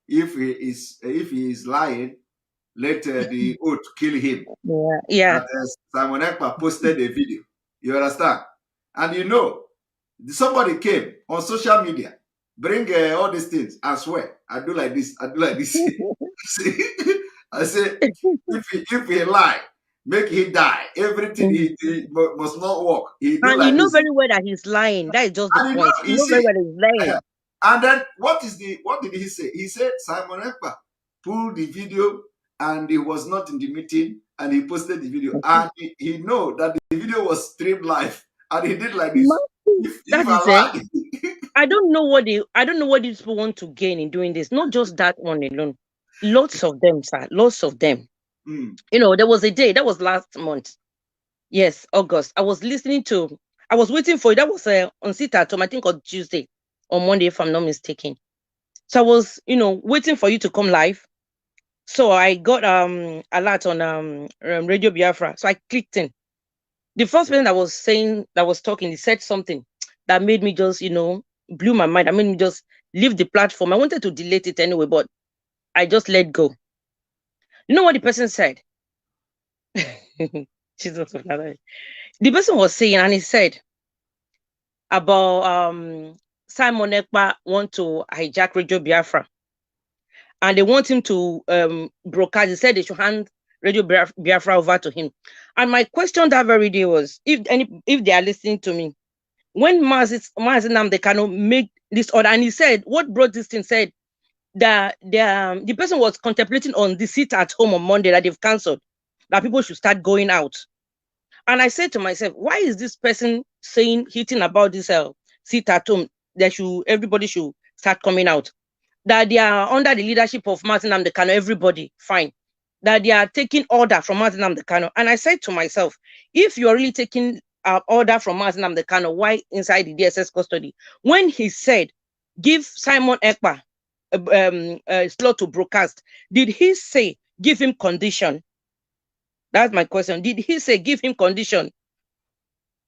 [SPEAKER 1] if he is lying, let the oath kill him.
[SPEAKER 7] Yeah.
[SPEAKER 1] That Simon Ekpa posted a video. You understand? And somebody came on social media, bring all these things and swear, I do like this. See, I say, if he lie, make he die. Everything he must not work. He do
[SPEAKER 7] and
[SPEAKER 1] like
[SPEAKER 7] you know
[SPEAKER 1] this.
[SPEAKER 7] very well that he's lying. That is just the
[SPEAKER 1] And
[SPEAKER 7] point. You know very well that he's lying.
[SPEAKER 1] And then what did he say? He said Simon Ekpa pulled the video and he was not in the meeting and he posted the video. And he know that the video was streamed live and he did like this. If I lie.
[SPEAKER 7] I don't know what these people want to gain in doing this. Not just that one alone. Lots of them, sir. Lots of them. There was a day, that was last month. Yes, August. I was waiting for it. That was on CCTV, I think on Tuesday or Monday, if I'm not mistaken. So I was, waiting for you to come live. So I got alert on Radio Biafra. So I clicked in. The first person that was talking, he said something that made me just, blew my mind. I made me just leave the platform. I wanted to delete it anyway, but I just let go. You know what the person said? Jesus. The person was saying, and he said about Simon Ekpa want to hijack Radio Biafra, and they want him to broadcast. He said they should hand Radio Biafra over to him. And my question that very day was, if they are listening to me, when Mazi Nnamdi Kanu make this order, and he said, what brought this thing said that the person was contemplating on the sit at home on Monday that they've cancelled, that people should start going out. And I said to myself, why is this person hitting about this sit at home that everybody should start coming out? That they are under the leadership of Mazi Nnamdi Kanu, everybody, fine. That they are taking order from Mazi Nnamdi Kanu. And I said to myself, if you're really taking order from Mazi Nnamdi Kanu, why inside the DSS custody? When he said, give Simon Ekpa slot to broadcast, did he say give him condition? That's my question. Did he say give him condition?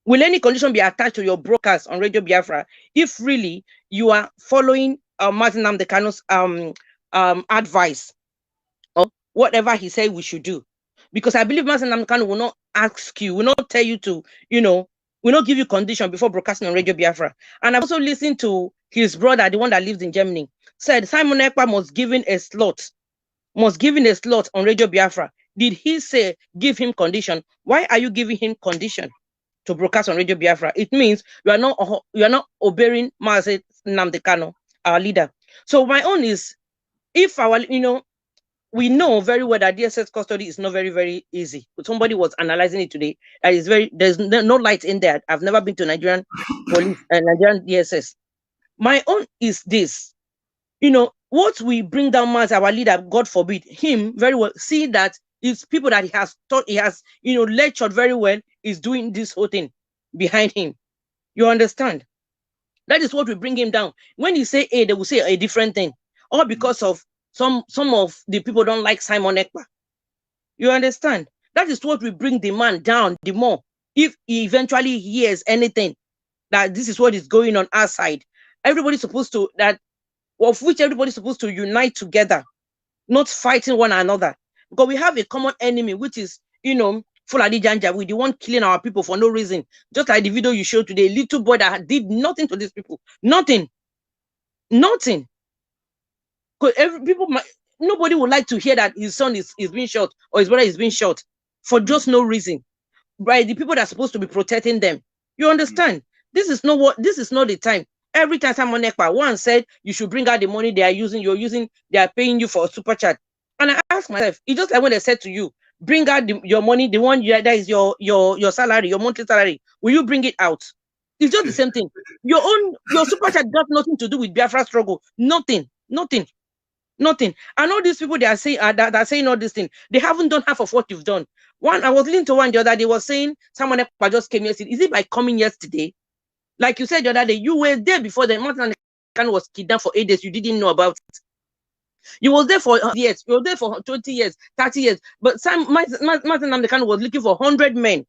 [SPEAKER 7] Will any condition be attached to your broadcast on Radio Biafra if really you are following Martin Nnamdi Kanu's advice or whatever he said we should do? Because I believe Martin Nnamdi Kanu will not ask you, will not tell you to, will not give you condition before broadcasting on Radio Biafra. And I've also listened to his brother, the one that lives in Germany, said Simon Ekpa must give a slot on Radio Biafra. Did he say give him condition? Why are you giving him condition to broadcast on Radio Biafra? It means you are not obeying Mazi Nnamdi Kanu, our leader. So my own is, if our, we know very well that DSS custody is not very, very easy. But somebody was analyzing it today. There's no light in there. I've never been to Nigerian police and Nigerian DSS. My own is this, what we bring down as our leader, God forbid, him very well, see that it's people that he has taught, he has, lectured very well, is doing this whole thing behind him. You understand? That is what we bring him down. When you say A, they will say a different thing. All because of some of the people don't like Simon Ekpa. You understand? That is what we bring the man down the more. If he eventually hears anything, that this is what is going on our side, everybody's supposed to, everybody's supposed to unite together, not fighting one another. Because we have a common enemy, which is, Fulani Janjaweed, the one killing our people for no reason. Just like the video you showed today, little boy that did nothing to these people. Nothing. Because nobody would like to hear that his son is being shot or his brother is being shot for just no reason. Right? The people that are supposed to be protecting them. You understand? This is not the time. Every time Simon Ekpa one said you should bring out the money they are paying you for a super chat. And I ask myself, it's just like when they said to you, bring out your money, the one that is your salary, your monthly salary. Will you bring it out? It's just the same thing. Your super chat got nothing to do with Biafra struggle. Nothing. And all these people they are saying that are saying all these things, they haven't done half of what you've done. I was listening to one the other day, was saying someone just came yesterday. Is it by coming yesterday? Like you said the other day, you were there before the Martin Nnamdi Kanu was kidnapped for 8 days. You didn't know about it. You was there for years. You were there for 20 years, 30 years. But Martin Nnamdi Kanu was looking for 100 men.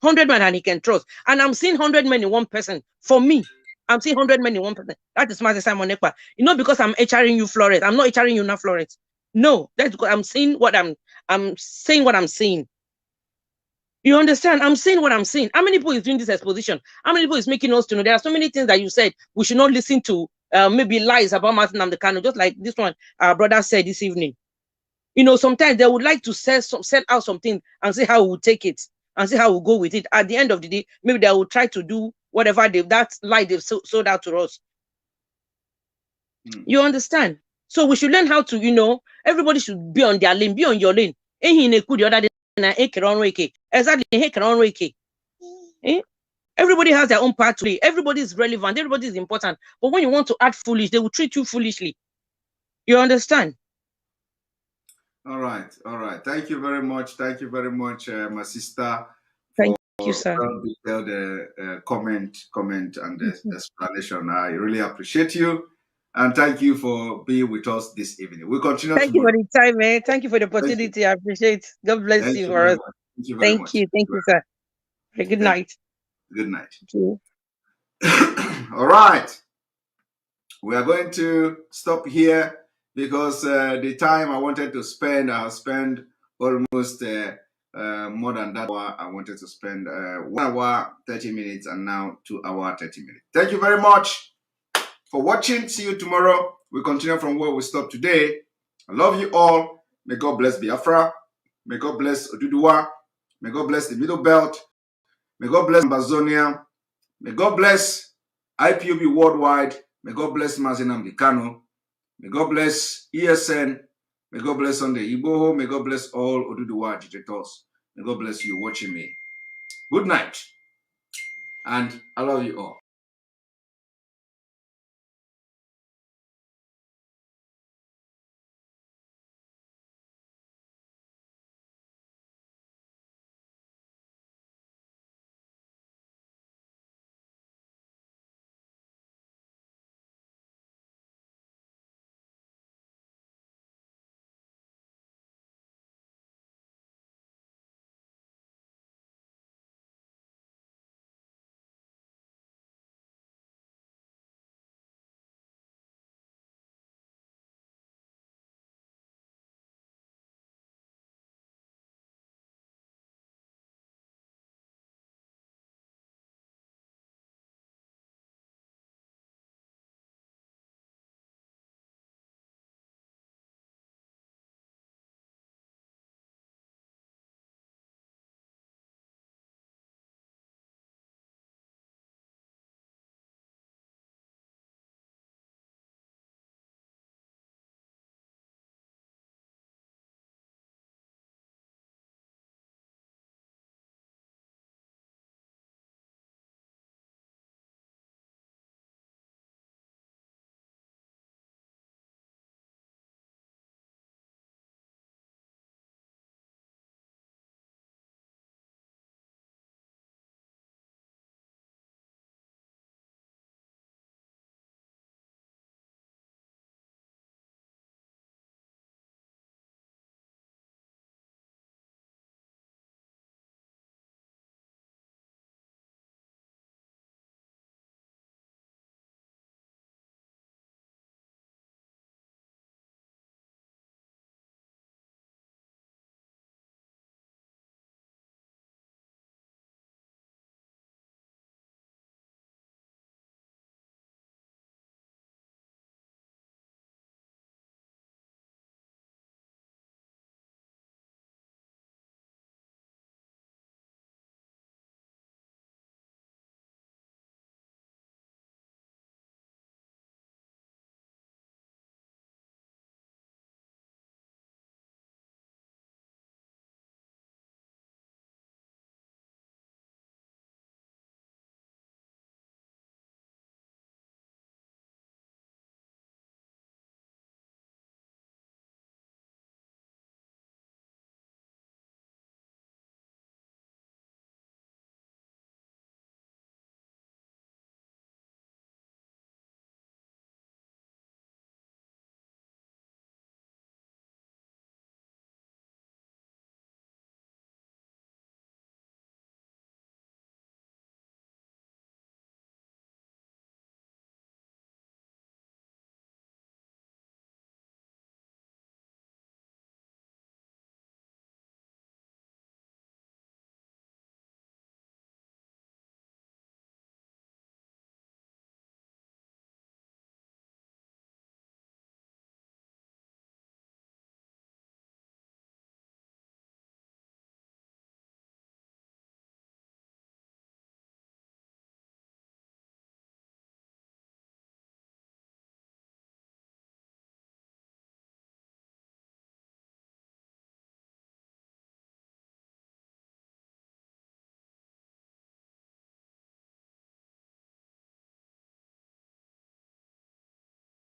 [SPEAKER 7] 100 men and he can trust. And I'm seeing 100 men in one person. For me, I'm seeing 100 men in one person. That is Master Simon Ekpa. Because I'm HRing you, Florence. I'm not HRing you now, Florence. No, that's because I'm saying what I'm saying what I'm saying. You understand? I'm saying what I'm saying. How many people is doing this exposition? How many people is making us to know? There are so many things that you said we should not listen to. Maybe lies about Martin Nnamdi Kanu, just like this one our brother said this evening. Sometimes they would like to set out something and see how we will take it and see how we'll go with it. At the end of the day, maybe they will try to do whatever that lie they've sold out to us. You understand? So we should learn how to, everybody should be on their lane, be on your lane. The other day, exactly. Everybody has their own part to play. Everybody is relevant. Everybody is important. But when you want to act foolish, they will treat you foolishly. You understand?
[SPEAKER 1] All right. Thank you very much. My sister.
[SPEAKER 7] Thank you, sir.
[SPEAKER 1] Detailed comment and explanation. I really appreciate you. And thank you for being with us this evening. We'll continue.
[SPEAKER 7] Thank you for the time, man. Thank you for the opportunity. I appreciate it. God bless you for us.
[SPEAKER 1] Thank you very much.
[SPEAKER 7] Thank you, sir. Good night.
[SPEAKER 1] Good night.
[SPEAKER 7] Thank you.
[SPEAKER 1] All right. We are going to stop here because the time I wanted to spend, I'll spend almost more than that hour. I wanted to spend 1 hour, 30 minutes, and now 2 hours, 30 minutes. Thank you very much for watching. See you tomorrow. We continue from where we stopped today. I love you all. May God bless Biafra. May God bless Oduduwa. May God bless the Middle Belt. May God bless Amazonia. May God bless IPOB worldwide. May God bless Mazi Nnamdi Kanu. May God bless ESN. May God bless Sunday Igboho. May God bless all Oduduwa agitators. May God bless you watching me. Good night. And I love you all.